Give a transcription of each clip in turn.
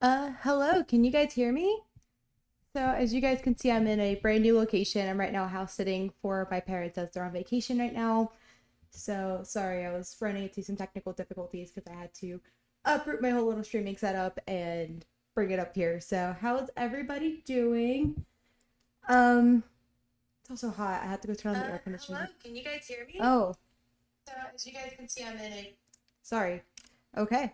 Hello, can you guys hear me? So, as you guys can see, I'm in a brand new location. I'm right now house sitting for my parents as they're on vacation right now. So, sorry, I was running into some technical difficulties because I had to uproot my whole little streaming setup and bring it up here. So, how is everybody doing? Um, it's also hot. I had to go turn on the air conditioner. Hello, can you guys hear me? Oh, so as you guys can see, I'm in a. Sorry. Okay.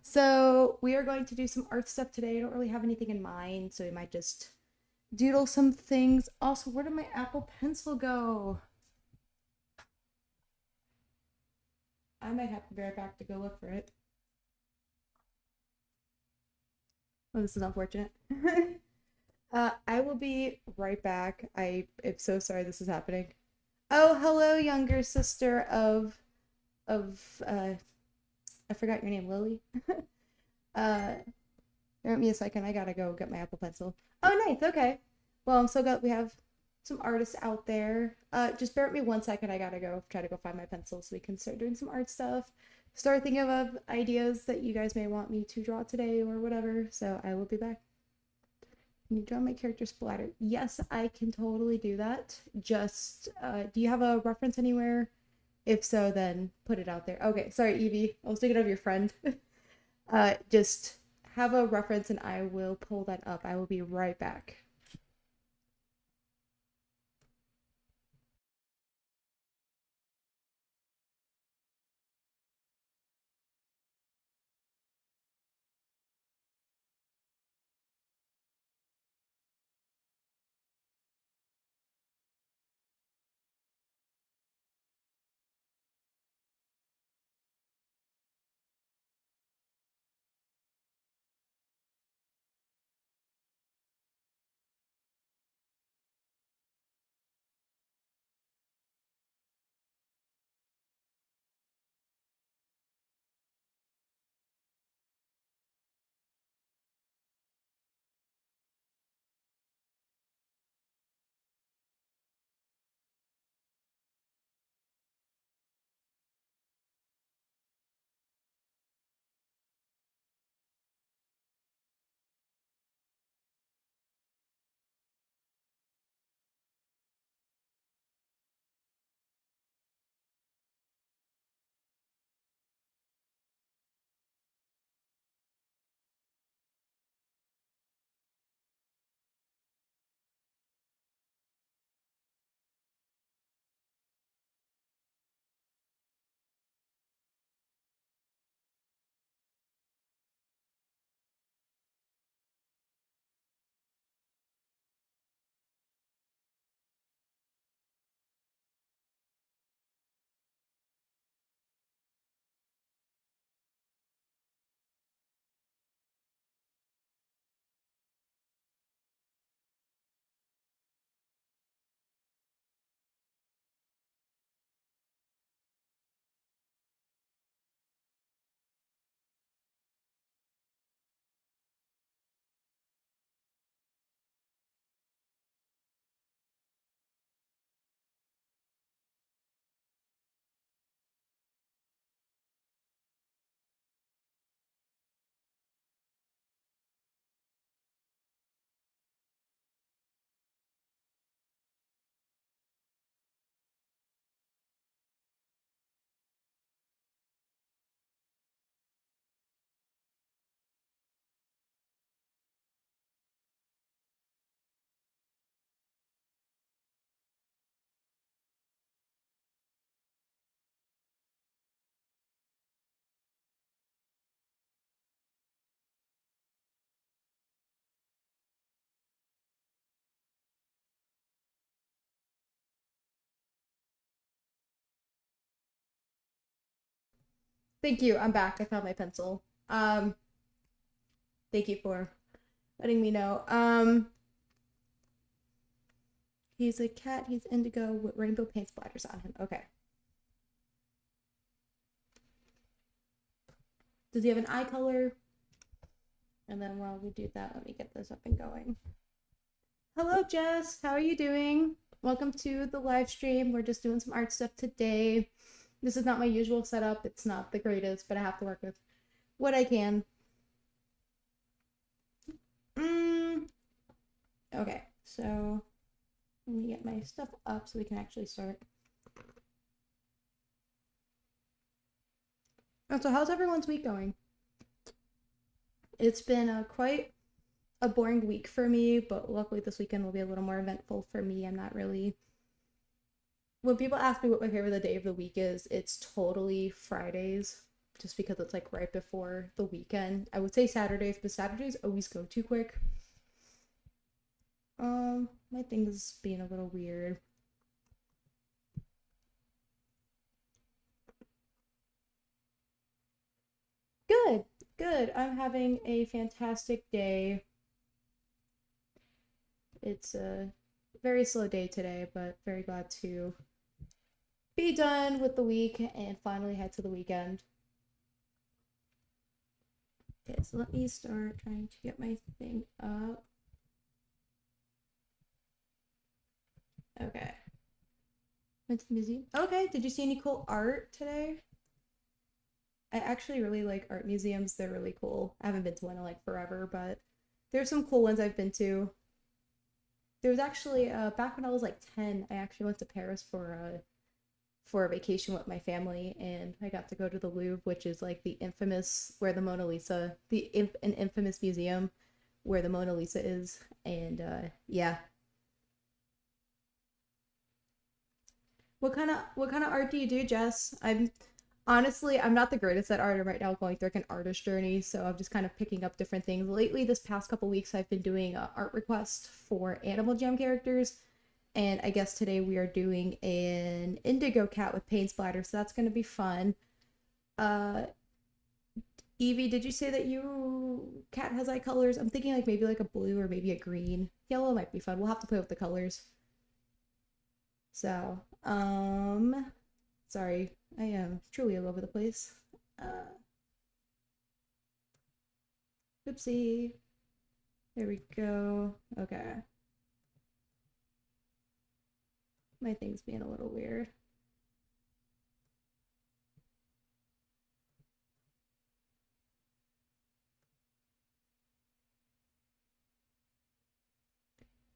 So we are going to do some art stuff today. I don't really have anything in mind, so we might just doodle some things. Also, where did my Apple Pencil go? I might have to be right back to go look for it. Oh, this is unfortunate. I will be right back. I am so sorry this is happening. Oh, hello, younger sister of I forgot your name, Lily. uh Bear with me a second. I gotta go get my Apple Pencil. Oh, nice. Okay. Well, I'm so glad we have some artists out there. Just bear with me one second. I gotta go try to go find my pencil so we can start doing some art stuff. Start thinking of ideas that you guys may want me to draw today or whatever. So I will be back. Can you draw my character splatter? Yes, I can totally do that. Just, do you have a reference anywhere? If so, then put it out there. Okay, sorry, Evie. I was thinking of your friend. Just have a reference and I will pull that up. I will be right back. Thank you. I'm back. I found my pencil. Thank you for letting me know. He's a cat. He's indigo with rainbow paint splatters on him. Okay. Does he have an eye color? And then while we do that, let me get this up and going. Hello, Jess. How are you doing? Welcome to the live stream. We're just doing some art stuff today. This is not my usual setup. It's not the greatest, but I have to work with what I can. Okay, so let me get my stuff up so we can actually start. Oh, so how's everyone's week going? It's been quite a boring week for me, but luckily this weekend will be a little more eventful for me. I'm not really. When people ask me what my favorite day of the week is, it's totally Fridays, just because it's like right before the weekend. I would say Saturdays, but Saturdays always go too quick. My thing's being a little weird. Good, good. I'm having a fantastic day. It's a very slow day today, but very glad to be done with the week and finally head to the weekend. Okay, so let me start trying to get my thing up. Okay. Went to the museum. Okay, did you see any cool art today? I actually really like art museums. They're really cool. I haven't been to one in like forever, but there's some cool ones I've been to. There was actually back when I was like 10, I actually went to Paris for a vacation with my family, and I got to go to the Louvre, which is like the infamous where the Mona Lisa, an infamous museum where the Mona Lisa is, and yeah. What kind of art do you do, Jess? I'm not the greatest at art. I'm right now going through like an artist journey, so I'm just kind of picking up different things. Lately, this past couple weeks, I've been doing art requests for Animal Jam characters, and I guess today we are doing an indigo cat with paint splatter, so that's gonna be fun. Uh, Evie, did you say that you cat has eye colors? I'm thinking like maybe like a blue or maybe a green. Yellow might be fun. We'll have to play with the colors. So, sorry, I am truly all over the place. Uh, Oopsie. There we go. Okay. My thing's being a little weird.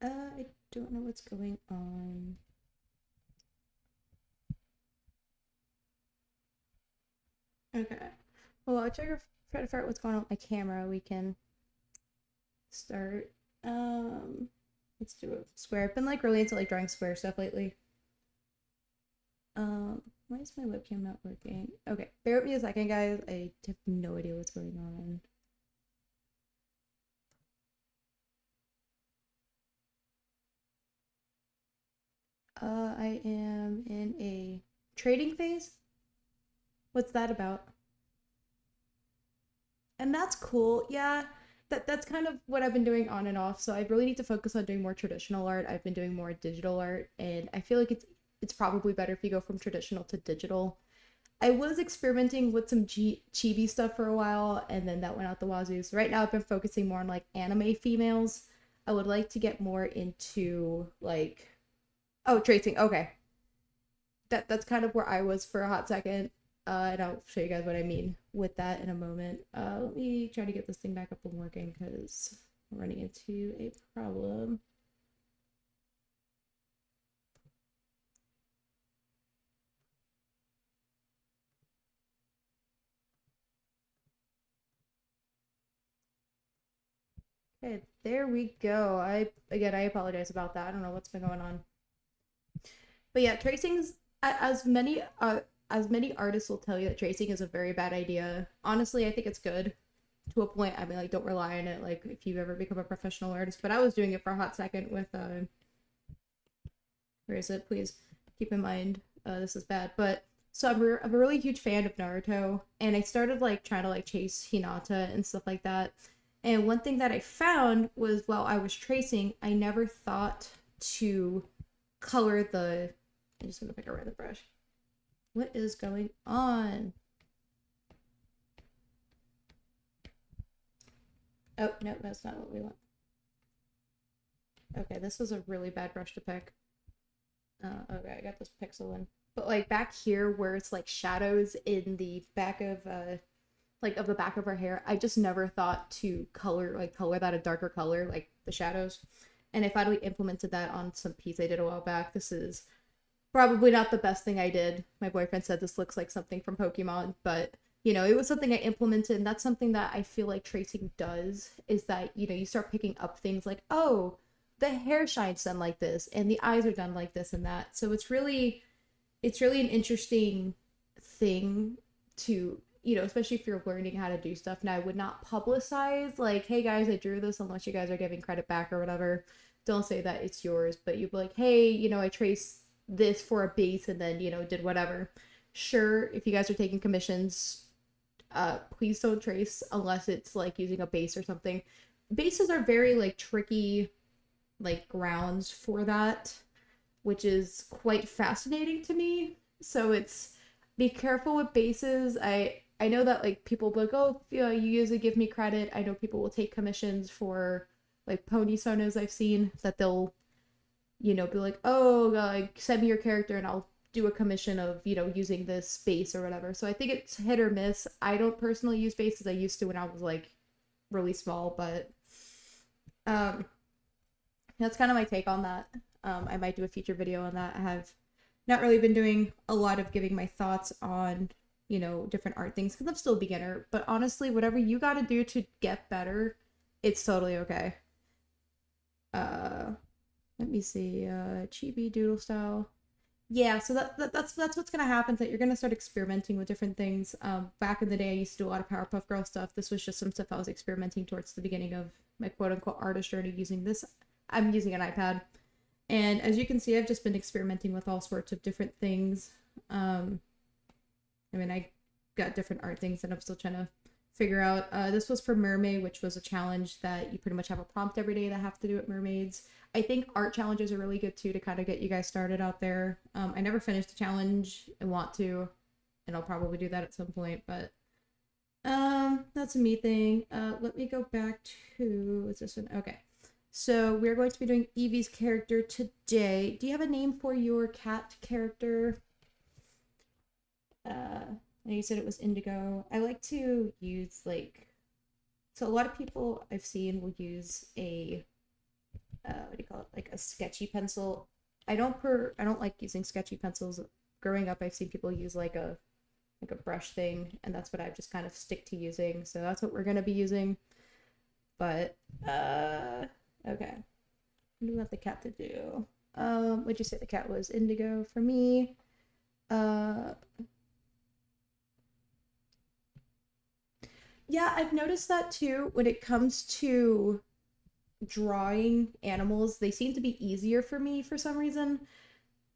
I don't know what's going on. Okay. Well, I try to figure out what's going on with my camera. We can start. Let's do a square. I've been like really into like drawing square stuff lately. Why is my webcam not working? Okay, bear with me a second, guys. I have no idea what's going on. I am in a trading phase. What's that about? And that's cool. Yeah, that's kind of what I've been doing on and off. So I really need to focus on doing more traditional art. I've been doing more digital art, and I feel like it's probably better if you go from traditional to digital. I was experimenting with some chibi stuff for a while, and then that went out the wazoo. So right now I've been focusing more on like anime females. I would like to get more into like tracing. Okay, that's kind of where I was for a hot second. And I'll show you guys what I mean with that in a moment. Let me try to get this thing back up and working because I'm running into a problem. Okay, there we go. I apologize about that. I don't know what's been going on. But yeah, tracing's as many artists will tell you that tracing is a very bad idea. Honestly, I think it's good to a point. I mean, like, don't rely on it. Like, if you ever become a professional artist, but I was doing it for a hot second with where is it? Please keep in mind, this is bad. But so I'm a really huge fan of Naruto, and I started like trying to like chase Hinata and stuff like that. And one thing that I found was while I was tracing, I never thought to color the. I'm just gonna pick a random brush. What is going on? Oh, no, that's not what we want. Okay, this was a really bad brush to pick. Okay, I got this pixel in. But like back here where it's like shadows in the back of like of the back of her hair, I just never thought to color that a darker color, like the shadows. And if I'd implemented that on some piece I did a while back, this is probably not the best thing I did. My boyfriend said this looks like something from Pokemon, but you know, it was something I implemented, and that's something that I feel like tracing does, is that, you know, you start picking up things like, oh, the hair shine's done like this, and the eyes are done like this and that. So it's really an interesting thing to, you know, especially if you're learning how to do stuff. Now, I would not publicize like, hey guys, I drew this, unless you guys are giving credit back or whatever. Don't say that it's yours, but you'd be like, hey, you know, I traced this for a base and then, you know, did whatever. Sure, if you guys are taking commissions, please don't trace unless it's like using a base or something. Bases are very like tricky, like grounds for that, which is quite fascinating to me. So it's, be careful with bases. I know that like people will be like, oh, you know, you usually give me credit. I know people will take commissions for like pony sonos I've seen, that they'll, you know, be like, oh, like send me your character and I'll do a commission of, you know, using this base or whatever. So I think it's hit or miss. I don't personally use bases. I used to when I was like really small, but that's kind of my take on that. I might do a future video on that. I have not really been doing a lot of giving my thoughts on, you know, different art things because I'm still a beginner. But honestly, whatever you got to do to get better, it's totally okay. Let me see. Chibi doodle style. Yeah, so that's what's gonna happen. Is that you're gonna start experimenting with different things. Back in the day, I used to do a lot of Powerpuff Girl stuff. This was just some stuff I was experimenting towards the beginning of my quote unquote artist journey using this. I'm using an iPad. And as you can see, I've just been experimenting with all sorts of different things. I mean, I got different art things that I'm still trying to figure out. This was for Mermaid, which was a challenge that you pretty much have a prompt every day that have to do with mermaids. I think art challenges are really good too to kind of get you guys started out there. I never finished the challenge. I want to, and I'll probably do that at some point, but that's a me thing. Let me go back to, what's this one? Okay. So we're going to be doing Evie's character today. Do you have a name for your cat character? You said it was Indigo. I like to use like, so a lot of people I've seen will use a, what do you call it? Like a sketchy pencil. I don't like using sketchy pencils. Growing up, I've seen people use like a brush thing, and that's what I've just kind of stick to using. So that's what we're gonna be using. But okay. What do you want the cat to do? What'd you say the cat was? Indigo for me. Yeah, I've noticed that too. When it comes to drawing animals, they seem to be easier for me for some reason.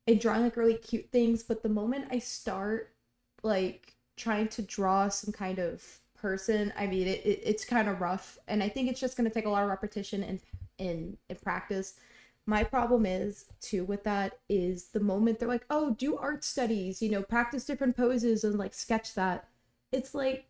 And drawing like really cute things, but the moment I start like trying to draw some kind of person, I mean it's kind of rough, and I think it's just going to take a lot of repetition and in practice. My problem is too with that is the moment they're like, oh, do art studies, you know, practice different poses and like sketch that. It's like,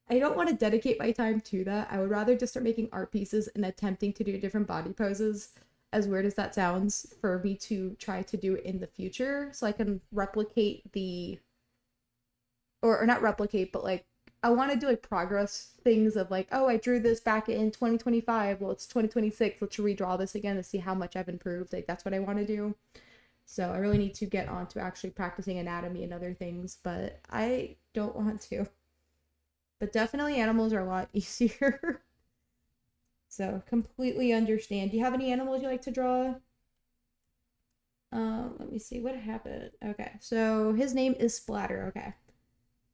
I don't want to dedicate my time to that. I would rather just start making art pieces and attempting to do different body poses, as weird as that sounds, for me to try to do in the future so I can replicate the, or not replicate, but like I want to do like progress things of like, oh, I drew this back in 2025. Well, it's 2026. Let's redraw this again to see how much I've improved. Like that's what I want to do. So I really need to get on to actually practicing anatomy and other things, but I don't want to. But definitely animals are a lot easier. So completely understand. Do you have any animals you like to draw? Let me see what happened. Okay, so his name is Splatter. Okay.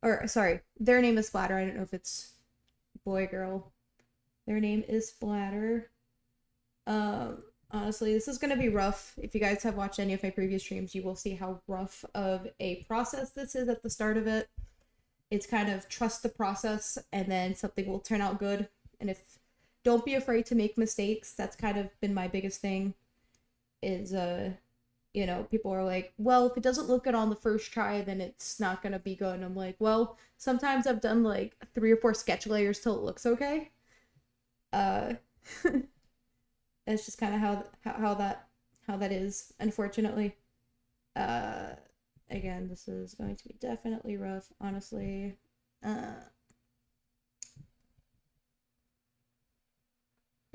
Or sorry, their name is Splatter. I don't know if it's boy, girl. Their name is Splatter. Honestly, this is gonna be rough. If you guys have watched any of my previous streams, you will see how rough of a process this is at the start of it. It's kind of trust the process and then something will turn out good. And if, don't be afraid to make mistakes. That's kind of been my biggest thing is, you know, people are like, well, if it doesn't look good on the first try, then it's not going to be good. And I'm like, well, sometimes I've done like 3 or 4 sketch layers till it looks okay. That's just kind of how that is, unfortunately. Again, this is going to be definitely rough, honestly.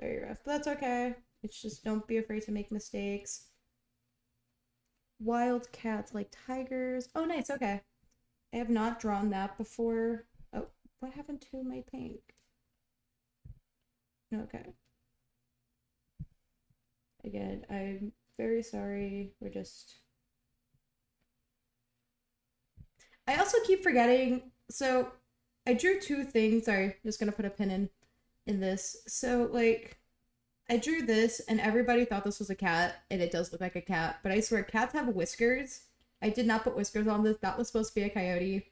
Very rough, but that's okay. It's just don't be afraid to make mistakes. Wild cats like tigers. Oh, nice. Okay. I have not drawn that before. Oh, what happened to my paint? Okay. Again, I'm very sorry. We're just. I also keep forgetting. So I drew two things. Sorry, I'm just gonna put a pin in this. So like I drew this and everybody thought this was a cat, and it does look like a cat, but I swear cats have whiskers. I did not put whiskers on this. That was supposed to be a coyote.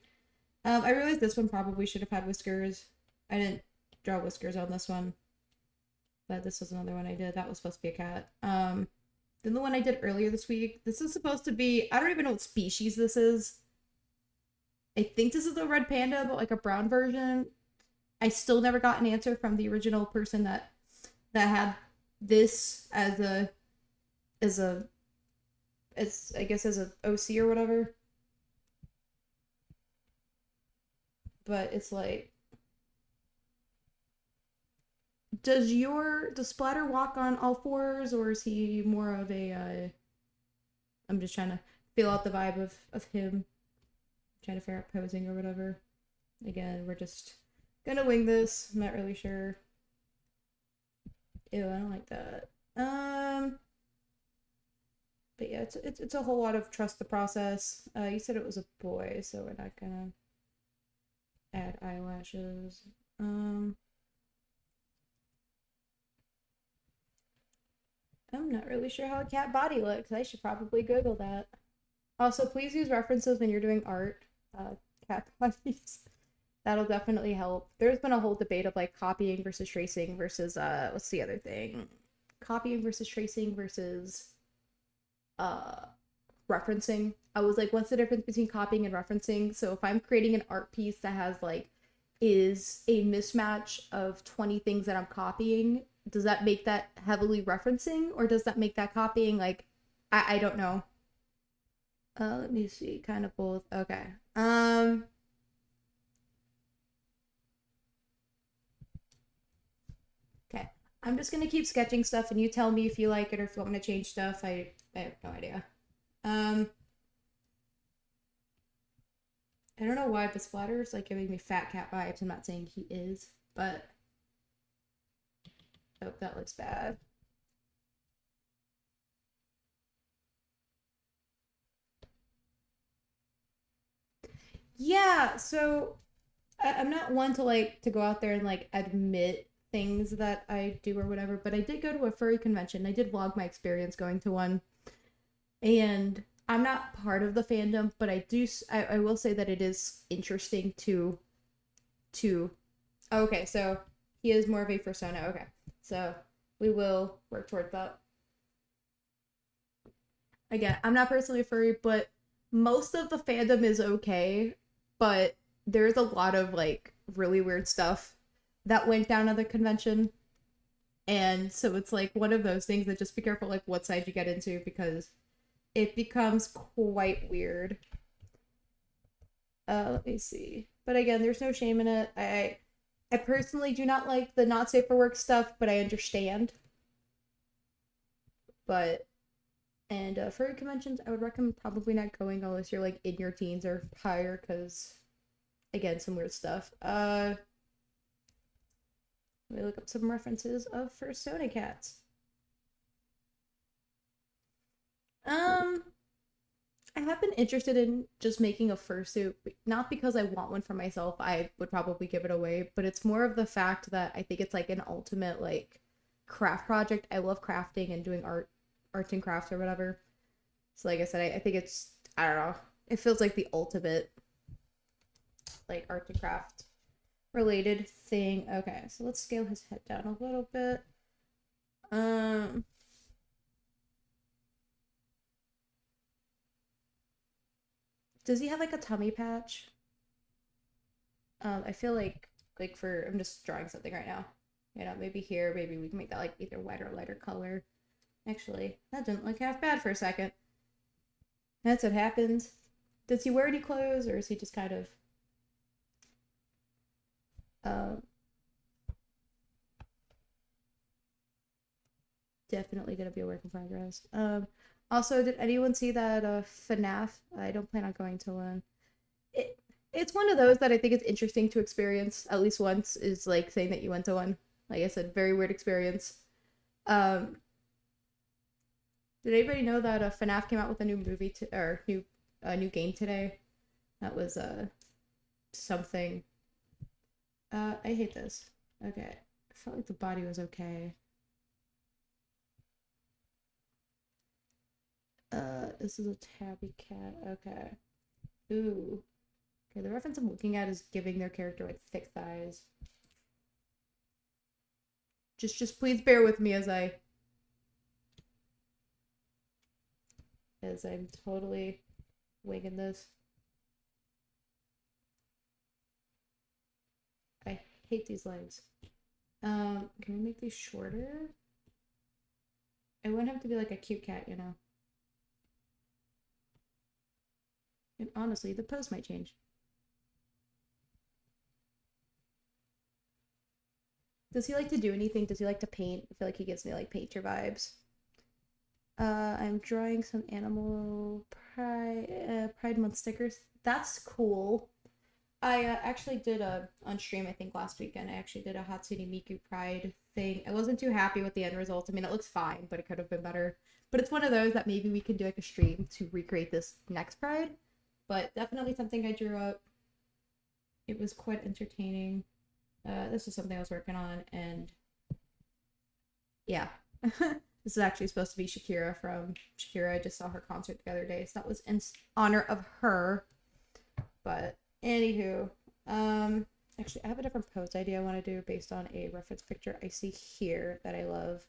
I realized this one probably should have had whiskers. I didn't draw whiskers on this one. But this was another one I did. That was supposed to be a cat. Then the one I did earlier this week. This is supposed to be, I don't even know what species this is. I think this is the red panda, but like a brown version. I still never got an answer from the original person that had this as I guess as a OC or whatever. But it's like, does Splatter walk on all fours, or is he more of a I'm just trying to feel out the vibe of him, trying to figure out posing or whatever. Again, we're just gonna wing this. I'm not really sure. Ew, I don't like that. But yeah, it's a whole lot of trust the process. You said it was a boy, so we're not gonna add eyelashes. I'm not really sure how a cat body looks. I should probably Google that. Also, please use references when you're doing art. Cat bodies. That'll definitely help. There's been a whole debate of like copying versus tracing versus what's the other thing? Copying versus tracing versus referencing. I was like, what's the difference between copying and referencing? So if I'm creating an art piece that has like is a mismatch of 20 things that I'm copying, does that make that heavily referencing, or does that make that copying? Like I don't know. Let me see. Kind of both. Okay. Okay. I'm just gonna keep sketching stuff, and you tell me if you like it or if you want me to change stuff. I have no idea. I don't know why, but Splatter is like giving me fat cat vibes. I'm not saying he is, but oh, that looks bad. Yeah, so I'm not one to like to go out there and like admit things that I do or whatever, but I did go to a furry convention. I did vlog my experience going to one, and I'm not part of the fandom, but I will say that it is interesting to okay, so he is more of a persona. Okay. So we will work toward that. Again, I'm not personally a furry, but most of the fandom is okay, but there's a lot of like really weird stuff that went down at the convention. And so it's like one of those things that just be careful like what side you get into, because it becomes quite weird. Let me see. But again, there's no shame in it. I personally do not like the not safe for work stuff, but I understand. But furry conventions, I would recommend probably not going unless you're like in your teens or higher, because again, some weird stuff. Let me look up some references of persona cats. I have been interested in just making a fursuit, not because I want one for myself. I would probably give it away, but it's more of the fact that I think it's like an ultimate like craft project. I love crafting and doing arts and crafts or whatever. So like I said, I think it's, I don't know. It feels like the ultimate like art and craft related thing. Okay, so let's scale his head down a little bit. Does he have like a tummy patch? I feel like for I'm just drawing something right now. You know, maybe here, maybe we can make that like either white or lighter color. Actually, that didn't look half bad for a second. That's what happens. Does he wear any clothes, or is he just kind of uh definitely gonna be a work in progress. Also, did anyone see that FNAF? I don't plan on going to one. It it's one of those that I think it's interesting to experience at least once. Is like saying that you went to one. Like I said, very weird experience. Um, did anybody know that FNAF came out with a new movie or new game today? That was something. I hate this. Okay, I felt like the body was okay. This is a tabby cat. Okay. Ooh. Okay, the reference I'm looking at is giving their character like thick thighs. Just please bear with me as I'm totally winging this. I hate these legs. Can we make these shorter? I want him to be like a cute cat, you know. And honestly, the pose might change. Does he like to do anything? Does he like to paint? I feel like he gives me like painter vibes. I'm drawing some animal Pride Month stickers. That's cool. I actually did on stream, I think last weekend. I actually did a Hatsune Miku Pride thing. I wasn't too happy with the end result. I mean, it looks fine, but it could have been better. But it's one of those that maybe we can do like a stream to recreate this next Pride. But definitely something I drew up. It was quite entertaining. This is something I was working on, and yeah. This is actually supposed to be Shakira from Shakira. I just saw her concert the other day, so that was in honor of her. But anywho, actually, I have a different pose idea I want to do based on a reference picture I see here that I love.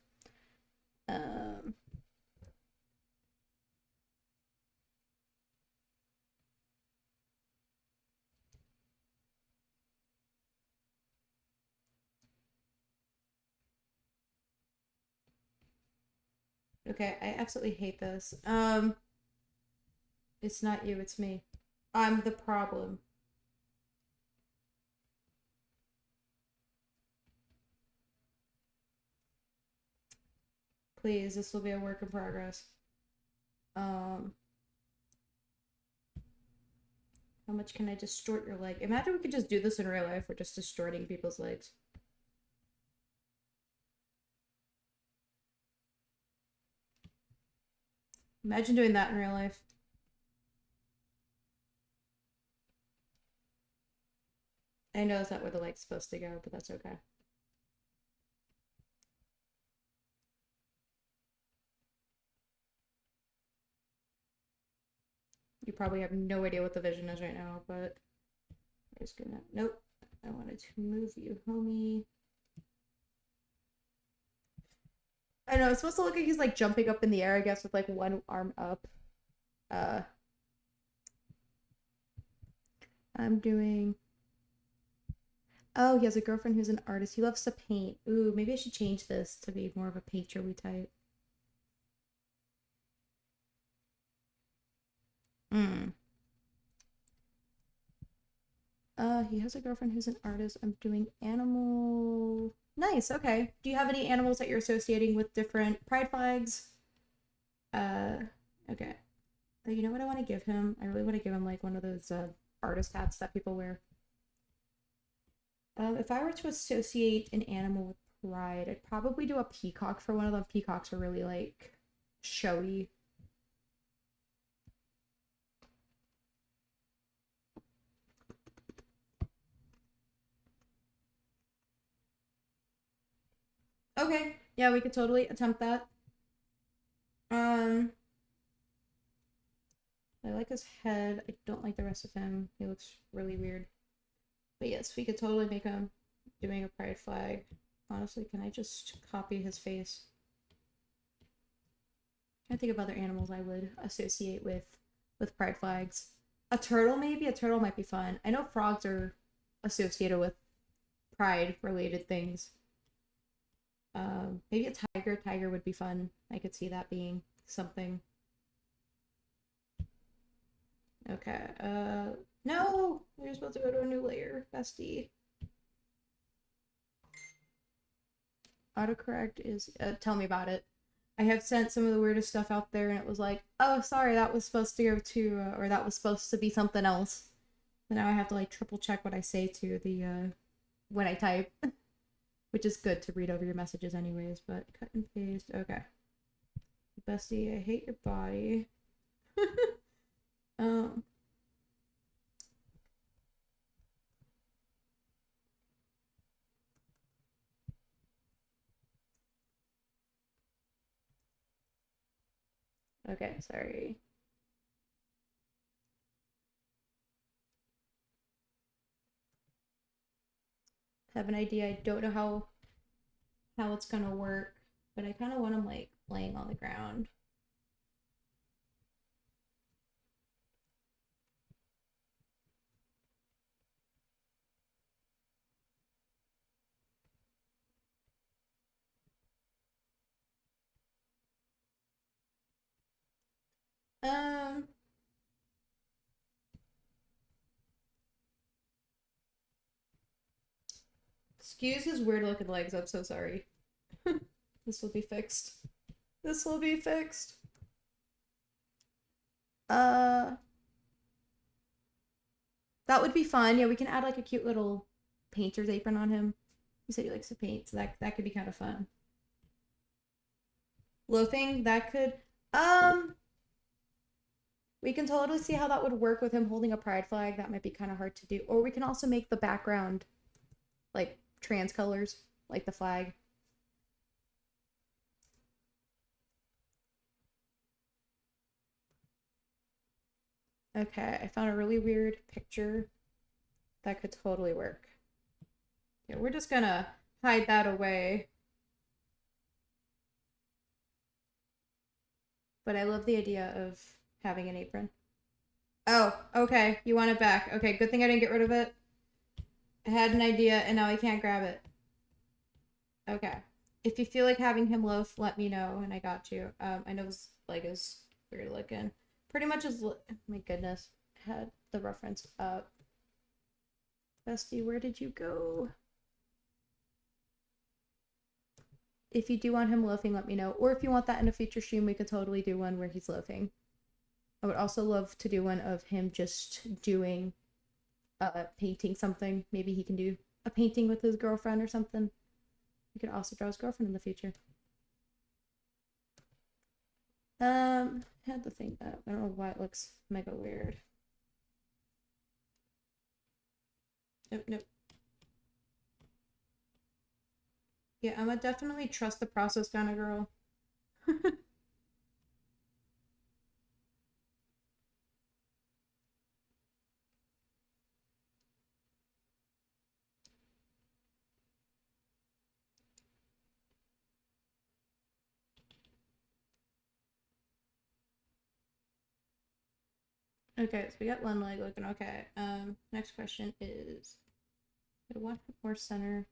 Okay, I absolutely hate this. It's not you, it's me. I'm the problem. Please, this will be a work in progress. How much can I distort your leg? Imagine we could just do this in real life. We're just distorting people's legs. Imagine doing that in real life. I know it's not where the leg's supposed to go, but that's okay. You probably have no idea what the vision is right now, but I'm just gonna. Nope. I wanted to move you, homie. I know, it's supposed to look like he's like jumping up in the air, I guess, with like one arm up. I'm doing. Oh, he has a girlfriend who's an artist. He loves to paint. Ooh, maybe I should change this to be more of a painterly type. Hmm. He has a girlfriend who's an artist. I'm doing animal. Nice. Okay. Do you have any animals that you're associating with different pride flags? Uh, okay. You know what I want to give him? I really want to give him like one of those artist hats that people wear. If I were to associate an animal with pride, I'd probably do a peacock for one of them. Peacocks are really like showy. Okay, yeah, we could totally attempt that. Um, I like his head. I don't like the rest of him. He looks really weird. But yes, we could totally make him doing a pride flag. Honestly, can I just copy his face? I think of other animals I would associate with pride flags. A turtle, maybe? A turtle might be fun. I know frogs are associated with pride related things. Maybe a tiger. Tiger would be fun. I could see that being something. Okay. No! We're supposed to go to a new layer, bestie. Autocorrect is. Tell me about it. I have sent some of the weirdest stuff out there, and it was like, oh, sorry, that was supposed to go to, or that was supposed to be something else. And now I have to like triple check what I say to the when I type, which is good to read over your messages anyways. But cut and paste. Okay, Bestie, I hate your body. um. Okay, sorry. Have an idea. I don't know how it's gonna work, but I kind of want him like laying on the ground. Um, excuse his weird looking legs. I'm so sorry. This will be fixed. This will be fixed. Uh, that would be fun. Yeah, we can add like a cute little painter's apron on him. He said he likes to paint, so that could be kind of fun. Loafing, that could we can totally see how that would work with him holding a pride flag. That might be kind of hard to do. Or we can also make the background like trans colors, like the flag. Okay, I found a really weird picture that could totally work. Yeah, we're just gonna hide that away. But I love the idea of having an apron. Oh, okay. You want it back. Okay, good thing I didn't get rid of it. I had an idea and now I can't grab it. Okay. If you feel like having him loaf, let me know and I got you. I know his leg is weird looking. Pretty much as my goodness. I had the reference up. Bestie, where did you go? If you do want him loafing, let me know. Or if you want that in a future stream, we could totally do one where he's loafing. I would also love to do one of him just doing painting something. Maybe he can do a painting with his girlfriend or something. We could also draw his girlfriend in the future. Had the thing up. I don't know why it looks mega weird. Nope, nope. Yeah, I'm gonna definitely trust the process down a girl. Okay, so we got one leg looking okay. Next question is, I want more center.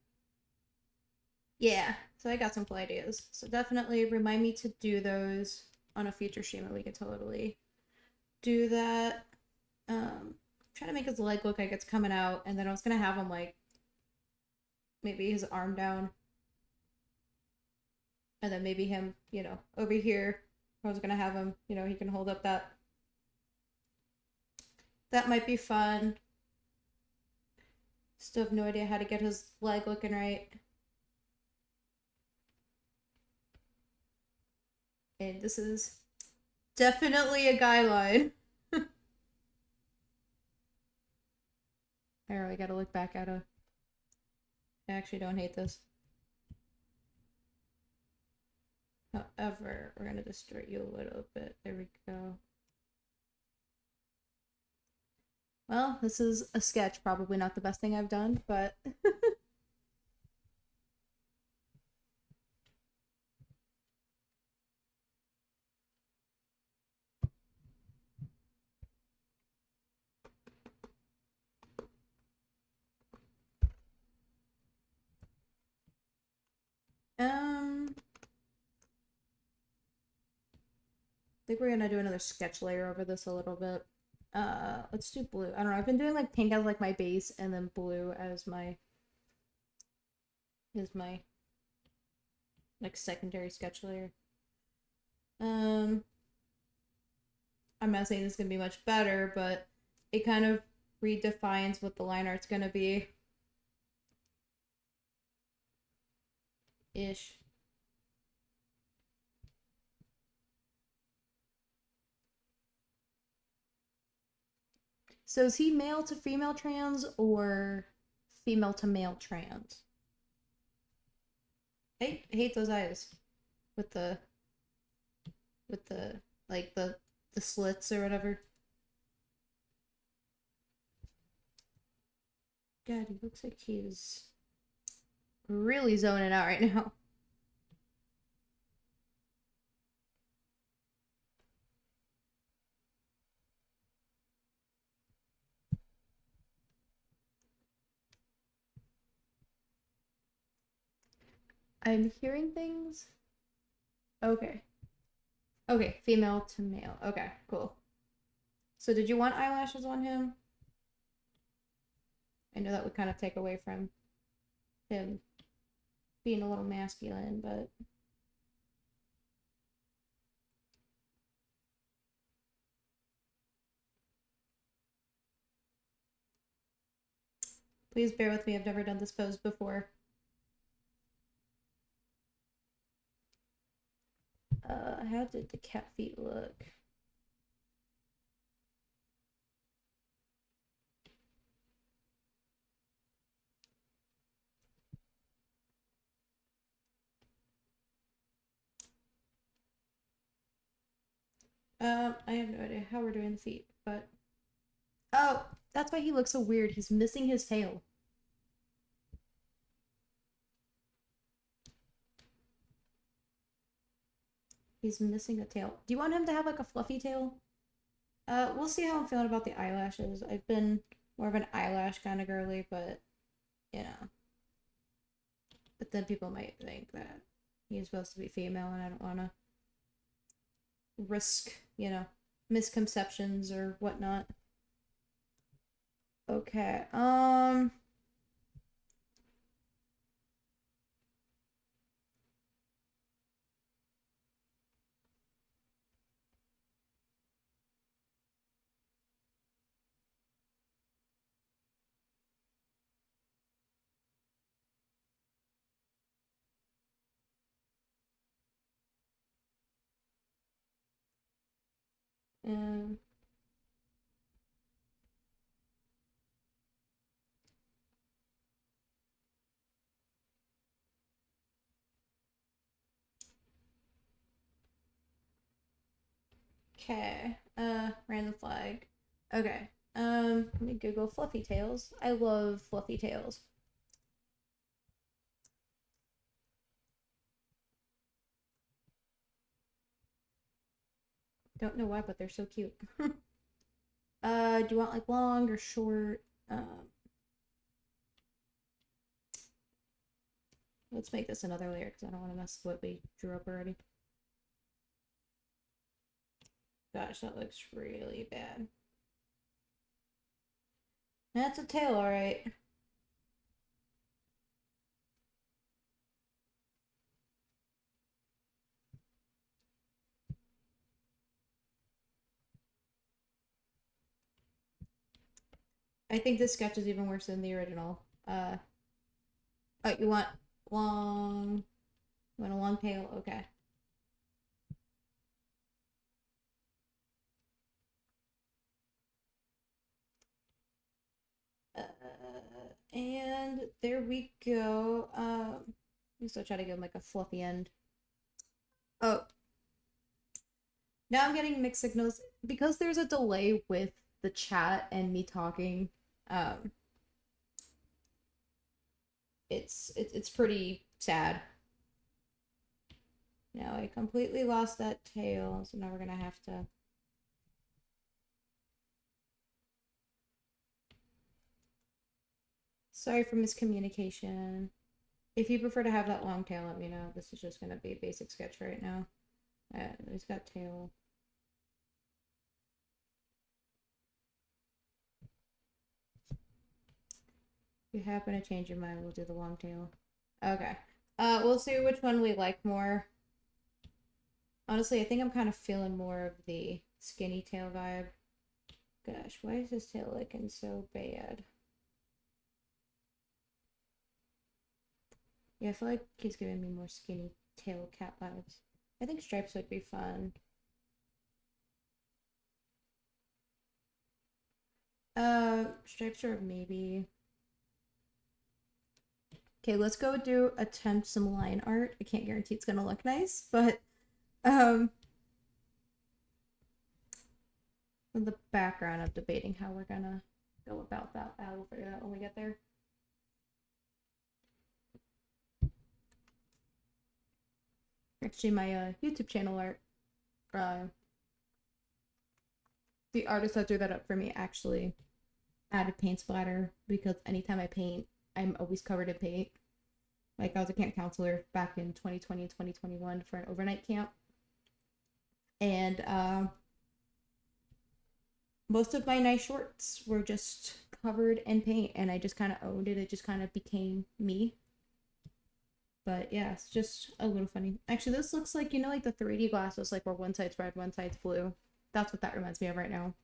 Yeah, so I got some cool ideas. So definitely remind me to do those on a future stream, and we could totally do that. Trying to make his leg look like it's coming out, and then I was gonna have him like maybe his arm down, and then maybe him, over here. I was gonna have him, he can hold up that. That might be fun. Still have no idea how to get his leg looking right. And this is definitely a guideline. I really gotta look back at a. I actually don't hate this. However, we're gonna distort you a little bit. There we go. Well, this is a sketch. Probably not the best thing I've done, but. I think we're gonna do another sketch layer over this a little bit. Let's do blue. I don't know. I've been doing like pink as like my base, and then blue as my like secondary sketch layer. Um, I'm not saying this is gonna be much better, but it kind of redefines what the line art's gonna be. Ish. So is he male to female trans or female to male trans? I hate those eyes with the like the slits or whatever. God, he looks like he's really zoning out right now. I'm hearing things. Okay. Okay, female to male. Okay, cool. So did you want eyelashes on him? I know that would kind of take away from him being a little masculine, but please bear with me. I've never done this pose before. How did the cat feet look? I have no idea how we're doing the feet, but oh, that's why he looks so weird. He's missing his tail. He's missing a tail. Do you want him to have like a fluffy tail? We'll see how I'm feeling about the eyelashes. I've been more of an eyelash kind of girly, but you know. But then people might think that he's supposed to be female, and I don't want to risk, misconceptions or whatnot. Okay. Um. Okay. Random flag. Okay. Let me Google fluffy tails. I love fluffy tails. Don't know why, but they're so cute. Do you want like long or short? Let's make this another layer because I don't want to mess with what we drew up already. Gosh, that looks really bad. That's a tail, alright. I think this sketch is even worse than the original. Oh, you want long... You want a long tail? Okay. And there we go. I'm still trying to give him like a fluffy end. Oh, now I'm getting mixed signals because there's a delay with the chat and me talking. Um, it's pretty sad. Now I completely lost that tail, so now we're gonna have to. Sorry for miscommunication. If you prefer to have that long tail, let me know. This is just gonna be a basic sketch right now. He's got tail. If you happen to change your mind, we'll do the long tail. Okay. We'll see which one we like more. Honestly, I think I'm kind of feeling more of the skinny tail vibe. Gosh, why is his tail looking so bad? Yeah, I feel like he's giving me more skinny tail cat vibes. I think stripes would be fun. Stripes are maybe. Okay, let's go attempt some line art. I can't guarantee it's gonna look nice, but um in the background of debating how we're gonna go about that. We'll figure that when we get there. Actually, my YouTube channel art, uh, the artist that drew that up for me actually added paint splatter because anytime I paint, I'm always covered in paint. Like I was a camp counselor back in 2020 and 2021 for an overnight camp, and most of my nice shorts were just covered in paint, and I just kind of owned it. It just kind of became me. But yeah, it's just a little funny. Actually, this looks like, like the 3D glasses, like where one side's red, one side's blue. That's what that reminds me of right now.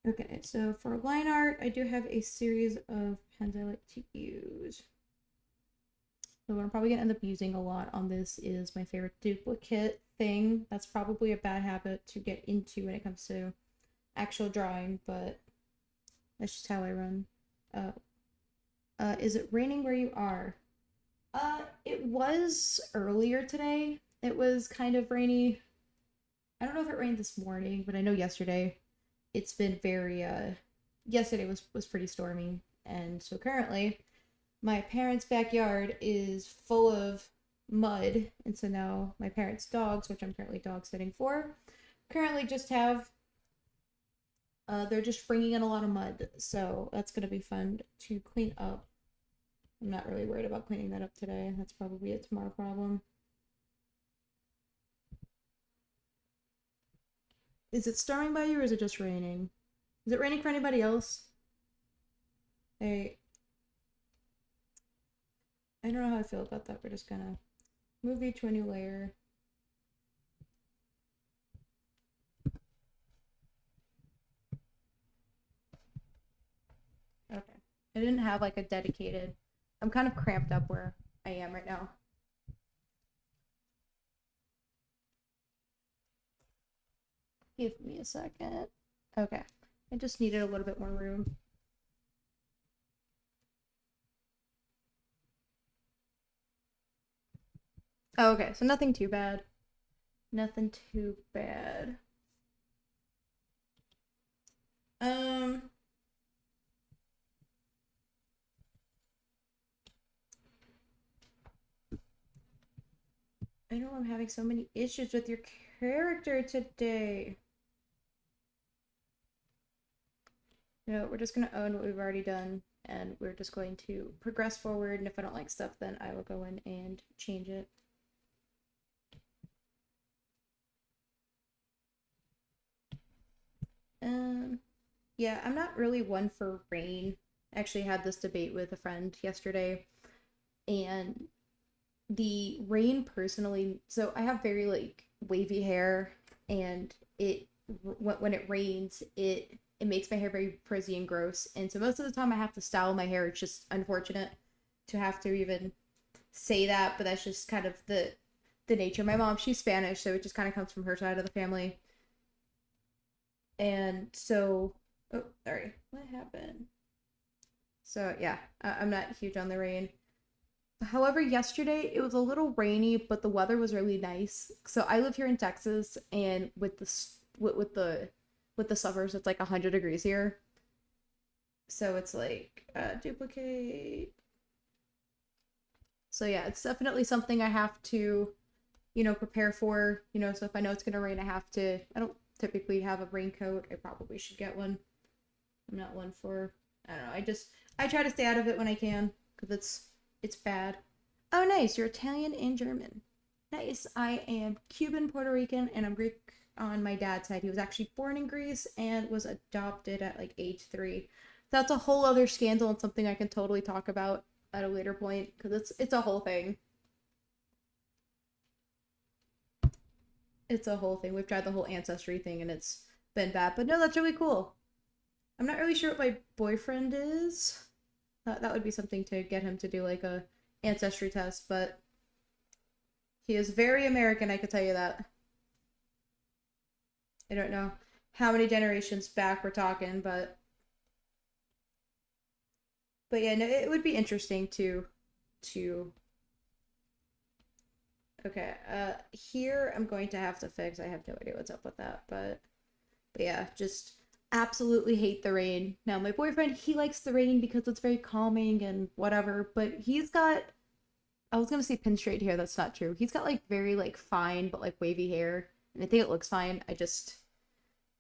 Okay, so for line art, I do have a series of pens I like to use. So what I'm probably gonna end up using a lot on this is my favorite duplicate thing. That's probably a bad habit to get into when it comes to actual drawing, but that's just how I run. Is it raining where you are? It was earlier today. It was kind of rainy. I don't know if it rained this morning, but I know yesterday it's been very yesterday was pretty stormy. And so currently my parents' backyard is full of mud, and so now my parents' dogs, which I'm currently dog sitting for, currently just have they're just bringing in a lot of mud, so that's gonna be fun to clean up. I'm not really worried about cleaning that up today. That's probably a tomorrow problem. Is it storming by you or is it just raining? Is it raining for anybody else? I don't know how I feel about that. We're just gonna move you to a new layer. Okay. I didn't have like a dedicated. I'm kind of cramped up where I am right now. Give me a second. Okay. I just needed a little bit more room. Oh, okay, so nothing too bad. Nothing too bad. Um, I know I'm having so many issues with your character today. No, we're just gonna own what we've already done, and we're just going to progress forward, and if I don't like stuff, then I will go in and change it. Yeah, I'm not really one for rain. I actually had this debate with a friend yesterday, and the rain personally, so I have very like wavy hair, and when it rains, it makes my hair very frizzy and gross, and so most of the time I have to style my hair. It's just unfortunate to have to even say that, but that's just kind of the nature. My mom, she's Spanish, so it just kind of comes from her side of the family. And so, oh, sorry, what happened? So yeah, I'm not huge on the rain. However, yesterday it was a little rainy, but the weather was really nice. So I live here in Texas, and with the summers, it's like 100 degrees here. So it's like duplicate. So yeah, it's definitely something I have to, prepare for. So if I know it's gonna rain, I have to. I don't typically have a raincoat. I probably should get one. I'm not one for. I don't know. I try to stay out of it when I can because it's bad. Oh, nice. You're Italian and German. Nice. I am Cuban, Puerto Rican, and I'm Greek. on my dad's side. He was actually born in Greece and was adopted at like age 3. That's a whole other scandal and something I can totally talk about at a later point because it's a whole thing. It's a whole thing. We've tried the whole ancestry thing and it's been bad. But no, that's really cool. I'm not really sure what my boyfriend is. That would be something to get him to do like a ancestry test, but he is very American, I could tell you that. I don't know how many generations back we're talking, but yeah, no, it would be interesting to okay. Here I'm going to have to fix. I have no idea what's up with that, but yeah, just absolutely hate the rain. Now my boyfriend, he likes the rain because it's very calming and whatever, but he's got, I was gonna say pin straight hair, that's not true. He's got like very like fine but like wavy hair, and I think it looks fine.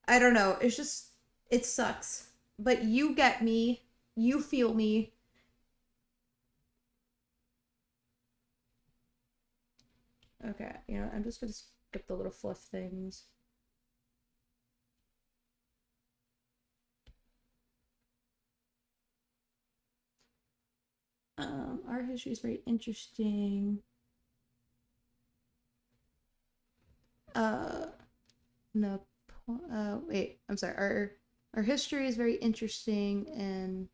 I don't know. It's just it sucks. But you get me. You feel me. Okay, I'm just gonna skip the little fluff things. Art history is very interesting. Uh, no, wait, I'm sorry. Our history is very interesting. And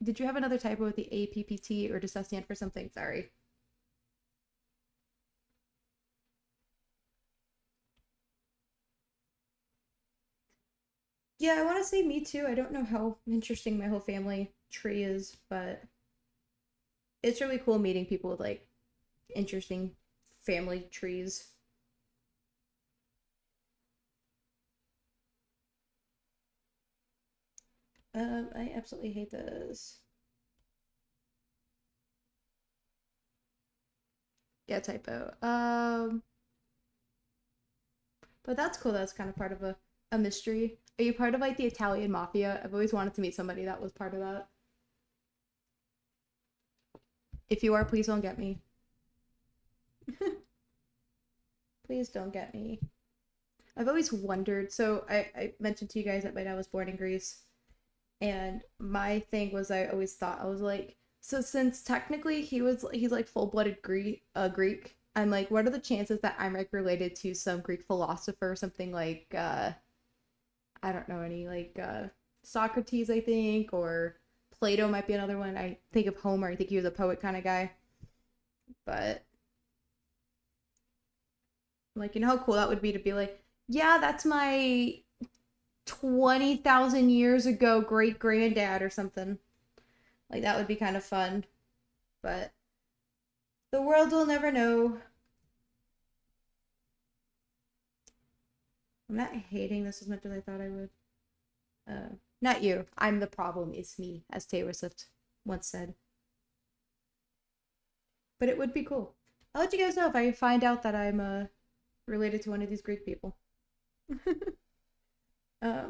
did you have another typo with the APPT, or does that stand for something? Sorry. Yeah, I want to say me too. I don't know how interesting my whole family tree is, but it's really cool meeting people with like interesting family trees. I absolutely hate this. Yeah, typo. But that's cool. That's kind of part of a mystery. Are you part of like the Italian mafia? I've always wanted to meet somebody that was part of that. If you are, please don't get me. Please don't get me. I've always wondered. So I mentioned to you guys that my dad was born in Greece. And my thing was, I always thought, I was like, so since technically he's like full-blooded Greek, I'm like, what are the chances that I'm like related to some Greek philosopher, something like I don't know, any like Socrates, I think, or Plato might be another one. I think of Homer, I think he was a poet kind of guy. But like, how cool that would be to be like, yeah, that's my 20,000 years ago great granddad or something. Like that would be kind of fun. But the world will never know. I'm not hating this as much as I thought I would. Not you. I'm the problem. It's me, as Taylor Swift once said. But it would be cool. I'll let you guys know if I find out that I'm related to one of these Greek people.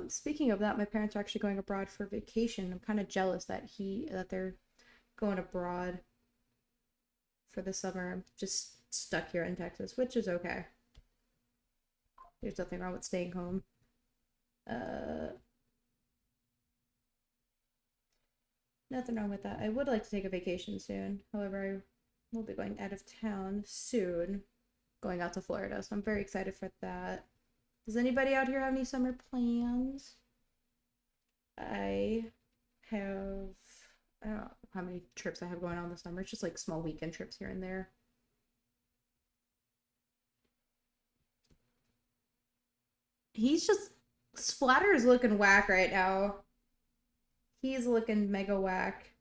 Speaking of that, my parents are actually going abroad for vacation. I'm kind of jealous that they're going abroad for the summer. I'm just stuck here in Texas, which is okay. There's nothing wrong with staying home. Uh, Nothing wrong with that. I would like to take a vacation soon. However, I will be going out of town soon, going out to Florida. So I'm very excited for that. Does anybody out here have any summer plans? I have, I don't know how many trips I have going on this summer. It's just like small weekend trips here and there. He's just, Splatter is looking whack right now. He's looking mega whack.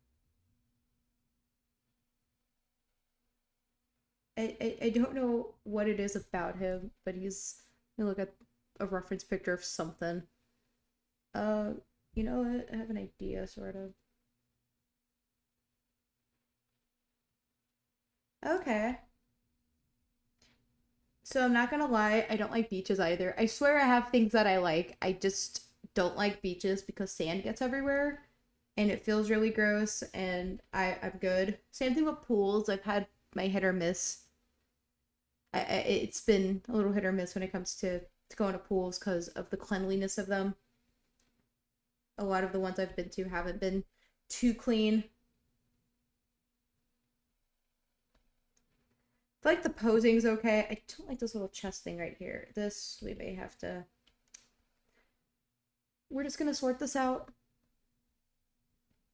I don't know what it is about him, but let me look at a reference picture of something. Uh, you know what? I have an idea, sort of. Okay. So I'm not gonna lie, I don't like beaches either. I swear I have things that I like. I just don't like beaches because sand gets everywhere and it feels really gross, and I'm good. Same thing with pools. I've had my hit or miss. It's been a little hit or miss when it comes to going to pools because of the cleanliness of them. A lot of the ones I've been to haven't been too clean. I feel like the posing's okay. I don't like this little chest thing right here. This, we may have to... We're just gonna sort this out.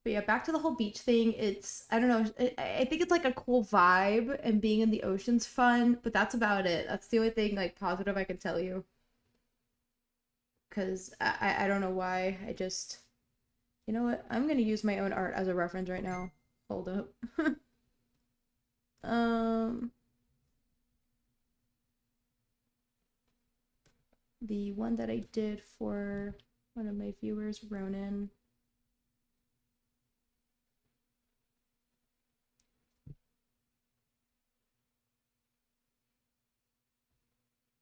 But yeah, back to the whole beach thing. It's, I don't know, I think it's like a cool vibe and being in the ocean's fun, but that's about it. That's the only thing like positive I can tell you. Because I don't know why. I just, you know what? I'm gonna use my own art as a reference right now. Hold up. um, the one that I did for one of my viewers, Ronan.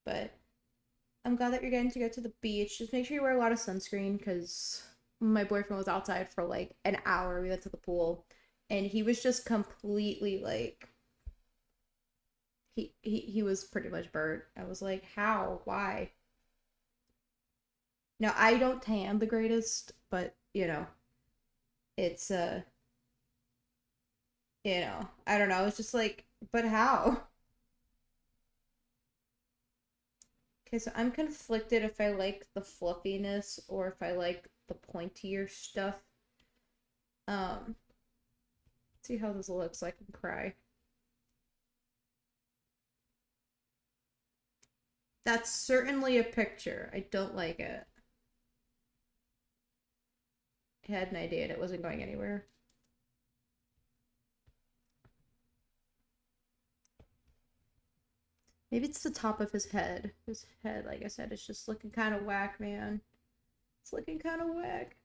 But I'm glad that you're getting to go to the beach. Just make sure you wear a lot of sunscreen because my boyfriend was outside for like an hour. We went to the pool and he was just completely like he was pretty much burnt. I was like, how? Why? Now I don't tan the greatest, but it's I don't know. It's just like, but how? Okay, so I'm conflicted if I like the fluffiness or if I like the pointier stuff. Um, see how this looks like and cry. That's certainly a picture. I don't like it. I had an idea and it wasn't going anywhere. Maybe it's the top of his head. His head, like I said, is just looking kind of whack, man. It's looking kind of whack.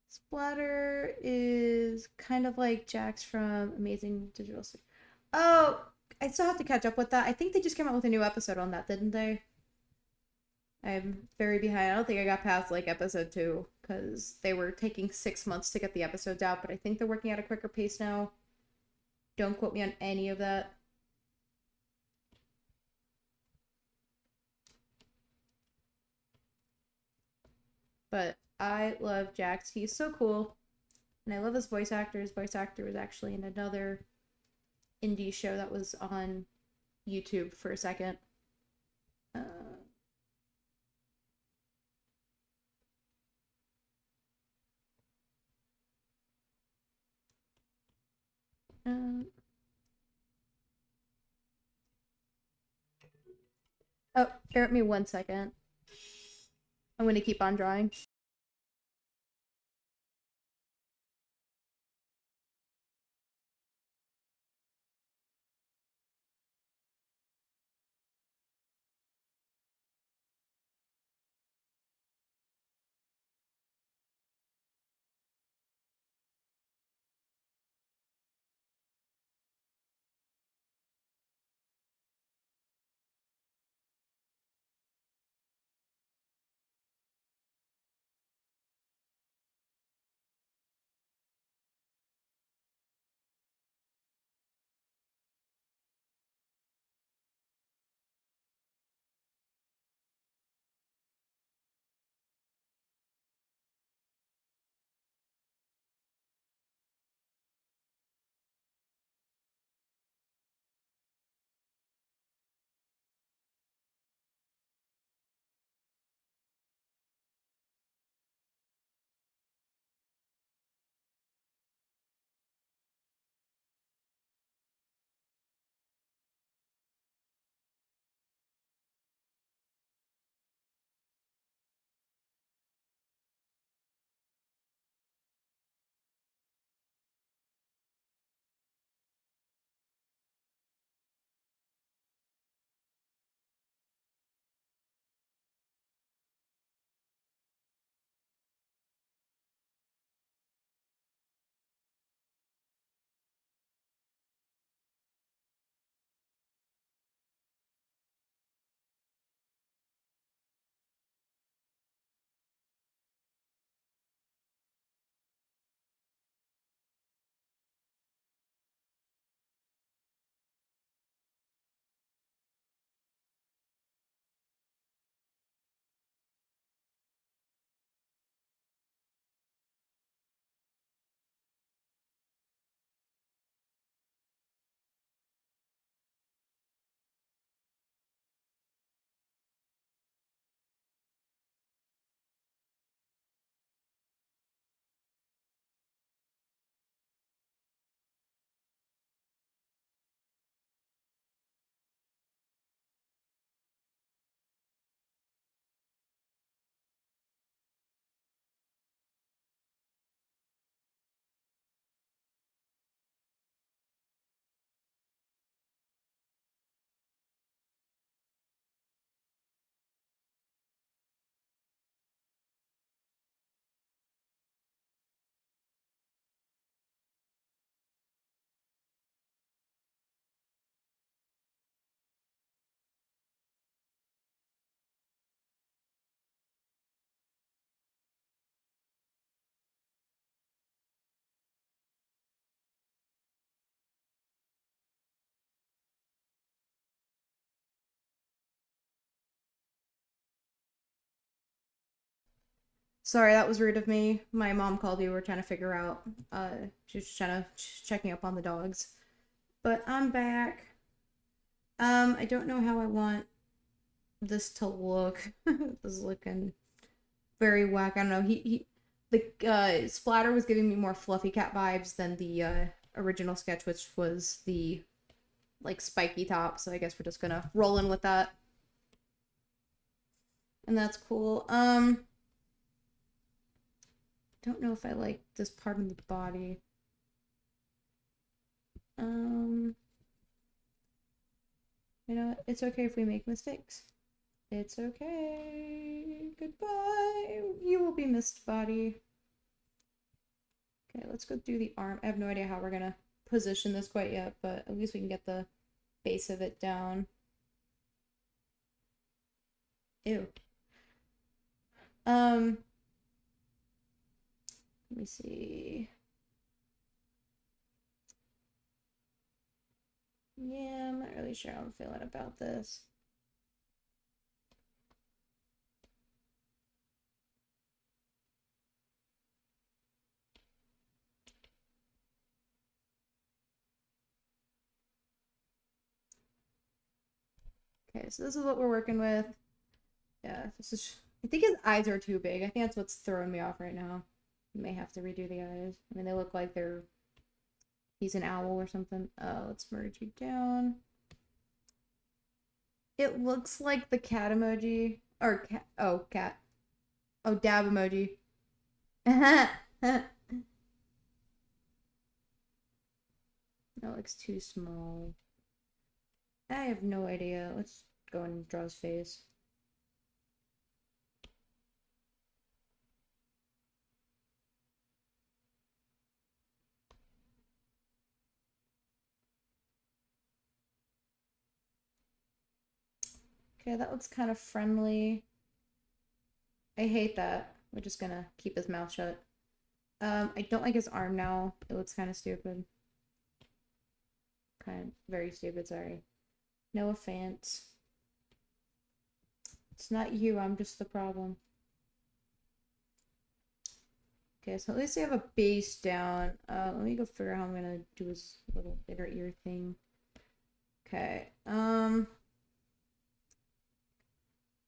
Splatter is kind of like Jax from Amazing Digital. Oh, I still have to catch up with that. I think they just came out with a new episode on that, didn't they? I'm very behind. I don't think I got past like episode 2 because they were taking 6 months to get the episodes out, but I think they're working at a quicker pace now. Don't quote me on any of that. But I love Jax. He's so cool. And I love his voice actor. His voice actor was actually in another indie show that was on YouTube for a second. Uh, uh, oh, bear with me 1 second. I'm going to keep on drawing. Sorry, that was rude of me. My mom called me. We were trying to figure out. She was trying to checking up on the dogs. But I'm back. I don't know how I want this to look. This is looking very whack. I don't know. The splatter was giving me more fluffy cat vibes than the original sketch, which was the like spiky top. So I guess we're just gonna roll in with that, and that's cool. Don't know if I like this part of the body. Um, you know, it's okay if we make mistakes. It's okay. Goodbye. You will be missed, body. Okay, let's go do the arm. I have no idea how we're gonna position this quite yet, but at least we can get the base of it down. Ew. Let me see. Yeah, I'm not really sure how I'm feeling about this. Okay, so this is what we're working with. Yeah, this is. I think his eyes are too big. I think that's what's throwing me off right now. May have to redo the eyes. I mean, they look like he's an owl or something. Let's merge you down. It looks like the cat emoji or cat. Oh, cat. Oh, dab emoji. That looks too small. I have no idea. Let's go and draw his face. Okay, that looks kind of friendly. I hate that. We're just gonna keep his mouth shut. I don't like his arm now. It looks kind of stupid. Kind of very stupid, sorry. No offense. It's not you, I'm just the problem. Okay, so at least we have a base down. Let me go figure out how I'm gonna do his little inner ear thing. Okay,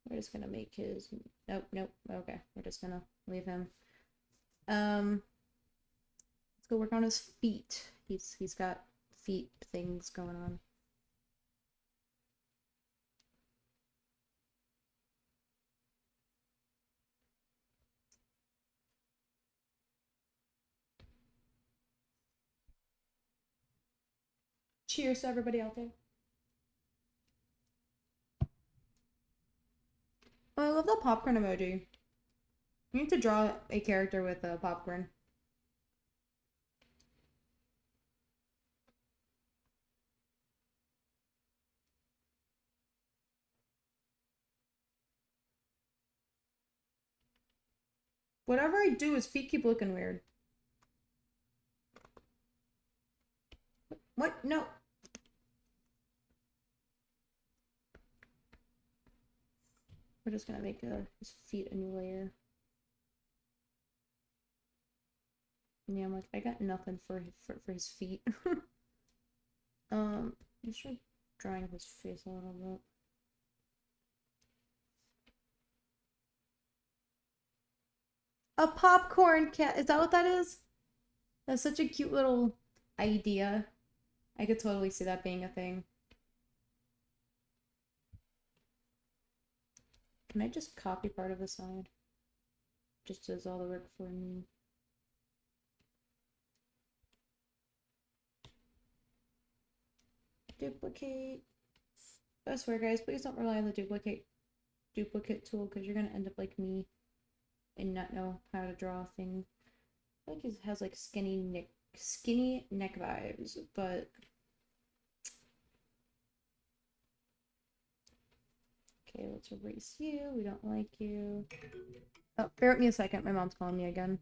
we're just gonna make his, nope, okay, we're just gonna leave him. Let's go work on his feet. He's got feet things going on. Cheers to everybody out there. Oh, I love the popcorn emoji. You need to draw a character with a popcorn. Whatever I do, his feet keep looking weird. What? No. We're just gonna make his feet a new layer. Yeah, I'm like, I got nothing for his feet. Let's try drawing his face a little bit. A popcorn cat. Is that what that is? That's such a cute little idea. I could totally see that being a thing. Can I just copy part of the side? Just does all the work for me. Duplicate. I swear, guys, please don't rely on the duplicate tool because you're gonna end up like me and not know how to draw things. I feel like he has like skinny neck vibes, but okay, let's erase you. We don't like you. Oh, bear with me a second. My mom's calling me again.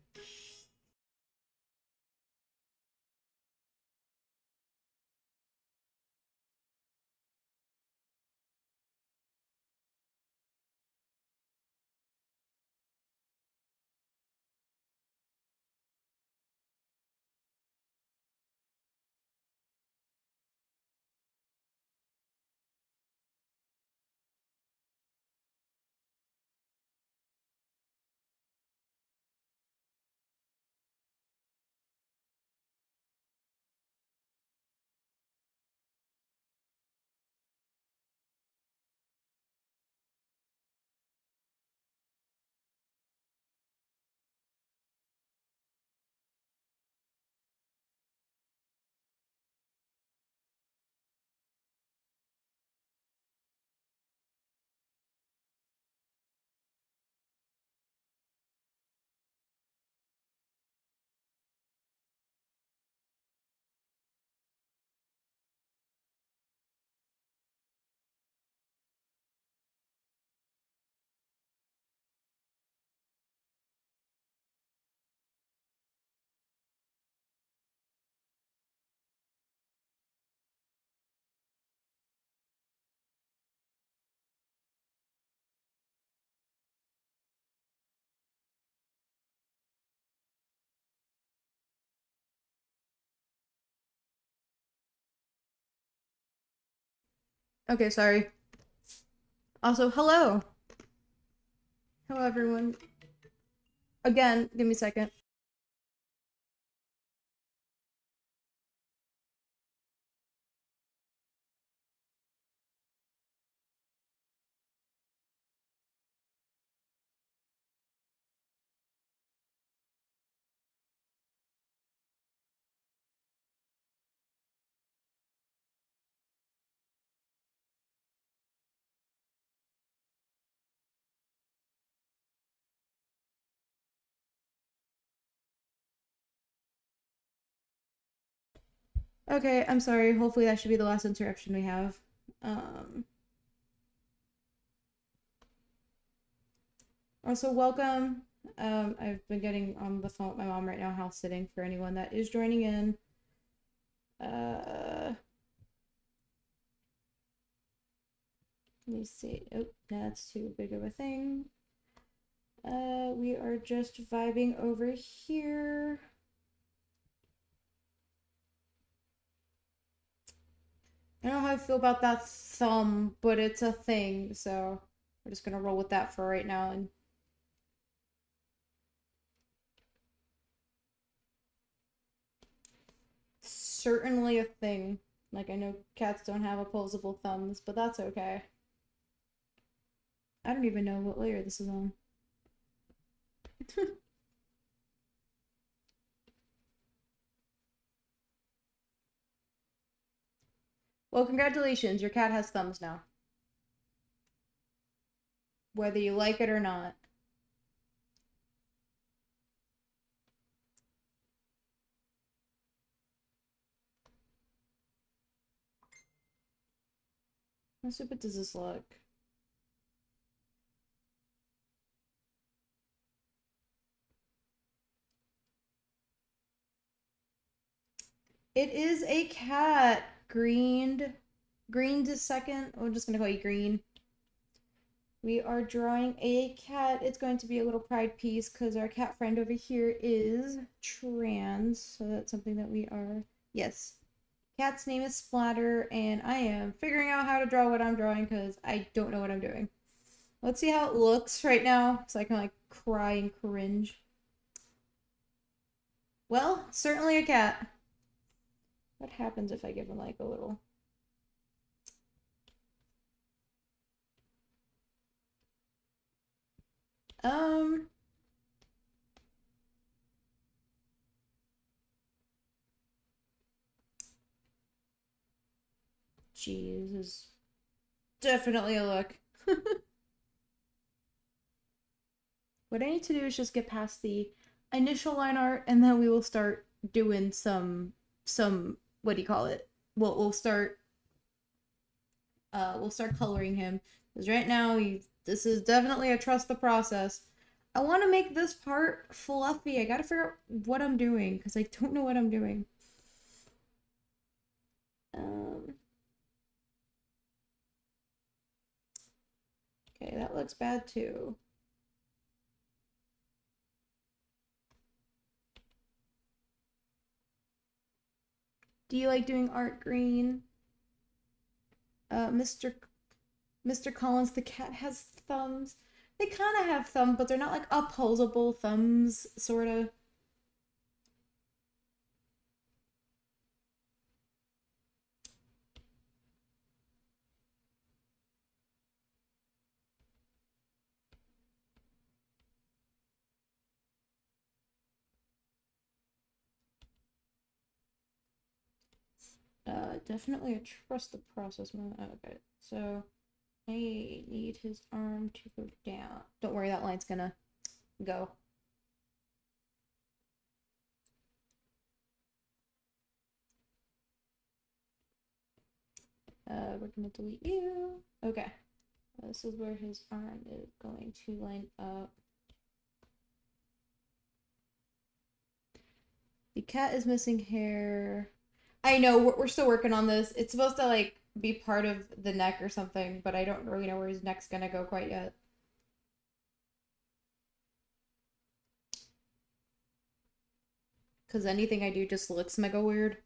Okay, sorry. Also, hello. Hello, everyone. Again, give me a second. Okay, I'm sorry. Hopefully that should be the last interruption we have. Um, Also, welcome. I've been getting on the phone with my mom right now, house sitting for anyone that is joining in. Let me see. Oh, that's too big of a thing. We are just vibing over here. I don't know how I feel about that thumb, but it's a thing, so we're just gonna roll with that for right now. And certainly a thing. Like, I know cats don't have opposable thumbs, but that's okay. I don't even know what layer this is on. Well, congratulations, your cat has thumbs now. Whether you like it or not. How stupid does this look? It is a cat. Greened. Greened is second. I'm just gonna call you Green. We are drawing a cat. It's going to be a little pride piece because our cat friend over here is trans. So that's something that we are. Yes. Cat's name is Splatter, and I am figuring out how to draw what I'm drawing because I don't know what I'm doing. Let's see how it looks right now so I can like cry and cringe. Well, certainly a cat. What happens if I give him like a little. Um. Jeez, is definitely a look. What I need to do is just get past the initial line art, and then we will start doing some what do you call it? We'll start coloring him because right now this is definitely a trust the process. I want to make this part fluffy. I gotta figure out what I'm doing because I don't know what I'm doing. Um. Okay, that looks bad too. Do you like doing art green? Mr. Collins, the cat has thumbs. They kind of have thumbs, but they're not like opposable thumbs, sort of. Definitely a trust the process moment. Okay, so I need his arm to go down. Don't worry, that line's gonna go. We're gonna delete you. Okay, this is where his arm is going to line up. The cat is missing hair. I know we're still working on this. It's supposed to like be part of the neck or something, but I don't really know where his neck's gonna go quite yet. Because anything I do just looks mega weird.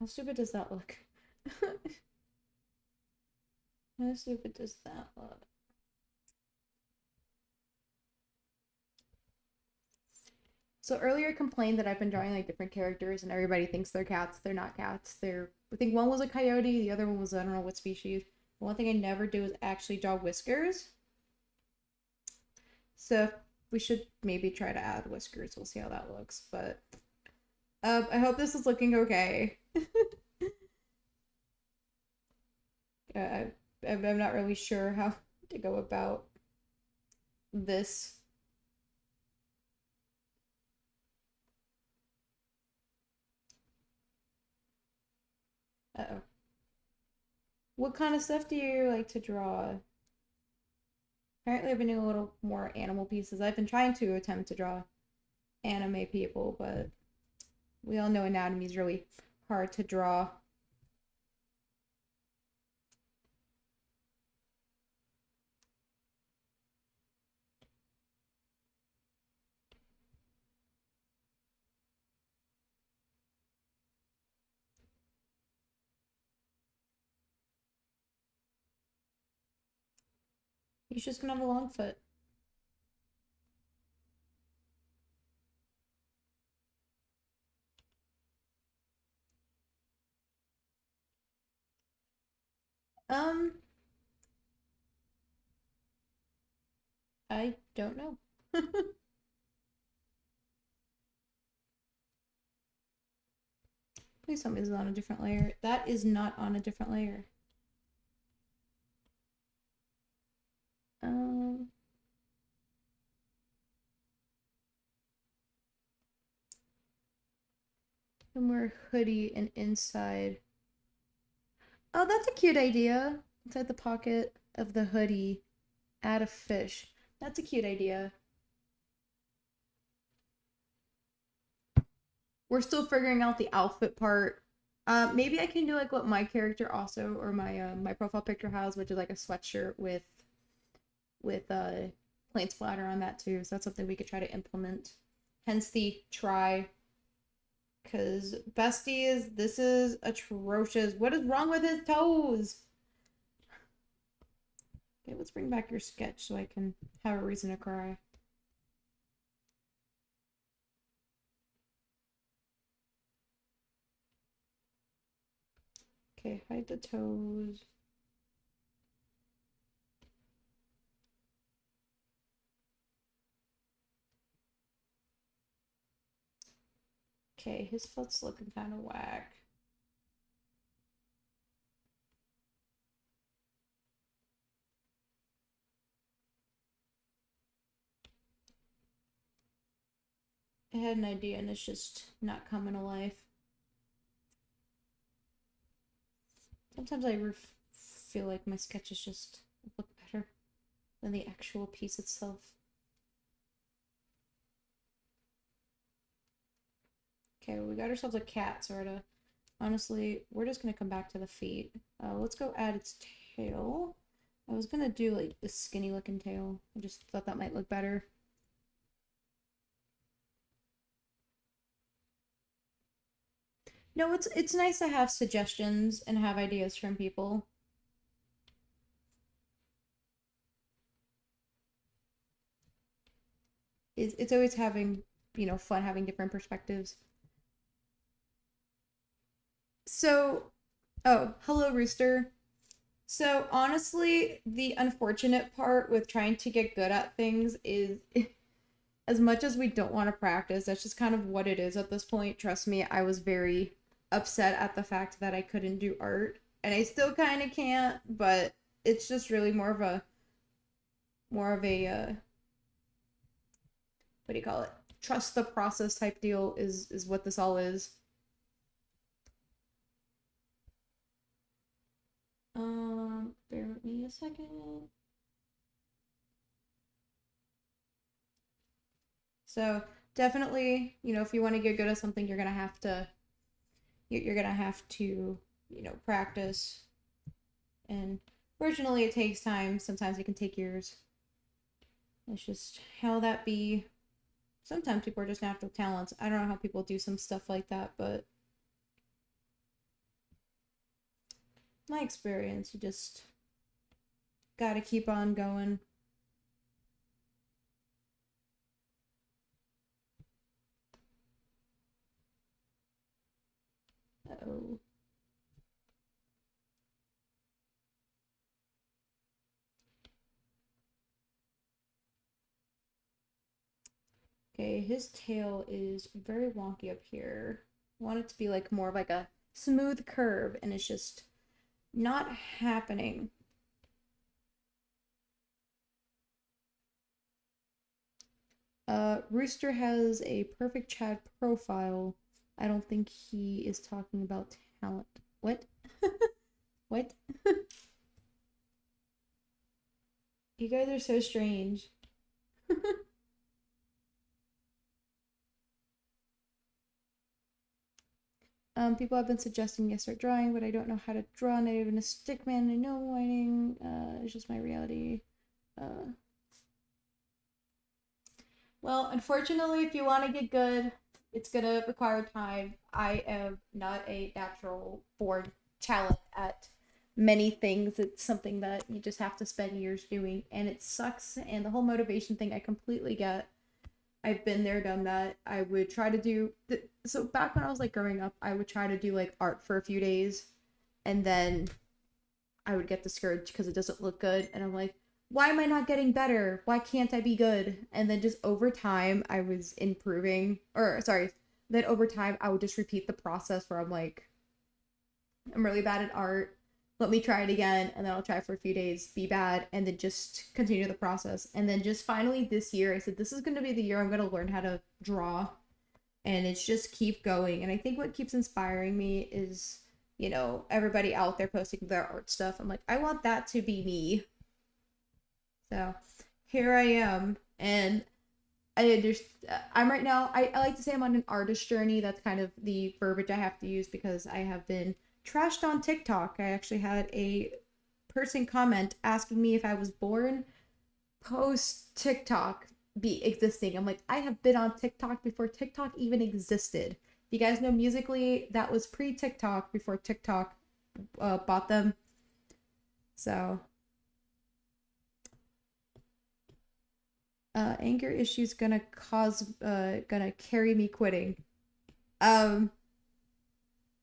How stupid does that look? How stupid does that look? So earlier I complained that I've been drawing like different characters and everybody thinks they're cats. They're not cats. I think one was a coyote, the other one was I don't know what species. The one thing I never do is actually draw whiskers. So we should maybe try to add whiskers. We'll see how that looks. But I hope this is looking okay. I'm not really sure how to go about this. Uh-oh. What kind of stuff do you like to draw? Apparently, I've been doing a little more animal pieces. I've been trying to attempt to draw anime people, but we all know anatomy is really hard to draw. He's just gonna have a long foot. Um, I don't know. Please tell me this is on a different layer. That is not on a different layer. Um, and we're hoodie and inside. Oh, that's a cute idea. Inside the pocket of the hoodie, add a fish. That's a cute idea. We're still figuring out the outfit part. Maybe I can do like what my character also or my profile picture has, which is like a sweatshirt with plain splatter on that too. So that's something we could try to implement. Hence the try. Cause besties, this is atrocious. What is wrong with his toes? Okay, let's bring back your sketch so I can have a reason to cry. Okay, hide the toes. Okay, his foot's looking kind of whack. I had an idea and it's just not coming to life. Sometimes I feel like my sketches just look better than the actual piece itself. Okay, we got ourselves a cat, sorta. Honestly, we're just gonna come back to the feet. Let's go add its tail. I was gonna do like this skinny looking tail. I just thought that might look better. No, it's nice to have suggestions and have ideas from people. It's always having, fun having different perspectives. So, oh, hello, Rooster. So, honestly, the unfortunate part with trying to get good at things is as much as we don't want to practice, that's just kind of what it is at this point. Trust me, I was very upset at the fact that I couldn't do art, and I still kind of can't, but it's just really more of a what do you call it? Trust the process type deal is what this all is. Bear with me a second. So definitely, if you want to get good at something, you're gonna have to practice. And fortunately, it takes time. Sometimes it can take years. It's just how that be. Sometimes people are just natural talents. I don't know how people do some stuff like that, but my experience. You just gotta keep on going. Uh-oh. Okay, his tail is very wonky up here. I want it to be like more of like a smooth curve, and it's just not happening. Rooster has a perfect Chad profile. I don't think he is talking about talent. What? What? You guys are so strange. People have been suggesting I start drawing, but I don't know how to draw. Not even a stick man. I know whining. It's just my reality. Uh, well, unfortunately, if you want to get good, it's gonna require time. I am not a natural born talent at many things. It's something that you just have to spend years doing, and it sucks. And the whole motivation thing, I completely get. I've been there, done that. I would try to do so back when I was like growing up, I would try to do like art for a few days, and then I would get discouraged because it doesn't look good, and I'm like, why am I not getting better? Why can't I be good? And then just over time, I was improving, or sorry, then over time, I would just repeat the process where I'm like, I'm really bad at art. Let me try it again, and then I'll try for a few days, be bad, and then just continue the process. And then just finally this year, I said, this is going to be the year I'm going to learn how to draw. And it's just keep going. And I think what keeps inspiring me is, you know, everybody out there posting their art stuff. I'm like, I want that to be me. So here I am. And I just, I'm right now, I like to say I'm on an artist journey. That's kind of the verbiage I have to use because I have been trashed on TikTok. I actually had a person comment asking me if I was born post TikTok be existing. I'm like, I have been on TikTok before TikTok even existed. If you guys know Musically, that was pre TikTok before TikTok bought them. So anger issues gonna carry me quitting. Um,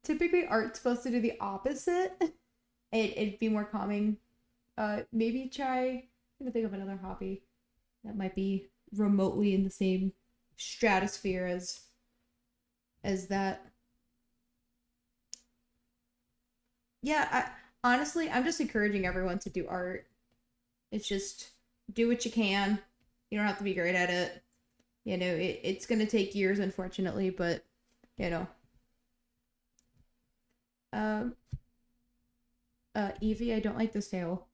typically art's supposed to do the opposite. It'd be more calming. Maybe try. I'm gonna think of another hobby that might be remotely in the same stratosphere as that. Yeah, honestly, I'm just encouraging everyone to do art. It's just do what you can. You don't have to be great at it. You know, it's gonna take years, unfortunately, but you know. Um, Evie, I don't like this tail.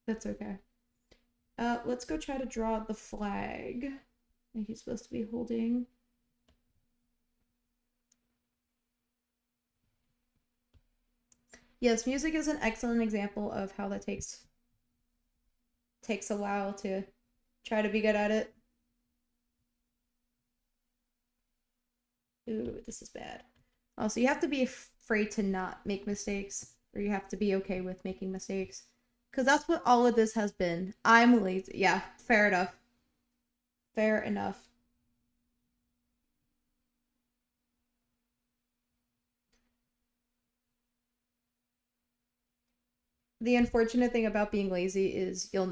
That's okay. Let's go try to draw the flag. I think he's supposed to be holding. Yes, music is an excellent example of how that takes a while to try to be good at it. Ooh, this is bad. Also, you have to be afraid to not make mistakes, or you have to be okay with making mistakes. Because that's what all of this has been. I'm lazy. Yeah, fair enough. Fair enough. The unfortunate thing about being lazy is you'll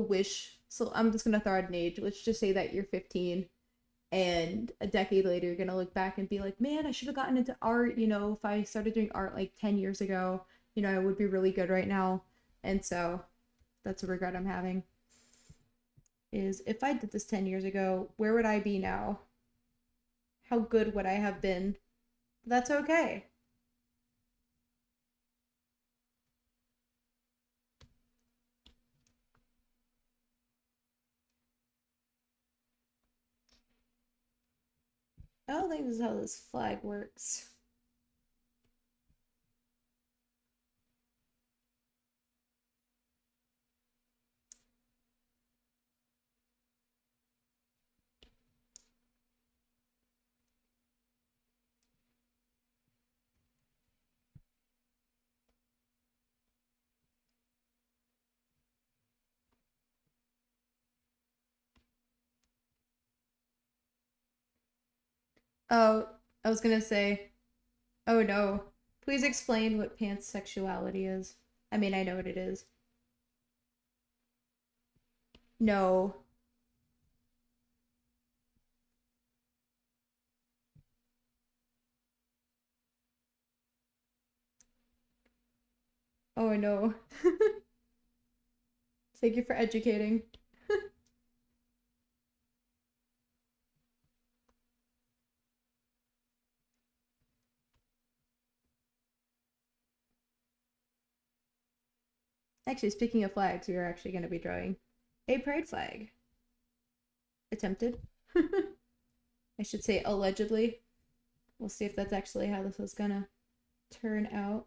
wish. So I'm just gonna throw out an age. Let's just say that you're 15 and a decade later you're gonna look back and be like, man, I should have gotten into art. You know, if I started doing art like 10 years ago, you know, I would be really good right now. And so that's a regret I'm having. Is if I did this 10 years ago, where would I be now? How good would I have been? That's okay. I don't think this is how this flag works. Oh, I was gonna say, oh no. Please explain what pansexuality is. I mean, I know what it is. No. Oh no. Thank you for educating. Actually, speaking of flags, we are actually going to be drawing a pride flag. Attempted. I should say allegedly. We'll see if that's actually how this is gonna turn out.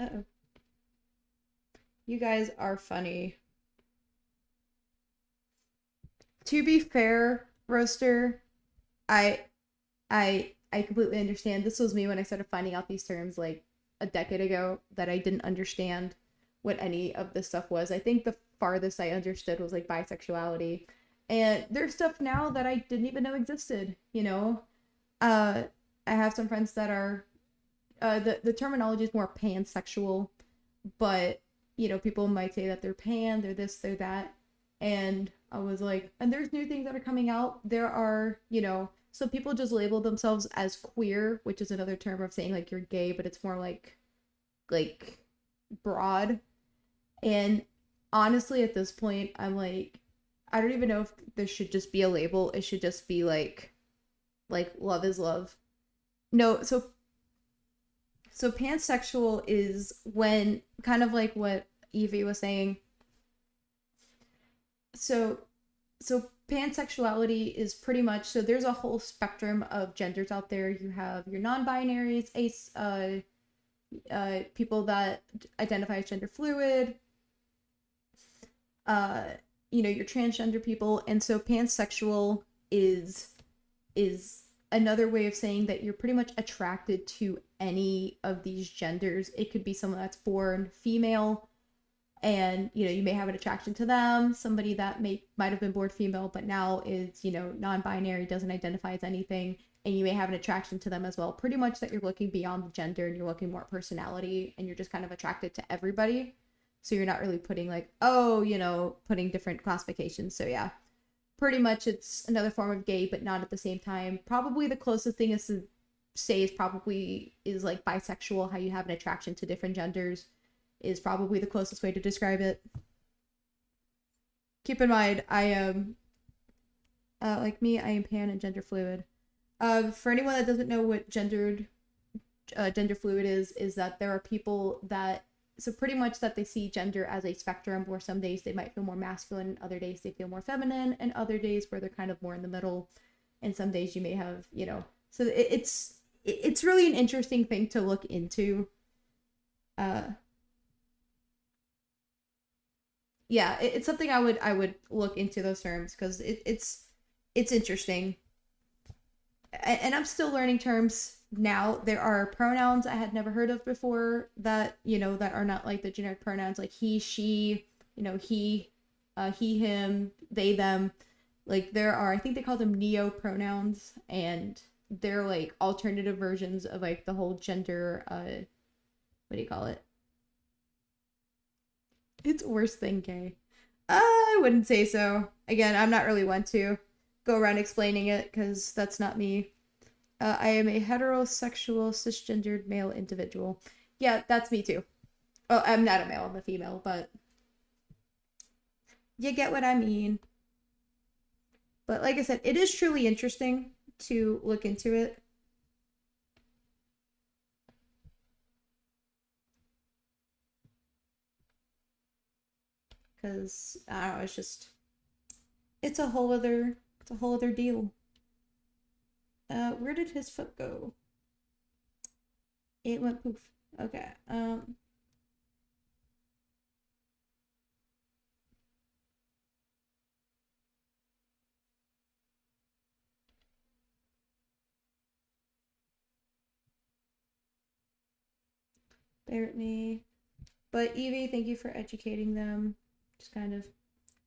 Uh-oh. You guys are funny. To be fair, Roaster, I I completely understand. This was me when I started finding out these terms like a decade ago that I didn't understand what any of this stuff was. I think the farthest I understood was like bisexuality. And there's stuff now that I didn't even know existed, you know? Uh I have some friends that are the terminology is more pansexual, but people might say that they're pan, they're this, they're that. And I was like, and there's new things that are coming out. There are, some people just label themselves as queer, which is another term of saying like you're gay, but it's more like broad. And honestly, at this point, I'm like, I don't even know if this should just be a label. It should just be like love is love. No, so pansexual is when kind of like what Evie was saying. So so pansexuality is pretty much, so there's a whole spectrum of genders out there. You have your non-binaries, ace people that identify as gender fluid, uh your transgender people, and so pansexual is another way of saying that you're pretty much attracted to any of these genders. It could be someone that's born female and you may have an attraction to them, somebody that might have been born female but now is non-binary, doesn't identify as anything, and you may have an attraction to them as well. Pretty much that you're looking beyond the gender and you're looking more at personality and you're just kind of attracted to everybody. So you're not really putting like, oh, putting different classifications. So yeah, pretty much it's another form of gay, but not at the same time. Probably the closest thing is to say is like bisexual, how you have an attraction to different genders is probably the closest way to describe it. Keep in mind, I am, like me, I am pan and gender fluid. For anyone that doesn't know what gender fluid is that there are people that, so pretty much that they see gender as a spectrum where some days they might feel more masculine, other days they feel more feminine, and other days where they're kind of more in the middle, and some days you may have, so it's really an interesting thing to look into. uh yeah, it's something I would look into those terms because it's interesting. And I'm still learning terms now. There are pronouns I had never heard of before that that are not like the generic pronouns like he, she, he, him, they, them. Like there are, I think they call them neo pronouns, and they're like alternative versions of like the whole gender. What do you call it? It's worse than gay. I wouldn't say so. Again, I'm not really one to go around explaining it because that's not me. I am a heterosexual cisgendered male individual. Yeah, that's me too. Oh, I'm not a male, I'm a female, but you get what I mean. But like I said, it is truly interesting to look into it because I don't know, it's a whole other deal. Where did his foot go? It went poof. Okay. Bear with me. But Evie, thank you for educating them. Just kind of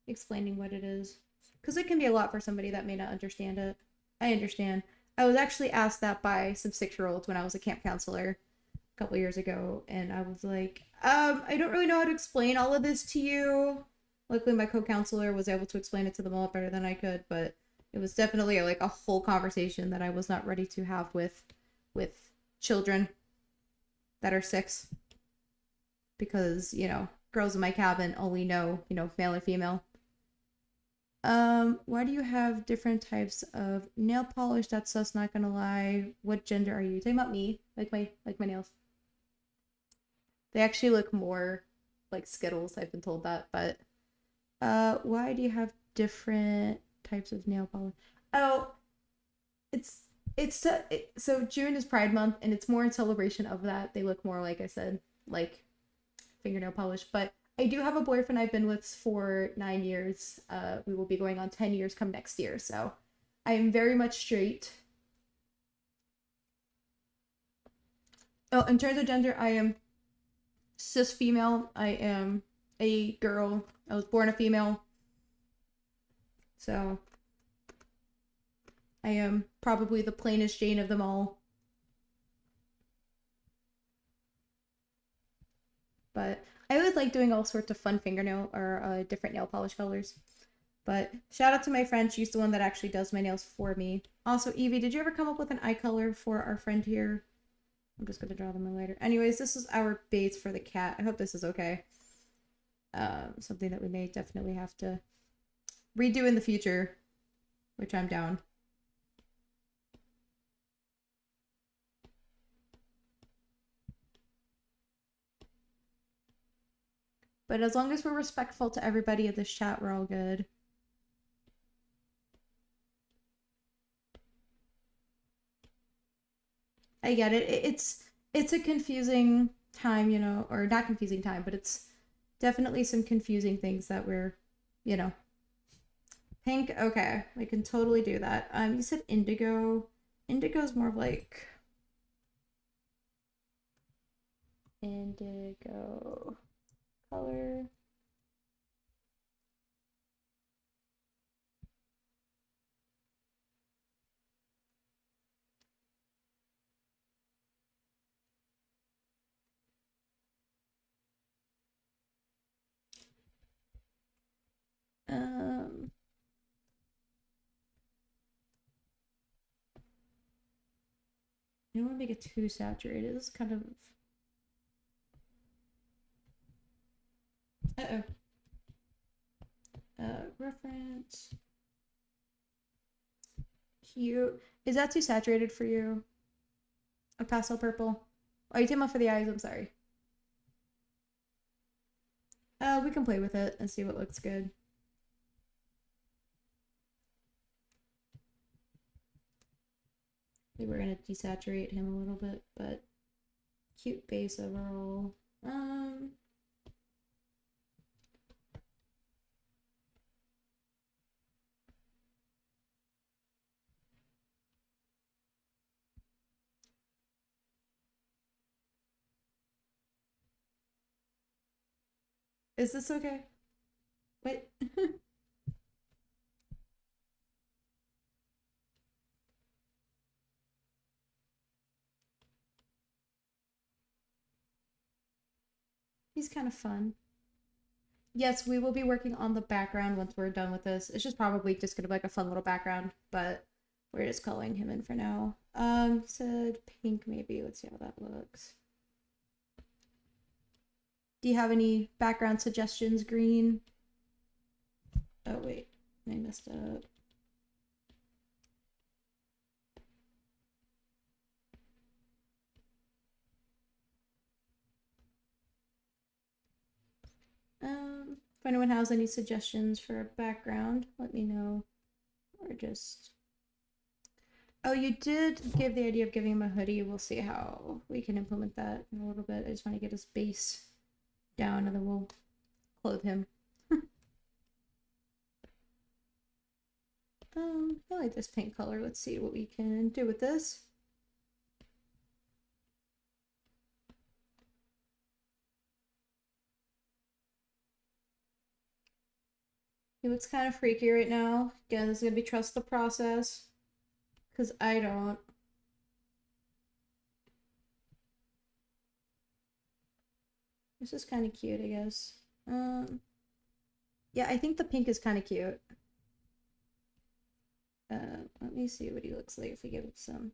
explaining what it is. because it can be a lot for somebody that may not understand it. I understand. I was actually asked that by some 6-year-olds when I was a camp counselor a couple years ago, and I was like, I don't really know how to explain all of this to you. Luckily, my co-counselor was able to explain it to them a lot better than I could, but it was definitely like a whole conversation that I was not ready to have with children that are 6, because girls in my cabin only know male and female. Why do you have different types of nail polish? That's us, not gonna lie. What gender are you? Talking about me, like my nails. They actually look more like Skittles. I've been told that, but why do you have different types of nail polish? Oh, it's so June is Pride Month, and it's more in celebration of that. They look more, like I said, like fingernail polish. But I do have a boyfriend I've been with for 9 years. We will be going on 10 years come next year, so I am very much straight. Oh, in terms of gender, I am cis female. I am a girl. I was born a female. So I am probably the plainest Jane of them all. But I always like doing all sorts of fun fingernail or different nail polish colors. But shout out to my friend. She's the one that actually does my nails for me. Also, Evie, did you ever come up with an eye color for our friend here? I'm just going to draw them in later. Anyways, this is our base for the cat. I hope this is okay. Something that we may definitely have to redo in the future, which I'm down. But as long as we're respectful to everybody in this chat, we're all good. I get it. It's a confusing time, or not confusing time, but it's definitely some confusing things that we're, Pink, okay. We can totally do that. You said indigo. Indigo is more of like indigo color. I don't want to make it too saturated. This is kind of. Uh-oh. Reference. Cute. Is that too saturated for you? A pastel purple? Oh, you came up for the eyes. I'm sorry. We can play with it and see what looks good. Maybe we're gonna desaturate him a little bit, but cute base overall. Is this okay? Wait. He's kind of fun. Yes, we will be working on the background once we're done with this. It's just probably just gonna be like a fun little background, but we're just coloring him in for now. Said pink maybe. Let's see how that looks. Do you have any background suggestions, Green? Oh wait, I messed up. If anyone has any suggestions for a background, let me know. Or just. Oh, you did give the idea of giving him a hoodie. We'll see how we can implement that in a little bit. I just want to get his base down and then we'll clothe him. I like this pink color. Let's see what we can do with this. He looks kind of freaky right now. Again, this is gonna be trust the process. Because I don't. This is kind of cute, I guess. Yeah, I think the pink is kind of cute. Let me see what he looks like if we give him some.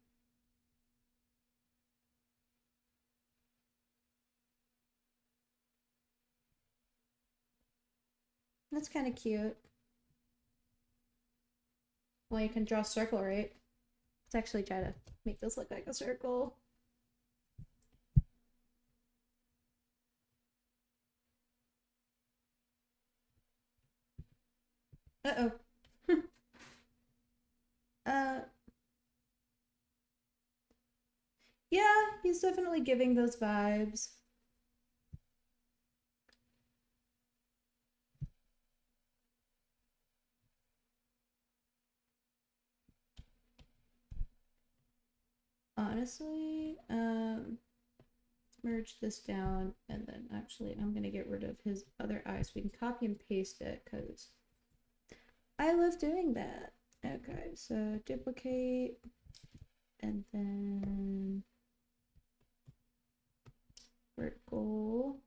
That's kind of cute. Well, you can draw a circle, right? Let's actually try to make this look like a circle. Uh-oh. Yeah, he's definitely giving those vibes. Honestly, merge this down, and then actually I'm gonna get rid of his other eye so we can copy and paste it, because I love doing that. Okay, so duplicate, and then vertical.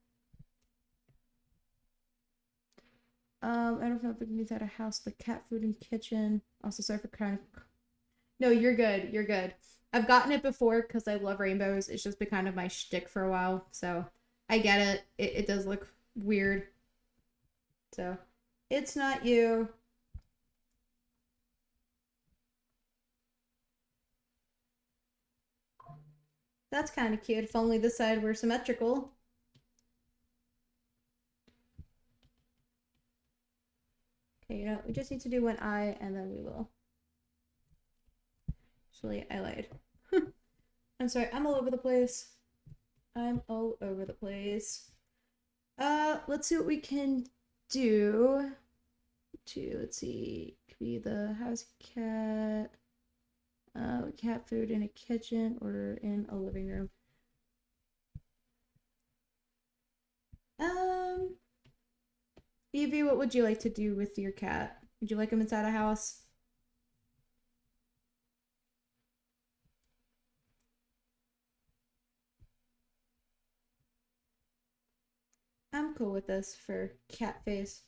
I don't know if we can use that a house, the cat food and kitchen. Also, sorry for crying. No, you're good. You're good. I've gotten it before because I love rainbows. It's just been kind of my shtick for a while. So I get it. It does look weird. So it's not you. That's kind of cute. If only this side were symmetrical. Okay, you know, we just need to do one eye and then we will. Actually, I lied. I'm sorry, I'm all over the place. I'm all over the place. Let's see what we can do. Let's see, could be the house cat, cat food in a kitchen or in a living room. Evie, what would you like to do with your cat? Would you like him inside a house? I'm cool with this for cat face.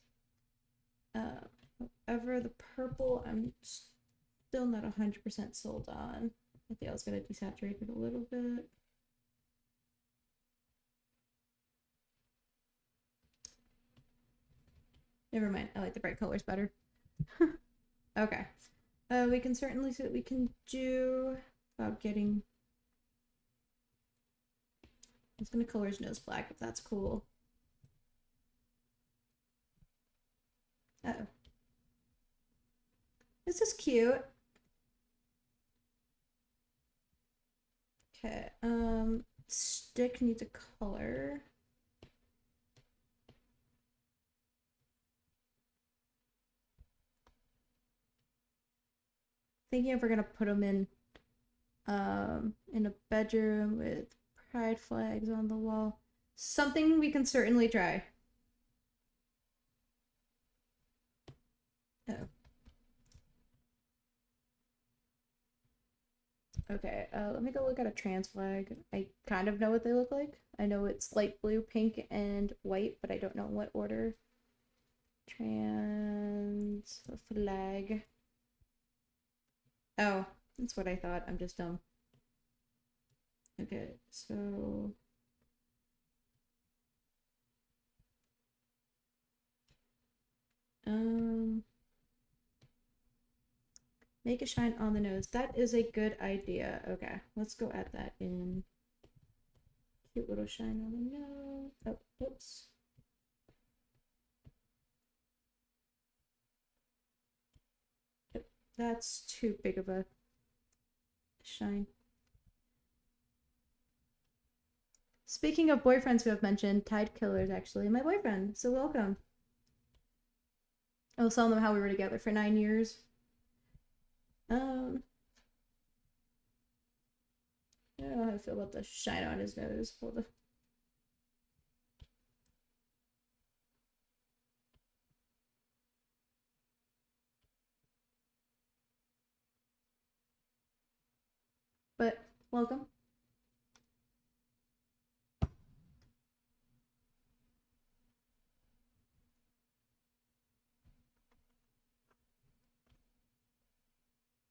However, the purple, I'm still not 100% sold on. I think I was going to desaturate it a little bit. Never mind, I like the bright colors better. Okay. We can certainly see what we can do about getting... I was going to color his nose black if that's cool. Uh-oh. This is cute. Okay, stick needs a color. Thinking if we're gonna put them in a bedroom with pride flags on the wall. Something we can certainly try. Oh. Okay, let me go look at a trans flag. I kind of know what they look like. I know it's light blue, pink, and white, but I don't know in what order. Trans flag. Oh, that's what I thought. I'm just dumb. Okay, so... Make a shine on the nose. That is a good idea. Okay, let's go add that in. Cute little shine on the nose. Oh, whoops. Yep, that's too big of a shine. Speaking of boyfriends who have mentioned, Tide Killer is actually my boyfriend, so welcome. I was telling them how we were together for 9 years. I don't know how I feel about the shine on his nose. Hold on. Welcome.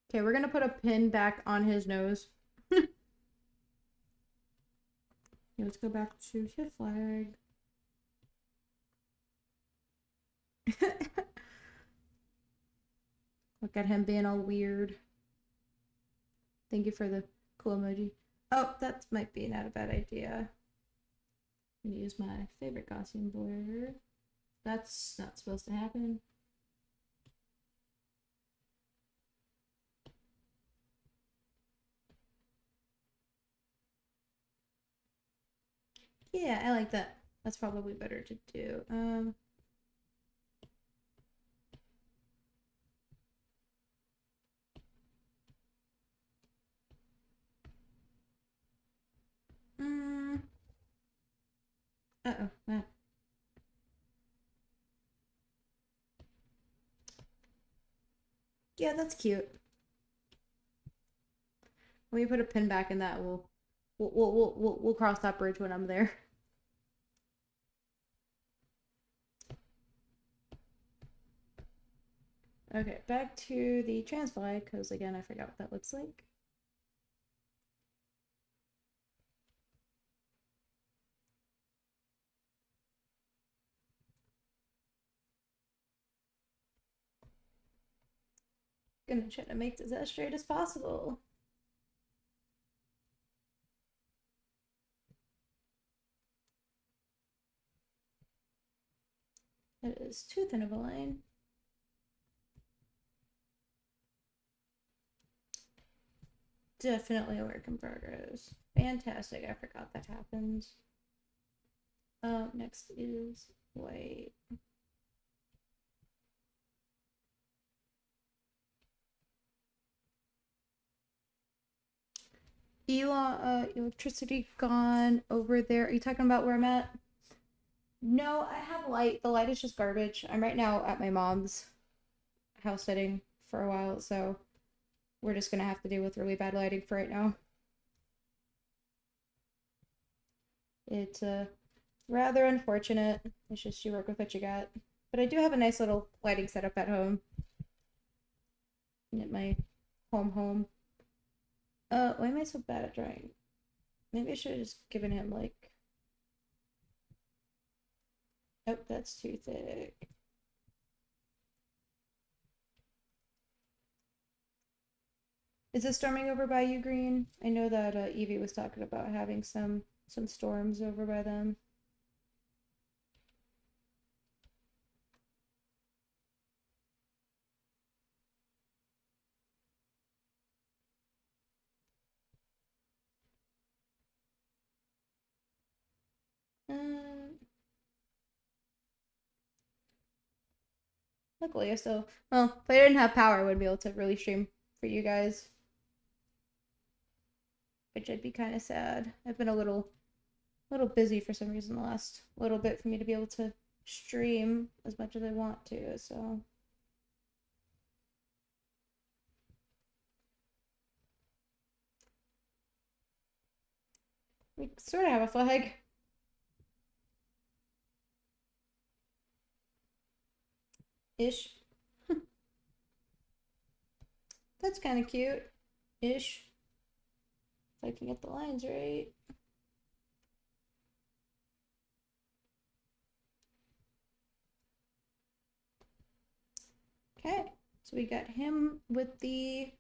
Okay, we're gonna put a pin back on his nose. Let's go back to his flag. Look at him being all weird. Thank you for the cool emoji. Oh, that might be not a bad idea. I'm gonna use my favorite Gaussian blur. That's not supposed to happen. Yeah, I like that. That's probably better to do. Uh-oh. Yeah, that's cute. When we put a pin back in that, we'll cross that bridge when I'm there. Okay, back to the trans flag, because again, I forgot what that looks like. Gonna try to make this as straight as possible. It is too thin of a line. Definitely a work in progress. Fantastic, I forgot that happens. Next is white. Electricity gone over there. Are you talking about where I'm at? No, I have light. The light is just garbage. I'm right now at my mom's house sitting for a while, so we're just gonna have to deal with really bad lighting for right now. It's rather unfortunate. It's just you work with what you got. But I do have a nice little lighting setup at home. At my home. Why am I so bad at drawing? Maybe I should have just given him like. Oh, that's too thick. Is it storming over by you, Green? I know that Evie was talking about having some storms over by them. Luckily, I still. Well, if I didn't have power, I wouldn't be able to really stream for you guys. Which I'd be kind of sad. I've been a little busy for some reason the last little bit for me to be able to stream as much as I want to, so. We sort of have a flag. Ish. That's kind of cute. Ish. If I can get the lines right. Okay, so we got him with the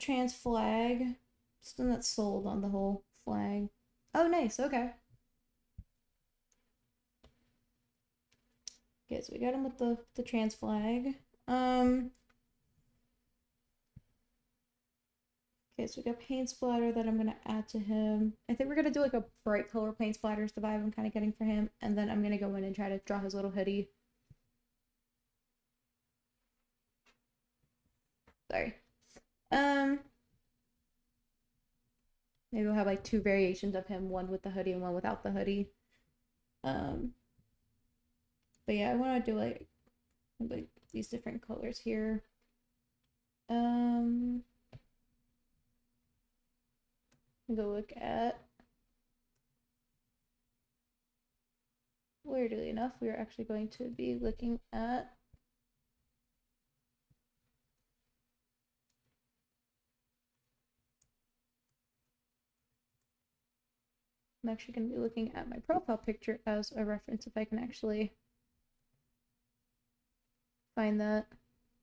trans flag. Still not sold on the whole flag. Oh, nice. Okay. Okay, so we got him with the trans flag. Okay, so we got paint splatter that I'm gonna add to him. I think we're gonna do like a bright color paint splatter is the vibe I'm kind of getting for him, and then I'm gonna go in and try to draw his little hoodie. Sorry. Maybe we'll have like two variations of him, one with the hoodie and one without the hoodie. But yeah, I want to do like these different colors here. Go look at. Weirdly enough, we are actually going to be looking at I'm actually going to be looking at my profile picture as a reference if I can actually find that.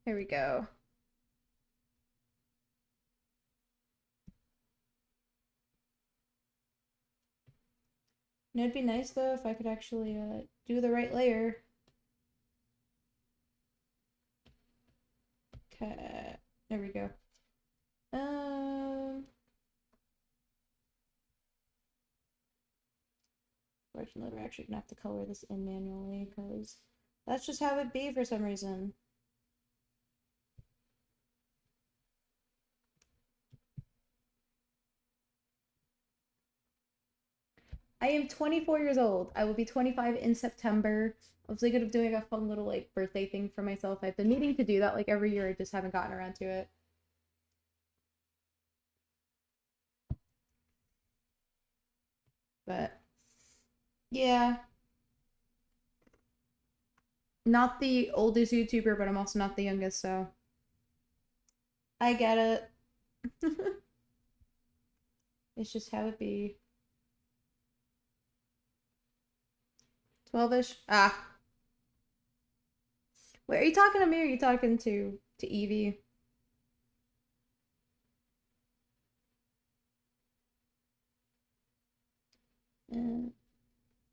There we go. And it'd be nice though if I could actually do the right layer. Okay, there we go. Fortunately, we're actually gonna have to color this in manually because that's just how it be for some reason. I am 24 years old. I will be 25 in September. I was thinking of doing a fun little like birthday thing for myself. I've been meaning to do that like every year. I just haven't gotten around to it. But yeah, not the oldest YouTuber, but I'm also not the youngest, so I get it. It's just how it be. 12ish. Ah. Wait, are you talking to me or are you talking to Evie?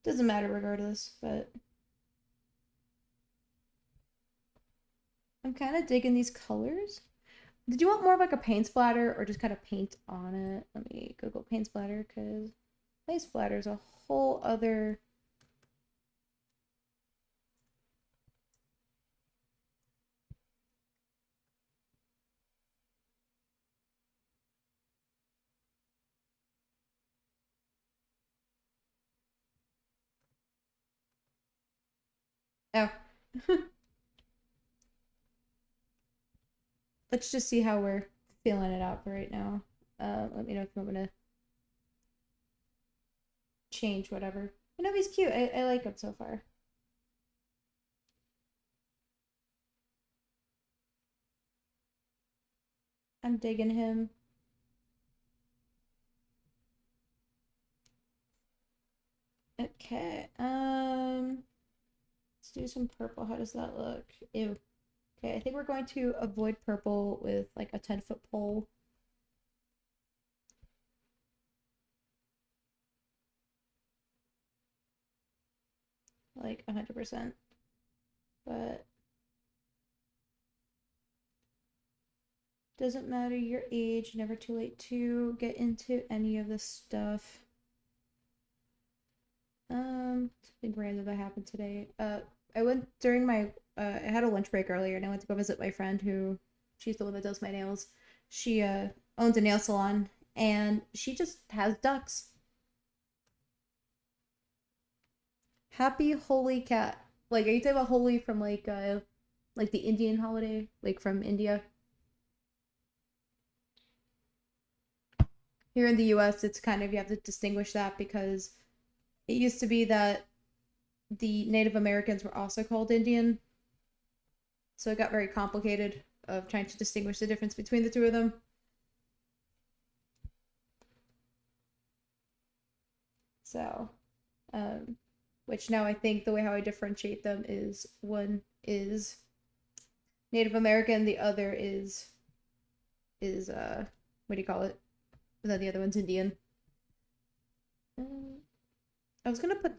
Doesn't matter regardless, but I'm kind of digging these colors. Did you want more of like a paint splatter or just kind of paint on it? Let me Google paint splatter because paint splatter is a whole other. Oh. Let's just see how we're feeling it out for right now. Let me know if you want me to change whatever. You know, he's cute. I like him so far. I'm digging him. Okay. Let's do some purple. How does that look? Ew. Okay, I think we're going to avoid purple with like a 10-foot pole. Like 100%. But doesn't matter your age, never too late to get into any of this stuff. Something random that happened today. I went during my I had a lunch break earlier and I went to go visit my friend who she's the one that does my nails. She owns a nail salon and she just has ducks. Happy Holy Cat. Like are you talking about Holi from like the Indian holiday, like from India? Here in the US it's kind of you have to distinguish that because it used to be that the Native Americans were also called Indian. So it got very complicated of trying to distinguish the difference between the two of them. So, which now I think the way how I differentiate them is one is Native American, the other is what do you call it? And then the other one's Indian. I was gonna put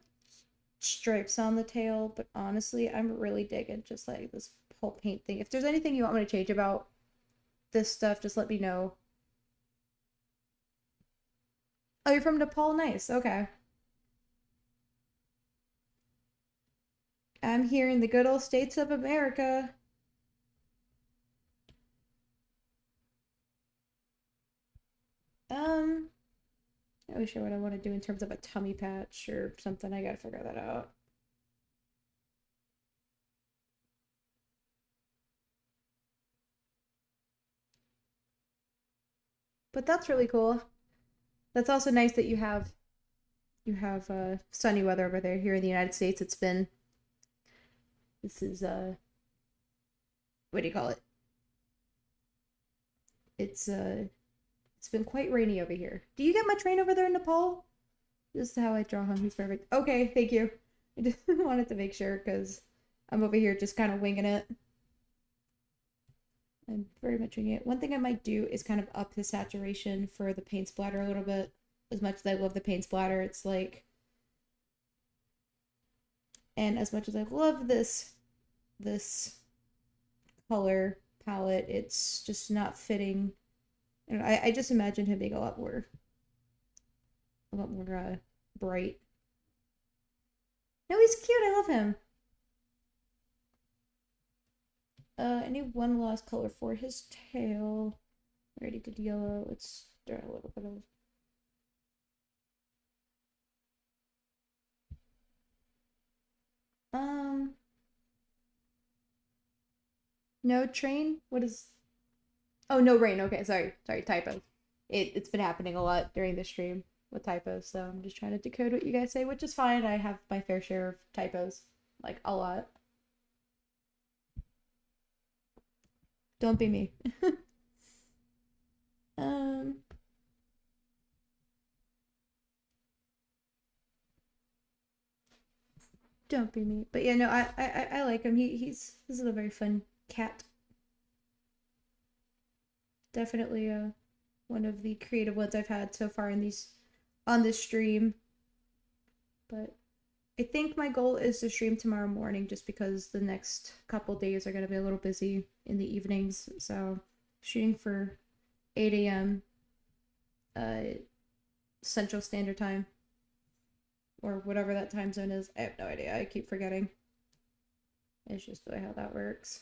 stripes on the tail, but honestly, I'm really digging just like this whole paint thing. If there's anything you want me to change about this stuff, just let me know. Oh, you're from Nepal? Nice. Okay. I'm here in the good old states of America. I'm not really sure what I want to do in terms of a tummy patch or something. I gotta figure that out. But that's really cool. That's also nice that you have sunny weather over there. Here in the United States, this is what do you call it? It's been quite rainy over here. Do you get much rain over there in Nepal? This is how I draw him. He's perfect. Okay, thank you. I just wanted to make sure because I'm over here just kind of winging it. I'm very much winging it. One thing I might do is kind of up the saturation for the paint splatter a little bit. As much as I love the paint splatter, it's like, and as much as I love this color palette, it's just not fitting. And I just imagine him being a lot more bright. No, he's cute. I love him. I need one last color for his tail. I already did yellow. Let's do a little bit of. No train? What is. Oh, no rain. Okay, sorry. Sorry, typo. It's been happening a lot during the stream with typos, so I'm just trying to decode what you guys say, which is fine. I have my fair share of typos. Like, a lot. Don't be me. um. Don't be me. But yeah, no, I like him. This is a very fun cat. Definitely one of the creative ones I've had so far on this stream. But I think my goal is to stream tomorrow morning just because the next couple days are going to be a little busy in the evenings. So shooting for 8 a.m. Central Standard Time. Or whatever that time zone is. I have no idea. I keep forgetting. It's just the way how that works.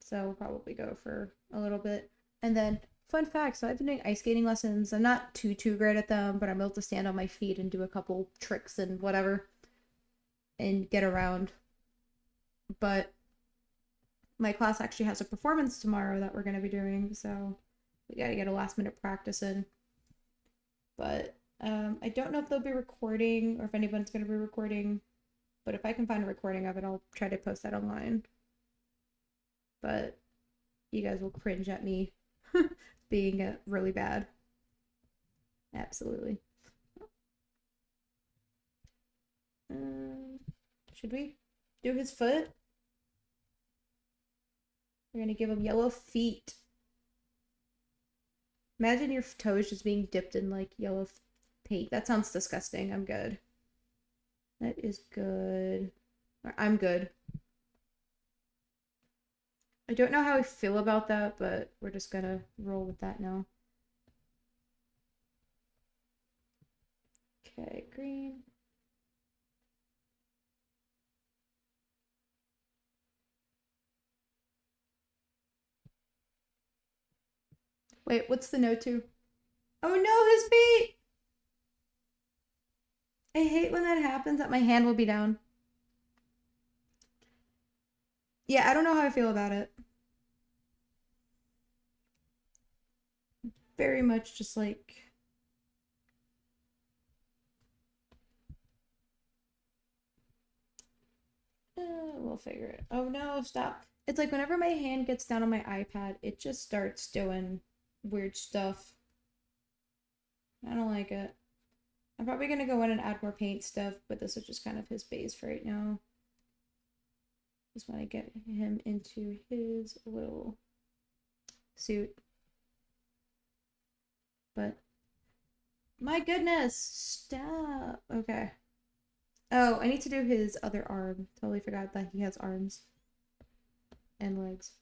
So we'll probably go for a little bit. And then, fun fact, so I've been doing ice skating lessons. I'm not too great at them, but I'm able to stand on my feet and do a couple tricks and whatever. And get around. But my class actually has a performance tomorrow that we're going to be doing. So we got to get a last minute practice in. But I don't know if they'll be recording or if anyone's going to be recording, but if I can find a recording of it, I'll try to post that online. But you guys will cringe at me being really bad. Absolutely. Should we do his foot? We're going to give him yellow feet. Imagine your toes just being dipped in like yellow paint. That sounds disgusting. I'm good. That is good. I'm good. I don't know how I feel about that, but we're just gonna roll with that now. Okay, green. Wait, what's the no to? Oh no, his feet! I hate when that happens, that my hand will be down. Yeah, I don't know how I feel about it. Very much just like... we'll figure it. Oh no, stop. It's like whenever my hand gets down on my iPad, it just starts doing weird stuff. I don't like it. I'm probably gonna go in and add more paint stuff, but this is just kind of his base for right now. Just want to get him into his little suit. But my goodness, stop. Okay. Oh, I need to do his other arm. Totally forgot that he has arms and legs.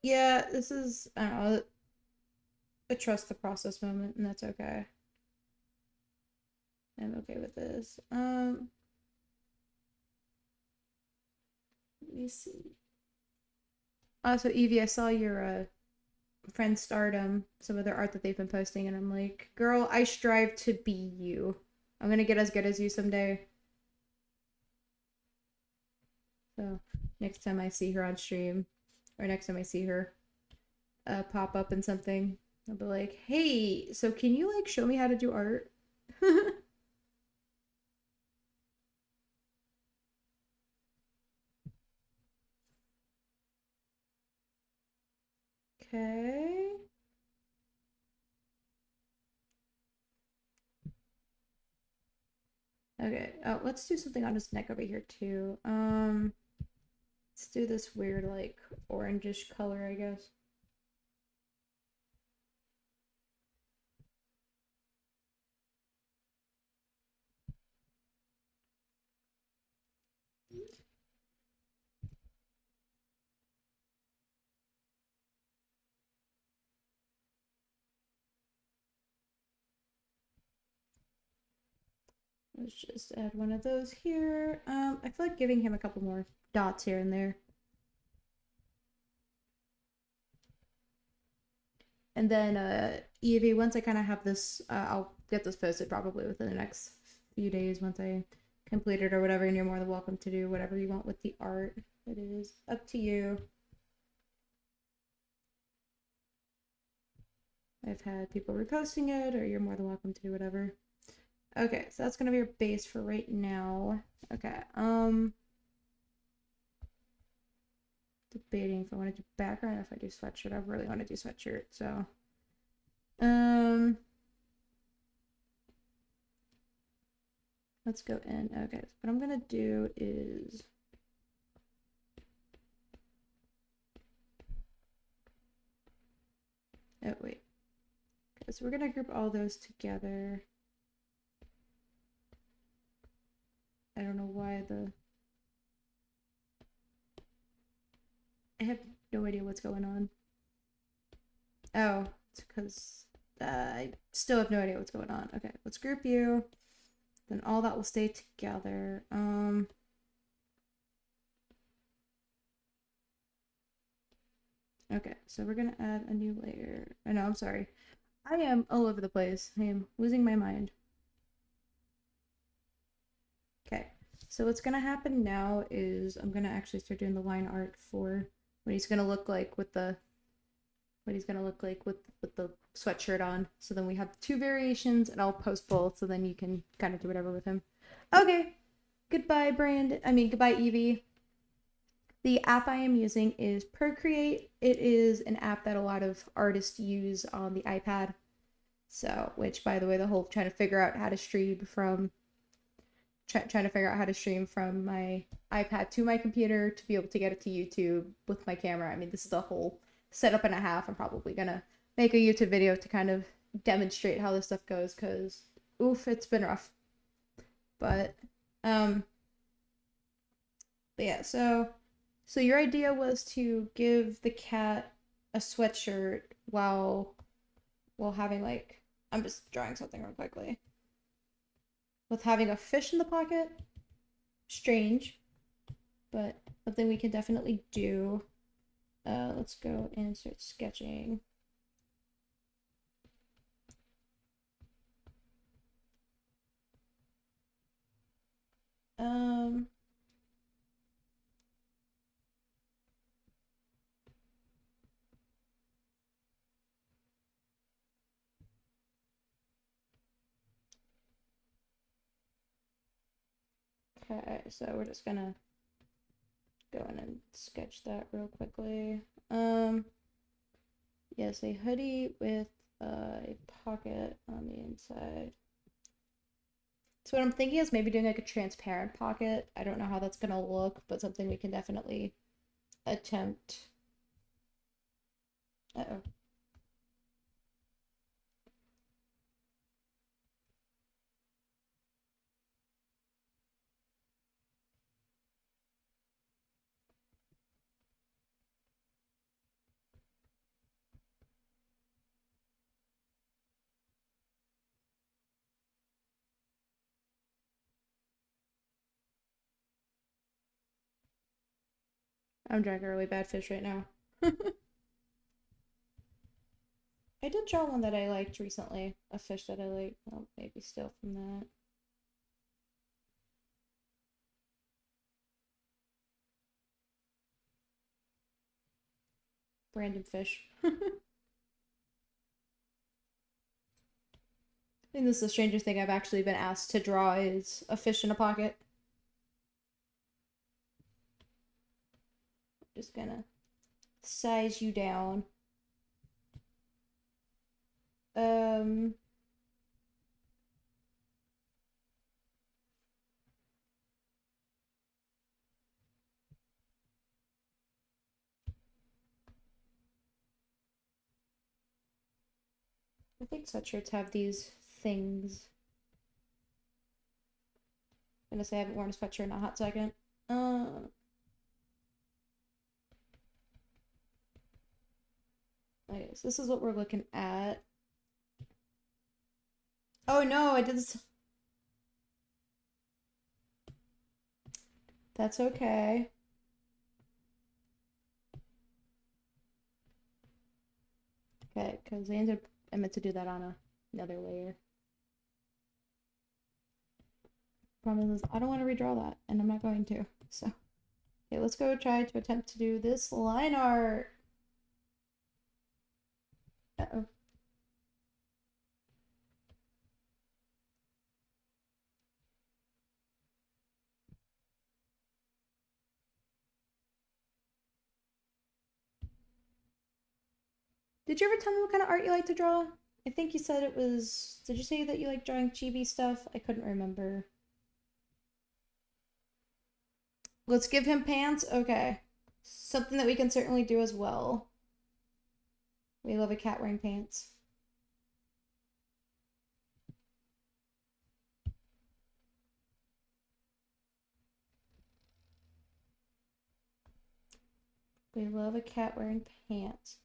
Yeah, this is, I don't know, a trust the process moment, and that's okay. I'm okay with this. Let me see. Also, Evie, I saw your friend Stardom, some of their art that they've been posting, and I'm like, girl, I strive to be you. I'm gonna get as good as you someday. So, next time I see her on stream, or next time I see her pop up in something, I'll be like, hey, so can you like show me how to do art? Okay. Okay. Oh, let's do something on his neck over here too. Let's do this weird like orangish color, I guess. Let's just add one of those here. I feel like giving him a couple more dots here and there. And then Evie, once I kind of have this, I'll get this posted probably within the next few days once I complete it or whatever, and you're more than welcome to do whatever you want with the art. It is up to you. I've had people reposting it, or you're more than welcome to do whatever. Okay, so that's gonna be your base for right now. Okay, debating if I want to do background or if I do sweatshirt. I really want to do sweatshirt, so let's go in. Okay, so what I'm gonna do is oh wait. Okay, so we're gonna group all those together. I don't know why I have no idea what's going on. Oh, it's because I still have no idea what's going on. Okay, let's group you. Then all that will stay together. Okay, so we're gonna add a new layer. Oh, no, I'm sorry. I am all over the place. I am losing my mind. Okay, so what's gonna happen now is I'm gonna actually start doing the line art for what he's gonna look like with the the sweatshirt on. So then we have two variations, and I'll post both, so then you can kind of do whatever with him. Okay, goodbye, Brand. I mean, goodbye, Evie. The app I am using is Procreate. It is an app that a lot of artists use on the iPad. So, which by the way, the whole trying to figure out how to stream from trying to figure out how to stream from my iPad to my computer to be able to get it to YouTube with my camera. I mean, this is a whole setup and a half. I'm probably gonna make a YouTube video to kind of demonstrate how this stuff goes, because oof, it's been rough. But yeah, so your idea was to give the cat a sweatshirt while having like, I'm just drawing something real quickly. With having a fish in the pocket. Strange, but something we can definitely do. Let's go and start sketching. Okay, so we're just gonna go in and sketch that real quickly. Yes, a hoodie with a pocket on the inside. So what I'm thinking is maybe doing like a transparent pocket. I don't know how that's gonna look, but something we can definitely attempt. Uh-oh. I'm drawing a really bad fish right now. I did draw one that I liked recently. A fish that I like. Well, maybe still from that. random fish. I think this is the strangest thing I've actually been asked to draw is a fish in a pocket. Just gonna size you down. I think sweatshirts have these things. I'm gonna say I haven't worn a sweatshirt in a hot second. Okay, so this is what we're looking at. Oh no, I did this. That's okay. Okay, because I meant to do that on another layer. Problem is, I don't want to redraw that, and I'm not going to. So, okay, let's go try to attempt to do this line art. Uh-oh. Did you ever tell me what kind of art you like to draw? I think you said it was. Did you say that you like drawing chibi stuff? I couldn't remember. Let's give him pants? Okay. Something that we can certainly do as well. We love a cat wearing pants. We love a cat wearing pants.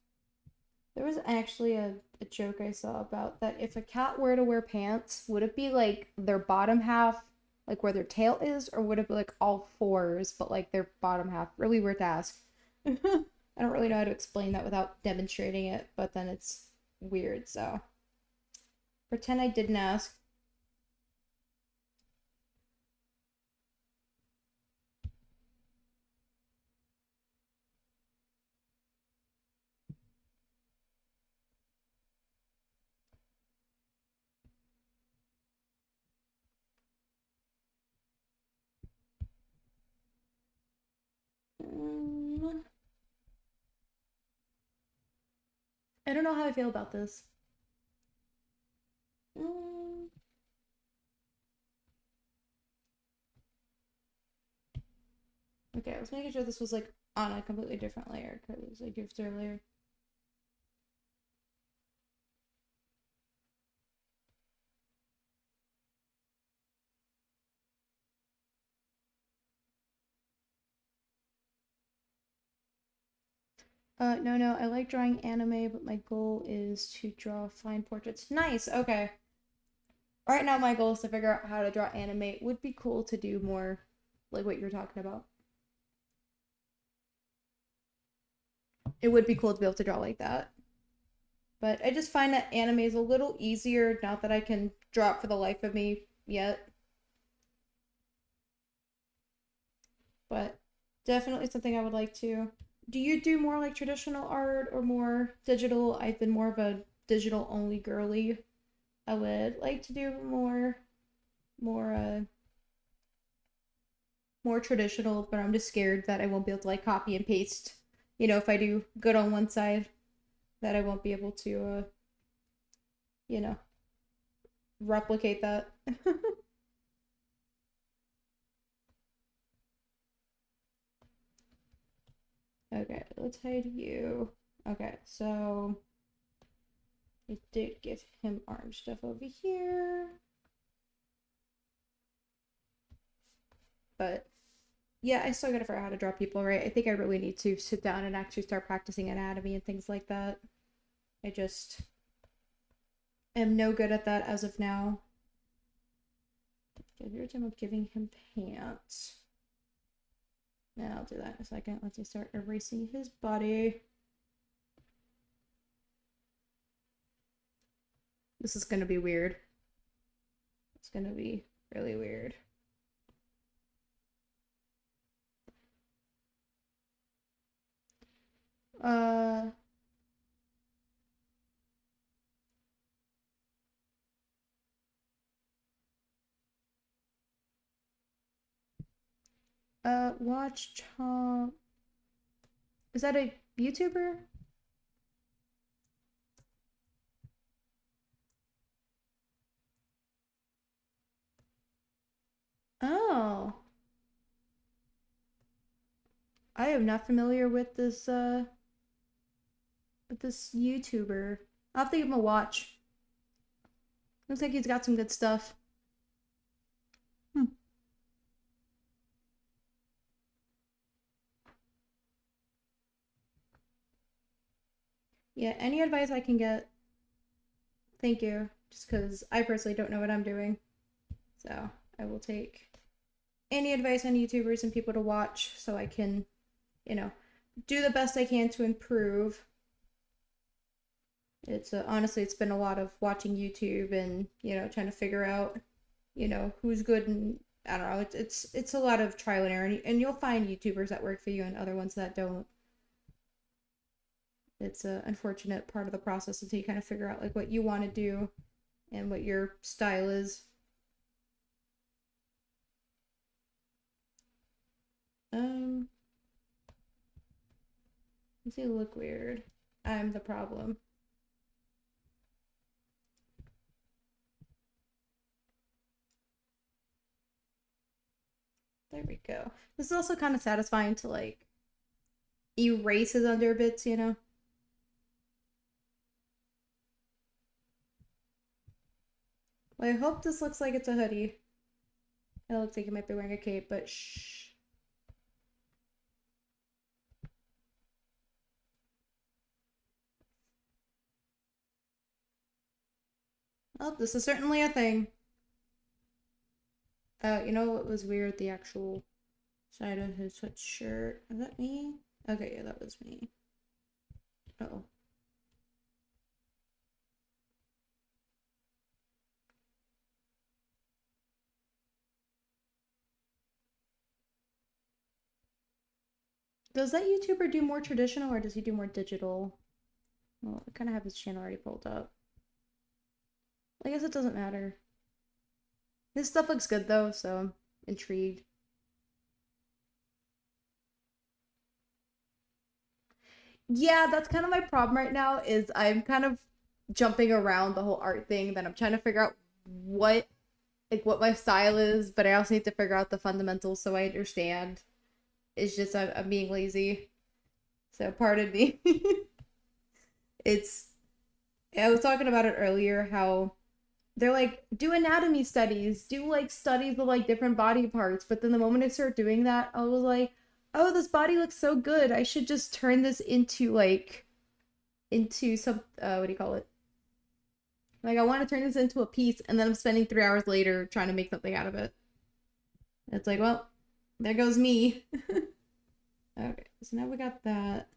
There was actually a joke I saw about that if a cat were to wear pants, would it be like their bottom half, like where their tail is, or would it be like all fours, but like their bottom half? Really weird to ask. I don't really know how to explain that without demonstrating it, but then it's weird, so. Pretend I didn't ask. I don't know how I feel about this. Okay, I was making sure this was like on a completely different layer because I goofed earlier. No, I like drawing anime, but my goal is to draw fine portraits. Nice, okay. Right now, my goal is to figure out how to draw anime. It would be cool to do more like what you're talking about. It would be cool to be able to draw like that. But I just find that anime is a little easier, not that I can draw it for the life of me yet. But definitely something I would like to. Do you do more like traditional art or more digital? I've been more of a digital only girly. I would like to do more more traditional, but I'm just scared that I won't be able to like copy and paste. You know, if I do good on one side, that I won't be able to you know, replicate that. Okay, let's hide you. Okay, so I did give him arm stuff over here. But yeah, I still gotta figure out how to draw people, right? I think I really need to sit down and actually start practicing anatomy and things like that. I just am no good at that as of now. Okay, here I'm giving him pants. Now I'll do that in a second. Let's just start erasing his body. This is gonna be weird. It's gonna be really weird. Watch Chomp. Is that a YouTuber? Oh. I am not familiar with this YouTuber. I'll have to give him a watch. Looks like he's got some good stuff. Hmm. Yeah, any advice I can get, thank you. Just because I personally don't know what I'm doing. So I will take any advice on YouTubers and people to watch so I can, you know, do the best I can to improve. It's honestly, it's been a lot of watching YouTube and, trying to figure out, who's good, and I don't know. It's a lot of trial and error, and you'll find YouTubers that work for you and other ones that don't. It's an unfortunate part of the process until you kind of figure out like what you want to do and what your style is. Does he look weird? I'm the problem. There we go. This is also kind of satisfying to like erase his under bits, Well, I hope this looks like it's a hoodie. It looks like he might be wearing a cape, but shh. Oh, this is certainly a thing. You know what was weird? The actual side of his sweatshirt. Is that me? Okay, yeah, that was me. Oh. Does that YouTuber do more traditional or does he do more digital? Well, I kind of have his channel already pulled up. I guess it doesn't matter. His stuff looks good though, so I'm intrigued. Yeah, that's kind of my problem right now is I'm kind of jumping around the whole art thing that I'm trying to figure out what what my style is, but I also need to figure out the fundamentals so I understand. It's just I'm being lazy. So pardon me. it's I was talking about it earlier how they're like do anatomy studies, do like studies of like different body parts, but then the moment I started doing that, I was like, oh, this body looks so good. I should just turn this into like into some what do you call it? Like I want to turn this into a piece, and then I'm spending 3 hours later trying to make something out of it. It's like, well, there goes me. Okay, so now we got that.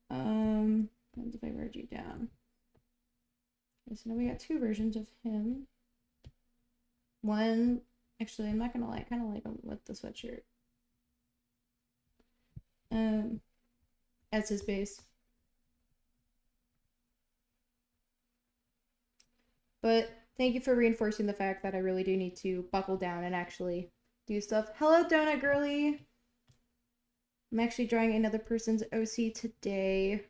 Depends if I wrote you down. Okay, so now we got two versions of him. One, actually, I'm not gonna lie, I kind of like him with the sweatshirt. As his base. But thank you for reinforcing the fact that I really do need to buckle down and actually do stuff. Hello, Donut Girly! I'm actually drawing another person's OC today.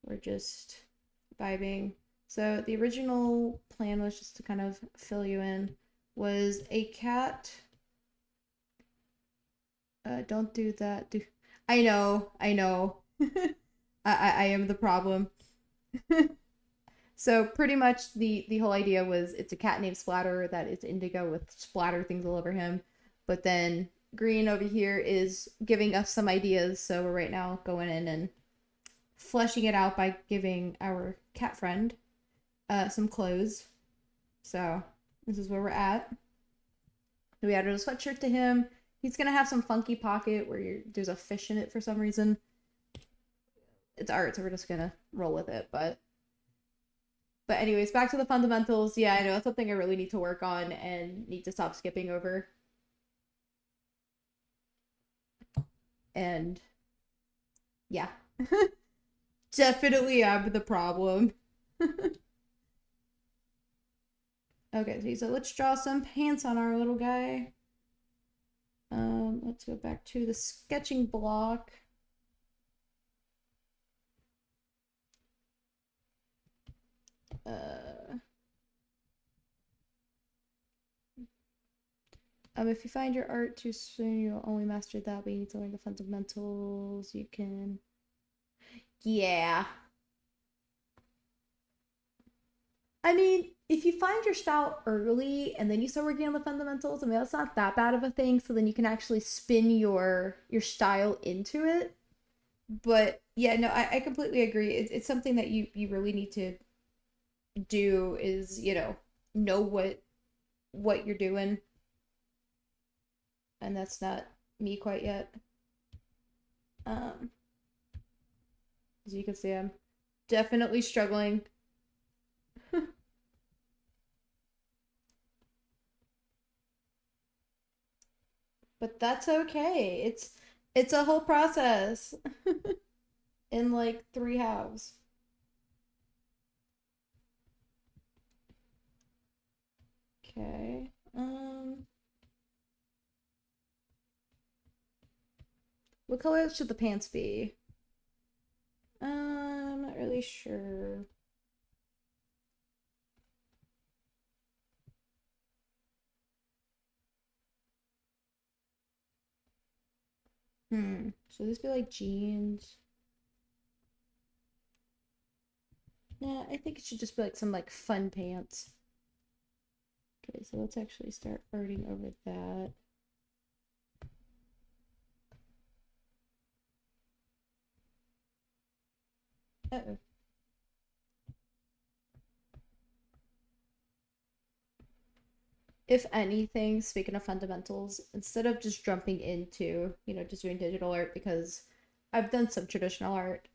We're just vibing. So the original plan was just to kind of fill you in. Was a cat. Don't do that. I know. I am the problem. So pretty much the whole idea was it's a cat named Splatter that is indigo with splatter things all over him. But then Green over here is giving us some ideas. So we're right now going in and fleshing it out by giving our cat friend some clothes. So this is where we're at. We added a sweatshirt to him. He's gonna have some funky pocket where there's a fish in it for some reason. It's art, so we're just gonna roll with it. But anyways, back to the fundamentals. Yeah, I know that's something I really need to work on and need to stop skipping over. And yeah, definitely I'm the problem. Okay, so let's draw some pants on our little guy. Let's go back to the sketching block. If you find your art too soon, you'll only master that, but you need to learn the fundamentals. You can. Yeah. I mean, if you find your style early and then you start working on the fundamentals, I mean that's not that bad of a thing. So then you can actually spin your style into it. But yeah, no, I completely agree. It's something that you really need to do is, know what you're doing. And that's not me quite yet. Um, as you can see, I'm definitely struggling. But that's okay. It's a whole process in like three halves. Okay. What color should the pants be? I'm not really sure. Should this be like jeans? Yeah, I think it should just be like some like fun pants. Okay, so let's actually start arting over that. Uh-oh. If anything, speaking of fundamentals, instead of just jumping into, just doing digital art, because I've done some traditional art,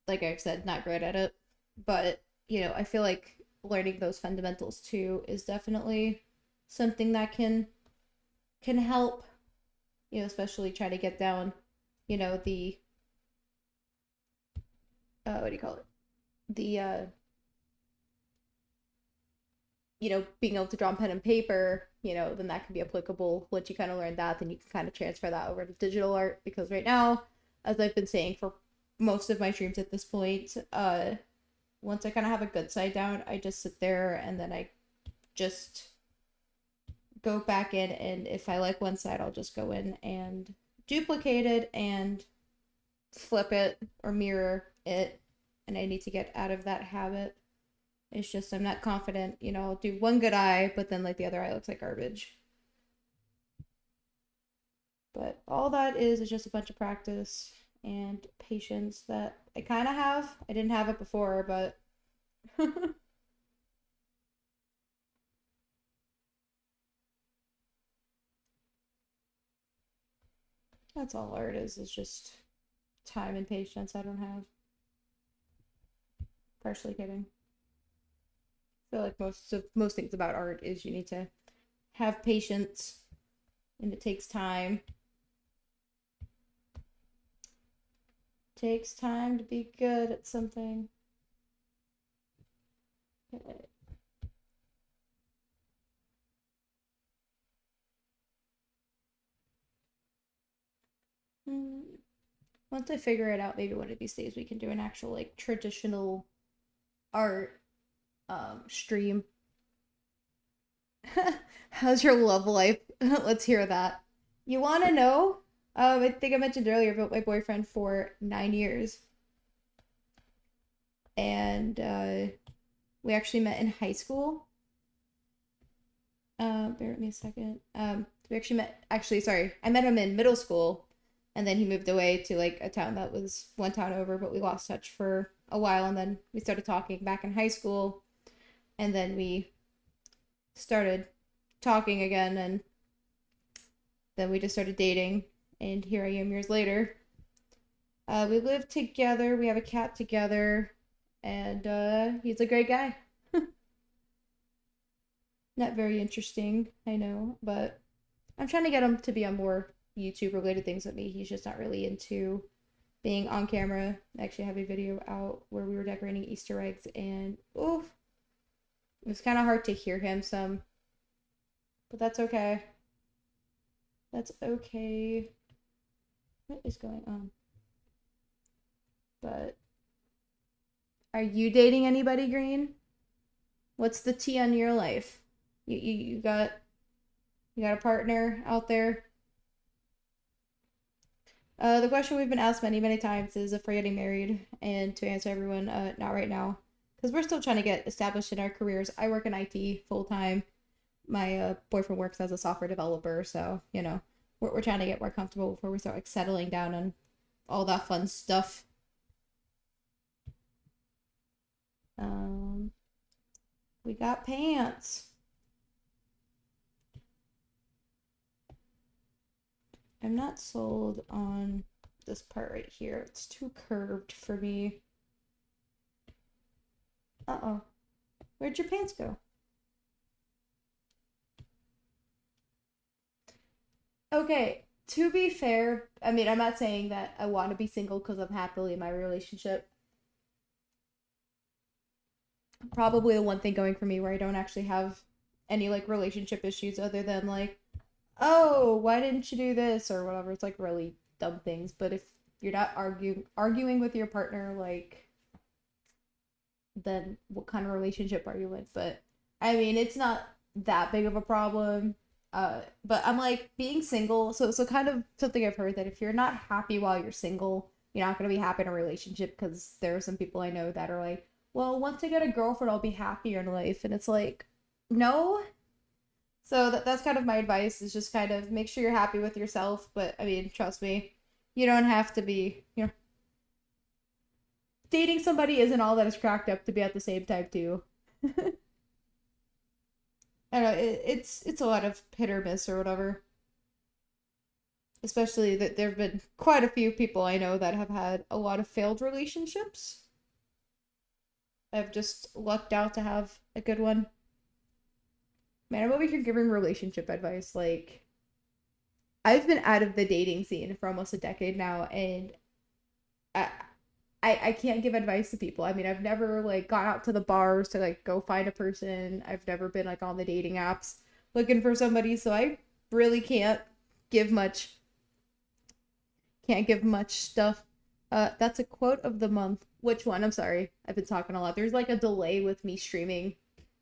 like I've said, not great at it. But, I feel like learning those fundamentals too is definitely something that can help, especially try to get down, the what do you call it? The being able to draw on pen and paper, then that can be applicable. Once you kind of learn that, then you can kind of transfer that over to digital art. Because right now, as I've been saying for most of my streams at this point, once I kind of have a good side down, I just sit there and then I just go back in, and if I like one side, I'll just go in and duplicate it and flip it or mirror it. And I need to get out of that habit. It's just I'm not confident, I'll do one good eye, but then like the other eye looks like garbage. But all that is just a bunch of practice and patience that I kind of have. I didn't have it before, but that's all art is just time and patience I don't have. Partially kidding. I feel like most things about art is you need to have patience and it takes time. It takes time to be good at something. Okay. Once I figure it out, maybe one of these days we can do an actual like traditional art stream. How's your love life? Let's hear that. You want to know? I think I mentioned earlier about my boyfriend for 9 years, and we actually met in high school. Bear with me a second. We actually met. Actually, sorry, I met him in middle school, and then he moved away to like a town that was one town over, but we lost touch for a while, and then we started talking back in high school, and then we started talking again, and then we just started dating, and here I am years later. We live together. We have a cat together, and he's a great guy. Not very interesting, I know, but I'm trying to get him to be on more YouTube related things with me. He's just not really into being on camera. I actually have a video out where we were decorating Easter eggs, and oof, it was kind of hard to hear him some, but that's okay. That's okay. What is going on? But are you dating anybody, Green? What's the tea on your life? You got a partner out there? The question we've been asked many, many times is if we're getting married, and to answer everyone, not right now, because we're still trying to get established in our careers. I work in IT full time. My boyfriend works as a software developer, so we're trying to get more comfortable before we start like settling down and all that fun stuff. Um, we got pants. I'm not sold on this part right here. It's too curved for me. Uh-oh. Where'd your pants go? Okay, to be fair, I mean, I'm not saying that I want to be single because I'm happily in my relationship. Probably the one thing going for me where I don't actually have any like relationship issues other than like, oh, why didn't you do this or whatever. It's like really dumb things. But if you're not arguing with your partner, like, then what kind of relationship are you in? But I mean, it's not that big of a problem. But I'm like being single, so kind of something I've heard that if you're not happy while you're single, you're not gonna be happy in a relationship because there are some people I know that are like, well, once I get a girlfriend, I'll be happier in life, and it's like, no. So that's kind of my advice is just kind of make sure you're happy with yourself. But I mean, trust me, you don't have to be, dating somebody isn't all that it's cracked up to be at the same time too. I don't know. It's a lot of hit or miss or whatever. Especially that there have been quite a few people I know that have had a lot of failed relationships. I've just lucked out to have a good one. Man, I'm over here giving relationship advice. Like, I've been out of the dating scene for almost a decade now, and I, I can't give advice to people. I mean, I've never like gone out to the bars to like go find a person. I've never been like on the dating apps looking for somebody, so I really give much can't give much stuff. That's a quote of the month. Which one? I'm sorry. I've been talking a lot. There's like a delay with me streaming,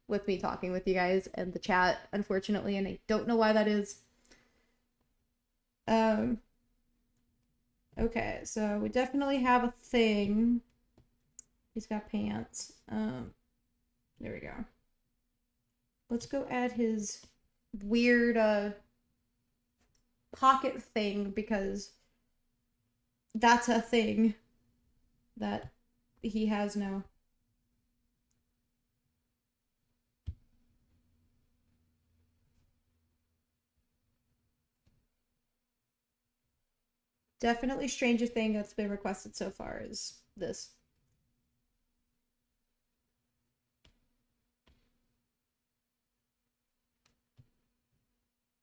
with me talking with you guys and the chat, unfortunately, and I don't know why that is. Um, okay, so we definitely have a thing. He's got pants. There we go. Let's go add his weird pocket thing because that's a thing that he has now. Definitely strangest thing that's been requested so far is this.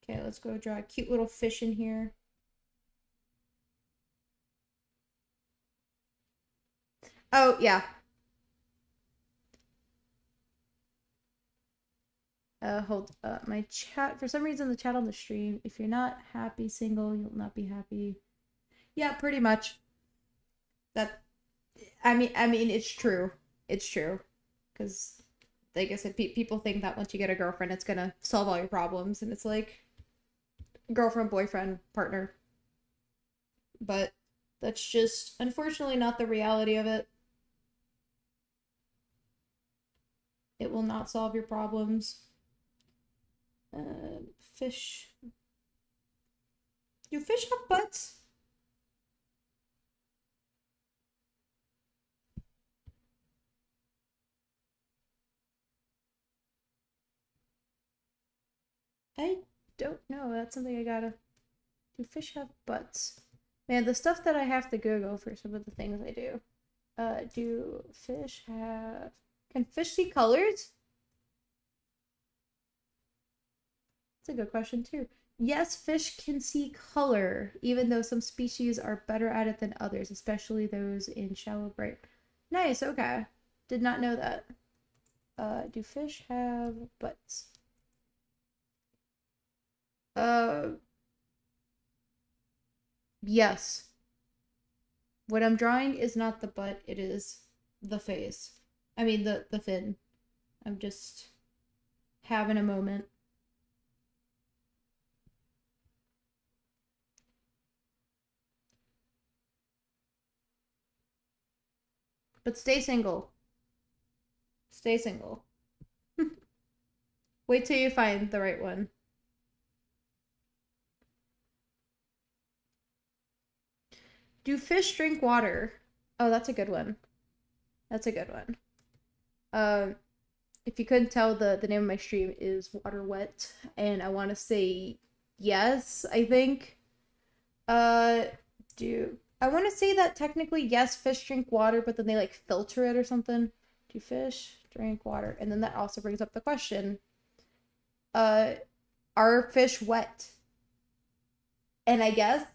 Okay, let's go draw a cute little fish in here. Oh, yeah. Hold my chat. For some reason, the chat on the stream. If you're not happy single, you'll not be happy. Yeah, pretty much. That. I mean, it's true. It's true. Because, like I said, people think that once you get a girlfriend, it's gonna solve all your problems, and it's like girlfriend, boyfriend, partner. But that's just unfortunately not the reality of it. It will not solve your problems. Fish. Do fish have butts? I don't know. That's something I gotta. Do fish have butts? Man, the stuff that I have to Google for some of the things I do. Do fish have. Can fish see colors? That's a good question, too. Yes, fish can see color, even though some species are better at it than others, especially those in shallow bright. Nice, okay. Did not know that. Do fish have butts? Uh, Yes. What I'm drawing is not the butt, it is the face. I mean the fin. I'm just having a moment. But stay single. Stay single. Wait till you find the right one. Do fish drink water? Oh, that's a good one. That's a good one. Um, if you couldn't tell, the name of my stream is Water Wet, and I want to say yes. I think. Uh, do I want to say that technically yes, fish drink water, but then they like filter it or something. Do fish drink water? And then that also brings up the question: uh, are fish wet? And I guess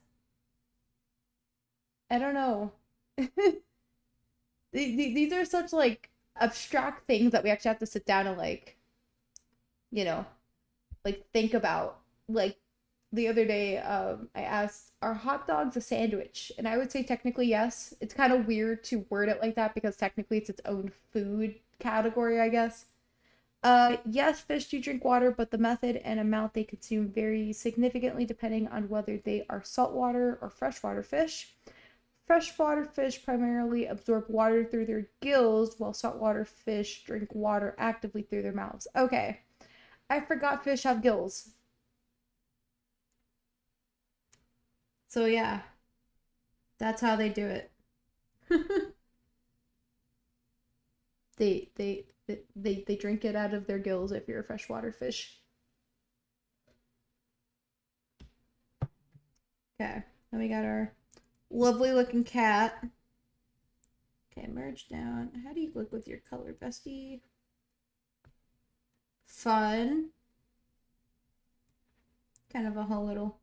I don't know. These are such like abstract things that we actually have to sit down and like, you know, like think about. Like the other day, I asked, are hot dogs a sandwich? And I would say technically yes. It's kind of weird to word it like that because technically it's its own food category, I guess. Yes, fish do drink water, but the method and amount they consume vary significantly depending on whether they are saltwater or freshwater fish. Freshwater fish primarily absorb water through their gills, while saltwater fish drink water actively through their mouths. Okay, I forgot fish have gills. So yeah, that's how they do it. They drink it out of their gills if you're a freshwater fish. Okay, then we got our lovely looking cat. Okay, merge down. How do you look with your color, bestie? Fun. Kind of a whole little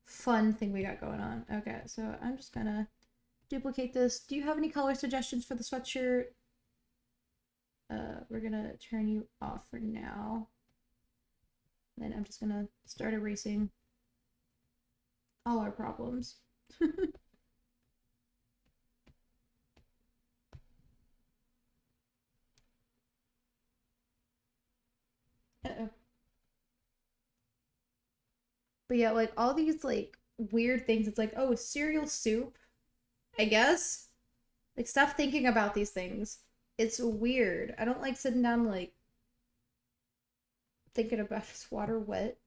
fun thing we got going on. Okay, so I'm just gonna duplicate this. Do you have any color suggestions for the sweatshirt? We're gonna turn you off for now. Then I'm just gonna start erasing all our problems. Uh-oh. But yeah, like all these like weird things. It's like, oh, cereal soup, I guess. Like stop thinking about these things. It's weird. I don't like sitting down like thinking about is water wet.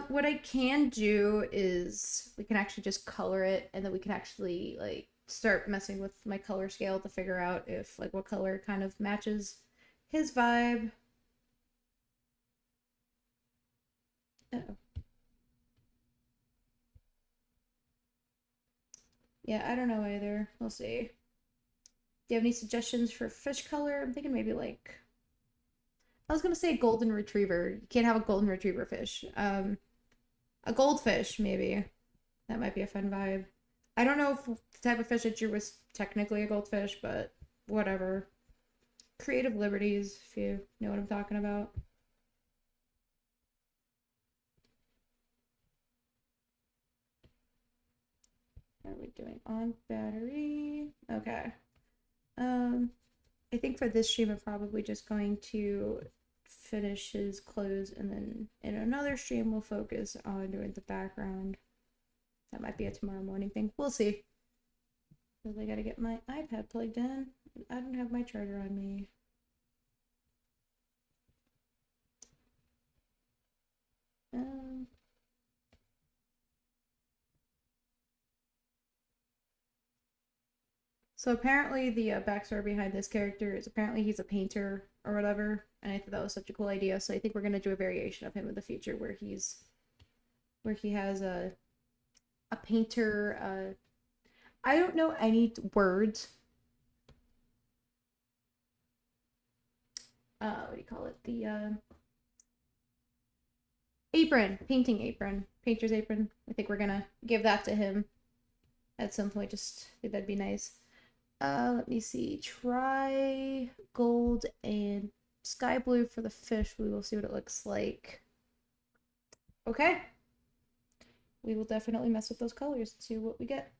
What I can do is we can actually just color it, and then we can actually like start messing with my color scale to figure out if like what color kind of matches his vibe. Uh-oh. Yeah, I don't know either. We'll see. Do you have any suggestions for fish color? I'm thinking maybe like I was gonna say golden retriever. You can't have a golden retriever fish. A goldfish maybe. That might be a fun vibe. I don't know if the type of fish I drew was technically a goldfish, but whatever. Creative liberties, if you know what I'm talking about. What are we doing on battery? Okay. Um, I think for this stream, I'm probably just going to finish his clothes, and then in another stream, we'll focus on doing the background. That might be a tomorrow morning thing. We'll see. Because I gotta get my iPad plugged in. I don't have my charger on me. Um, so apparently the backstory behind this character is apparently he's a painter or whatever, and I thought that was such a cool idea. So I think we're gonna do a variation of him in the future where he has a painter. I don't know any words. What do you call it? The apron, painting apron, painter's apron. I think we're gonna give that to him at some point. Just think that'd be nice. Let me see. Try gold and sky blue for the fish. We will see what it looks like. Okay. We will definitely mess with those colors and see what we get.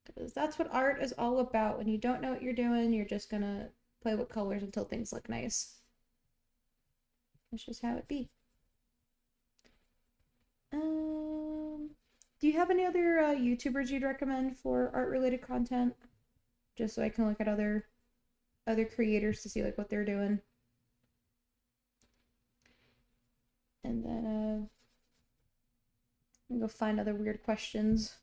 Because that's what art is all about. When you don't know what you're doing, you're just gonna play with colors until things look nice. That's just how it be. Do you have any other YouTubers you'd recommend for art-related content? Just so I can look at other creators to see like what they're doing. And then I'm gonna go find other weird questions.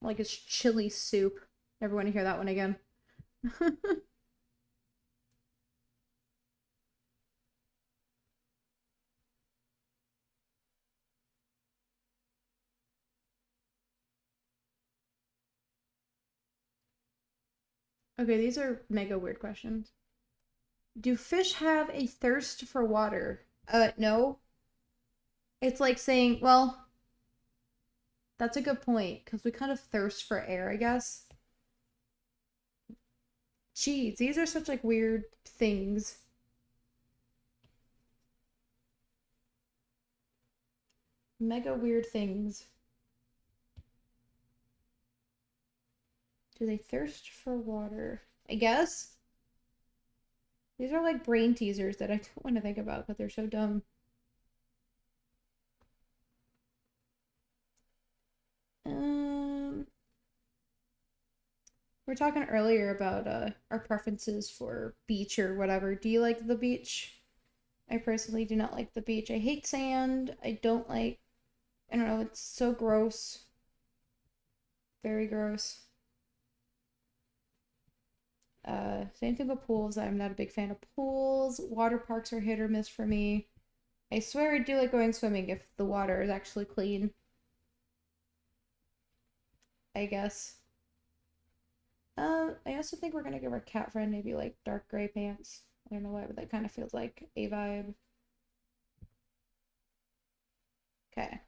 Like it's chili soup. Never want to hear that one again. Okay, these are mega weird questions. Do fish have a thirst for water? No. It's like saying, well, that's a good point, because we kind of thirst for air, I guess. Jeez, these are such like weird things. Mega weird things. Do they thirst for water? I guess. These are like brain teasers that I don't want to think about because they're so dumb. We were talking earlier about our preferences for beach or whatever. Do you like the beach? I personally do not like the beach. I hate sand. I don't like, I don't know, it's so gross. Very gross. Same thing with pools. I'm not a big fan of pools. Water parks are hit or miss for me. I swear I do like going swimming if the water is actually clean. I guess. I also think we're gonna give our cat friend maybe like dark gray pants. I don't know why, but that kind of feels like a vibe. Okay.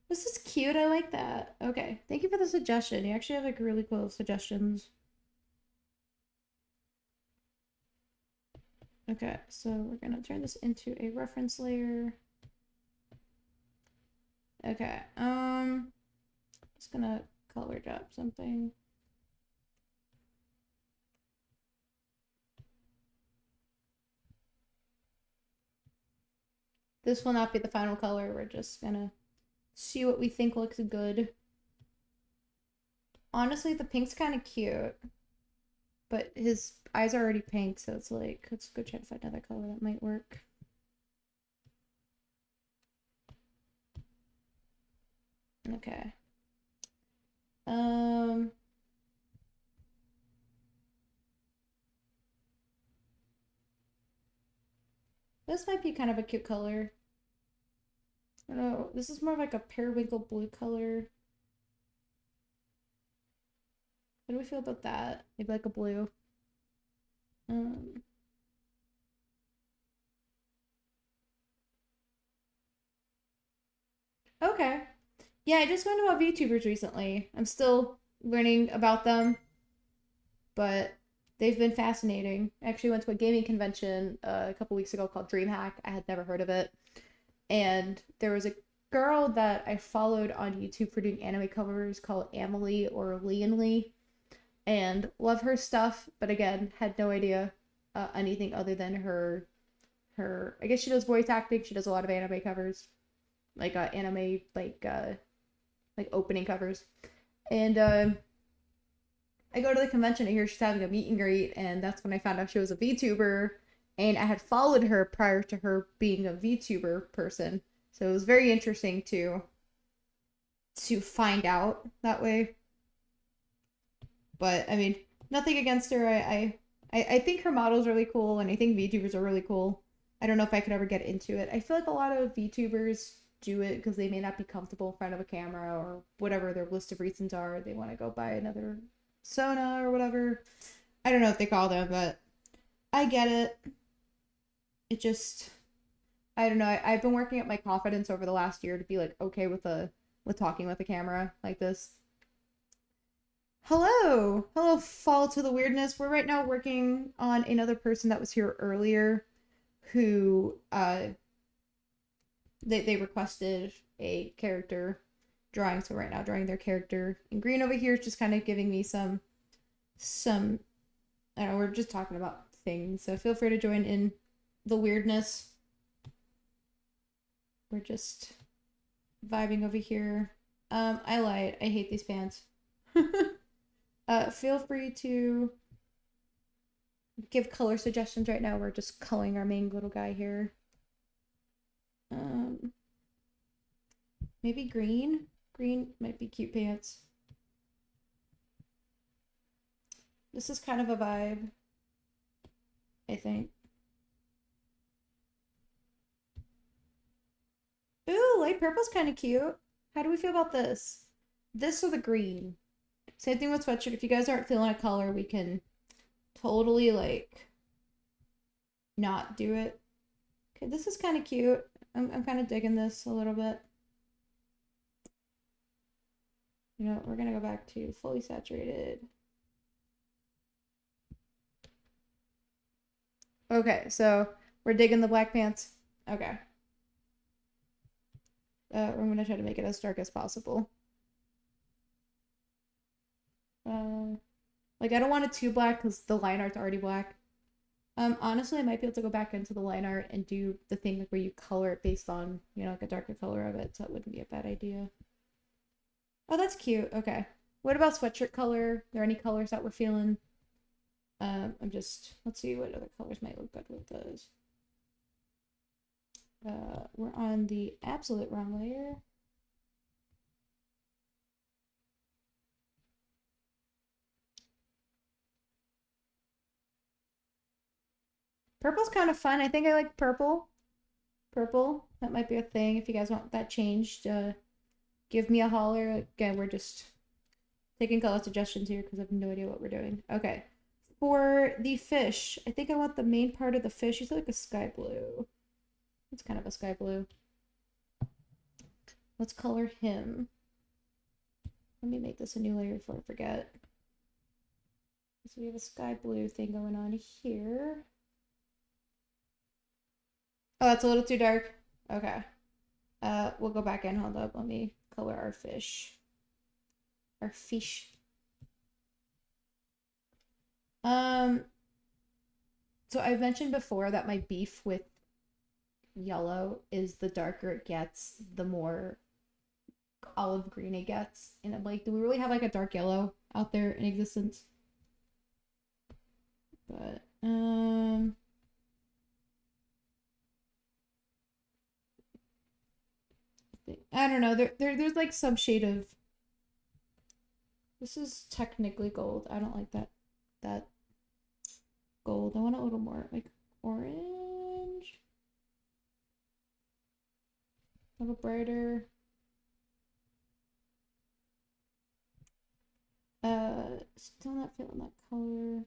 This is cute. I like that. Okay. Thank you for the suggestion. You actually have like really cool suggestions. Okay, so we're gonna turn this into a reference layer. Okay, just gonna color drop something. This will not be the final color. We're just gonna see what we think looks good. Honestly, the pink's kind of cute, but his eyes are already pink, so it's like, let's go try to find another color that might work. Okay. This might be kind of a cute color. I don't know. This is more of like a periwinkle blue color. How do we feel about that? Maybe like a blue. Okay. Yeah, I just learned about VTubers recently. I'm still learning about them, but they've been fascinating. I actually went to a gaming convention a couple weeks ago called DreamHack. I had never heard of it. And there was a girl that I followed on YouTube for doing anime covers called Amelie or Lian Lee. And love her stuff, but again, had no idea anything other than her I guess she does voice acting. She does a lot of anime covers, like anime like opening covers. And I go to the convention and hear she's having a meet and greet, and that's when I found out she was a VTuber, and I had followed her prior to her being a VTuber person. So it was very interesting to find out that way. But I mean, nothing against her. I think her model's really cool, and I think VTubers are really cool. I don't know if I could ever get into it. I feel like a lot of VTubers do it because they may not be comfortable in front of a camera or whatever their list of reasons are. They want to go buy another Sona or whatever. I don't know what they call them, but I get it. It just, I don't know. I've been working up my confidence over the last year to be like okay with talking with a camera like this. Hello! Hello, Fall to the Weirdness. We're right now working on another person that was here earlier who they requested a character drawing, so right now drawing their character. And Green over here is just kind of giving me some I don't know, we're just talking about things. So feel free to join in the weirdness. We're just vibing over here. I lied. I hate these pants. Feel free to give color suggestions right now. We're just coloring our main little guy here. Maybe green. Green might be cute pants. This is kind of a vibe, I think. Ooh, light purple's kind of cute. How do we feel about this? This or the green? Same thing with sweatshirt. If you guys aren't feeling a color, we can totally like not do it. Okay, this is kind of cute. I'm kind of digging this a little bit. You know, we're gonna go back to fully saturated. Okay, so we're digging the black pants. Okay. We're gonna try to make it as dark as possible. Like I don't want it too black because the line art's already black. Honestly, I might be able to go back into the line art and do the thing like where you color it based on, you know, like a darker color of it, so that wouldn't be a bad idea. Oh, that's cute. Okay. What about sweatshirt color? Are there any colors that we're feeling? Let's see what other colors might look good with those. We're on the absolute wrong layer. Purple's kind of fun. I think I like purple. Purple. That might be a thing. If you guys want that changed, give me a holler. Again, we're just taking color suggestions here because I have no idea what we're doing. Okay. For the fish, I think I want the main part of the fish. He's like a sky blue. It's kind of a sky blue. Let's color him. Let me make this a new layer before I forget. So we have a sky blue thing going on here. Oh, that's a little too dark. Okay. We'll go back in. Hold up. Let me color our fish. Our fish. So I've mentioned before that my beef with yellow is the darker it gets, the more olive green it gets. And I'm like, do we really have like a dark yellow out there in existence? But I don't know. There's like some shade of. This is technically gold. I don't like that gold. I want a little more like orange. A little brighter. Still not feeling that color.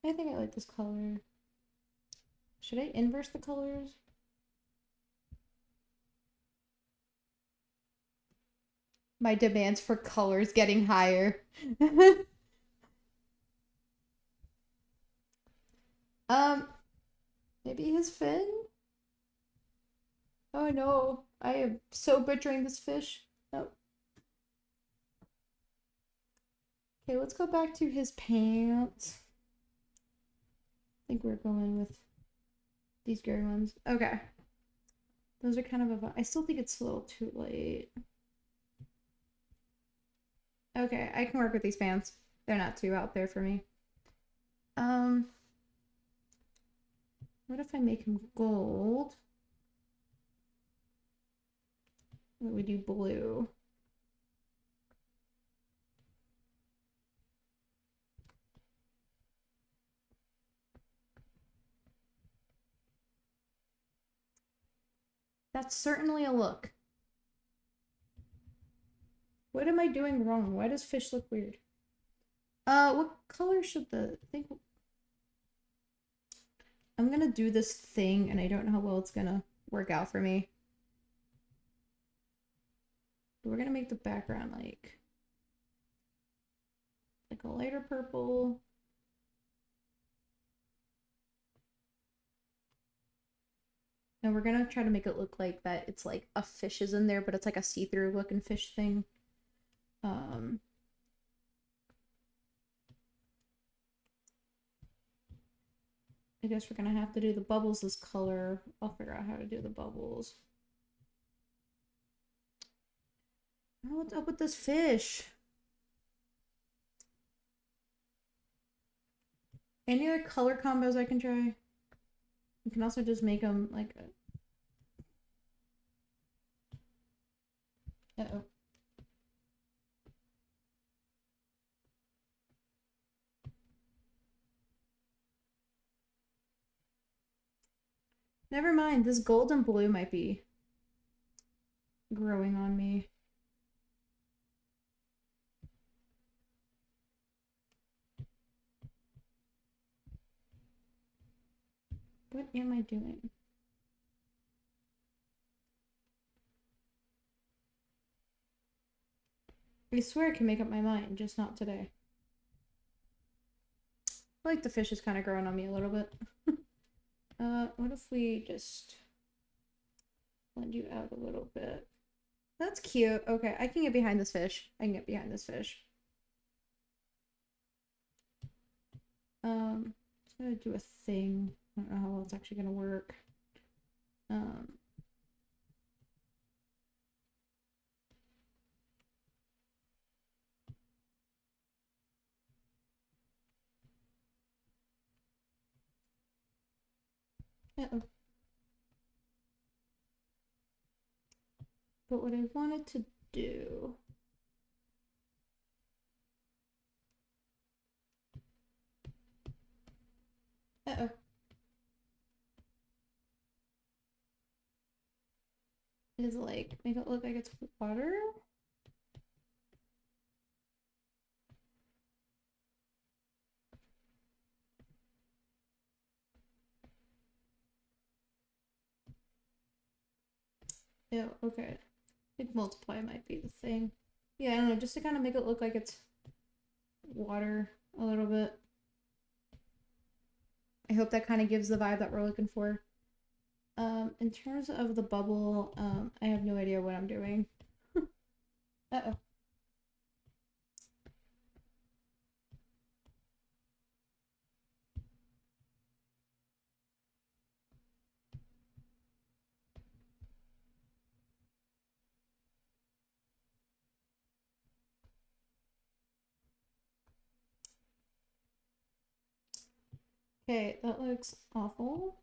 I think I like this color. Should I inverse the colors? My demands for colors getting higher. Maybe his fin? Oh no, I am so butchering this fish. Oh. Okay, let's go back to his pants. I think we're going with these gray ones. Okay. Those are kind of I still think it's a little too late. Okay, I can work with these pants. They're not too out there for me. What if I make him gold? What we do blue? That's certainly a look. What am I doing wrong? Why does fish look weird? What color should I think I'm gonna do this thing and I don't know how well it's gonna work out for me. we're gonna make the background like a lighter purple. And we're gonna try to make it look like that it's like a fish is in there, but it's like a see-through looking fish thing. I guess we're gonna have to do the bubbles this color. I'll figure out how to do the bubbles. Oh, what's up with this fish? Any other color combos I can try? You can also just make them like a... Uh-oh. Never mind, this golden blue might be growing on me. What am I doing? I swear I can make up my mind, just not today. I like the fish is kind of growing on me a little bit. What if we just blend you out a little bit? That's cute. Okay, I can get behind this fish. I can get behind this fish. Just gonna do a thing. I don't know how well it's actually gonna work. Uh-oh. But what I wanted to do... Uh-oh. Is like, make it look like it's water? Yeah, okay. I think multiply might be the thing. Yeah, I don't know, just to kind of make it look like it's water a little bit. I hope that kind of gives the vibe that we're looking for. In terms of the bubble, I have no idea what I'm doing. Uh-oh. Okay, that looks awful.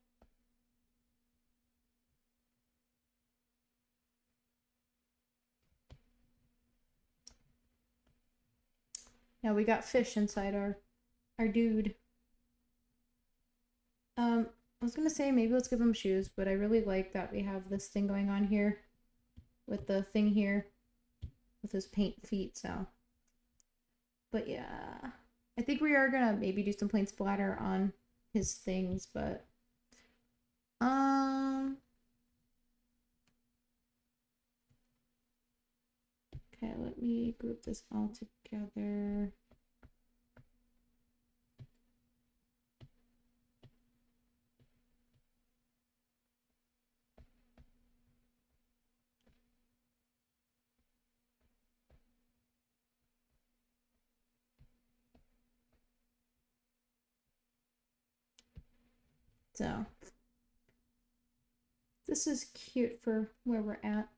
Now we got fish inside our dude. I was gonna say maybe let's give him shoes, but I really like that we have this thing going on here with the thing here with his paint feet, so. But yeah, I think we are gonna maybe do some plain splatter on his things, but okay, let me group this all together. So this is cute for where we're at,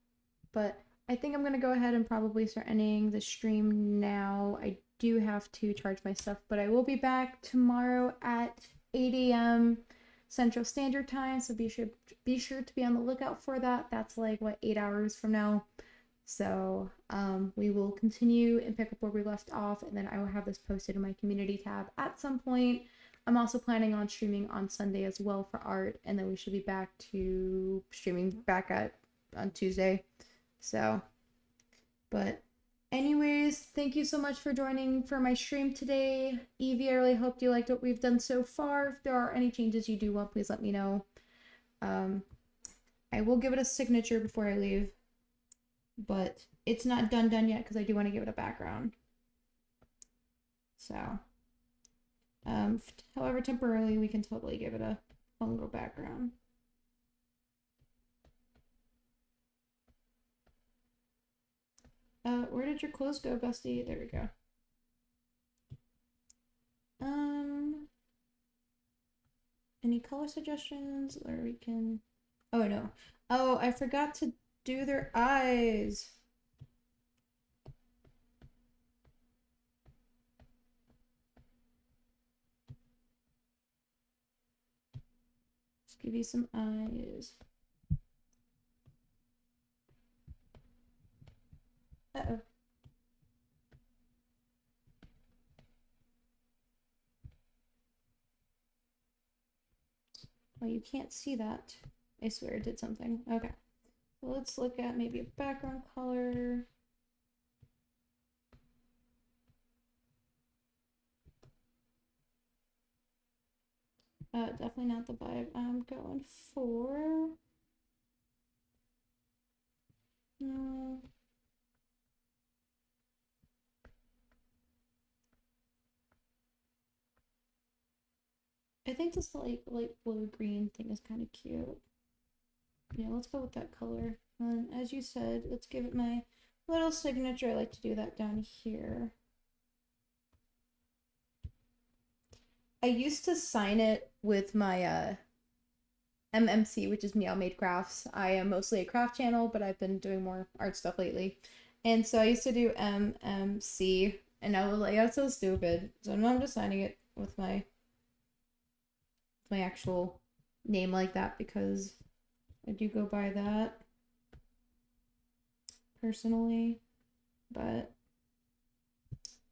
but I think I'm gonna go ahead and probably start ending the stream now. I do have to charge my stuff, but I will be back tomorrow at 8 a.m. Central Standard Time, so be sure to be on the lookout for that. That's like what, 8 hours from now. So we will continue and pick up where we left off, and then I will have this posted in my community tab at some point. I'm also planning on streaming on Sunday as well for art, and then we should be back to streaming back on Tuesday. So, but anyways, thank you so much for joining for my stream today. Evie, I really hope you liked what we've done so far. If there are any changes you do want, please let me know. I will give it a signature before I leave. but it's not done yet because I do want to give it a background. So, however, temporarily we can totally give it a fun little background. Where did your clothes go, Bestie? There we go. Any color suggestions? Or we can... Oh, no. Oh, I forgot to do their eyes. Let's give you some eyes. Uh-oh. Well, you can't see that. I swear it did something. Okay. So let's look at maybe a background color. Definitely not the vibe I'm going for. No. I think this like light blue green thing is kind of cute. Yeah, let's go with that color. And as you said, let's give it my little signature. I like to do that down here. I used to sign it with my MMC, which is meowmadecrafts. I am mostly a craft channel, but I've been doing more art stuff lately. And so I used to do MMC, and I was like, that's so stupid. So now I'm just signing it with my actual name like that because I do go by that personally. But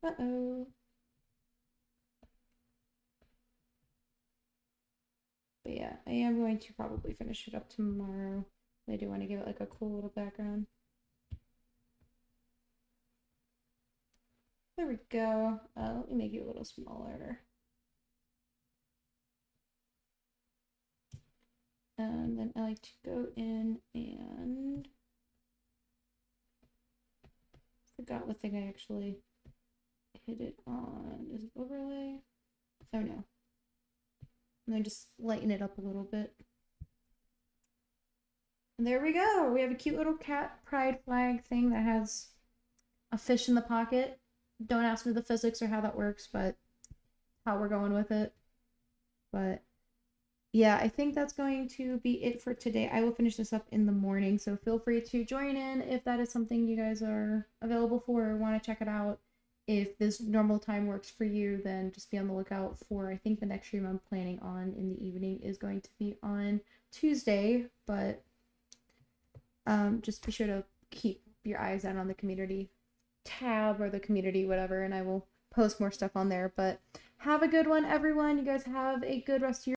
uh-oh. But yeah, I am going to probably finish it up tomorrow. I do want to give it like a cool little background. There we go. Let me make it a little smaller. And then I like to go in and forgot what thing I actually hit it on. Is it overlay? Oh no. And then just lighten it up a little bit. And there we go. We have a cute little cat pride flag thing that has a fish in the pocket. Don't ask me the physics or how that works, but how we're going with it. But yeah, I think that's going to be it for today. I will finish this up in the morning, so feel free to join in if that is something you guys are available for or want to check it out. If this normal time works for you, then just be on the lookout for, I think the next stream I'm planning on in the evening is going to be on Tuesday, but just be sure to keep your eyes out on the community tab or the community whatever, and I will post more stuff on there. But have a good one, everyone. You guys have a good rest of your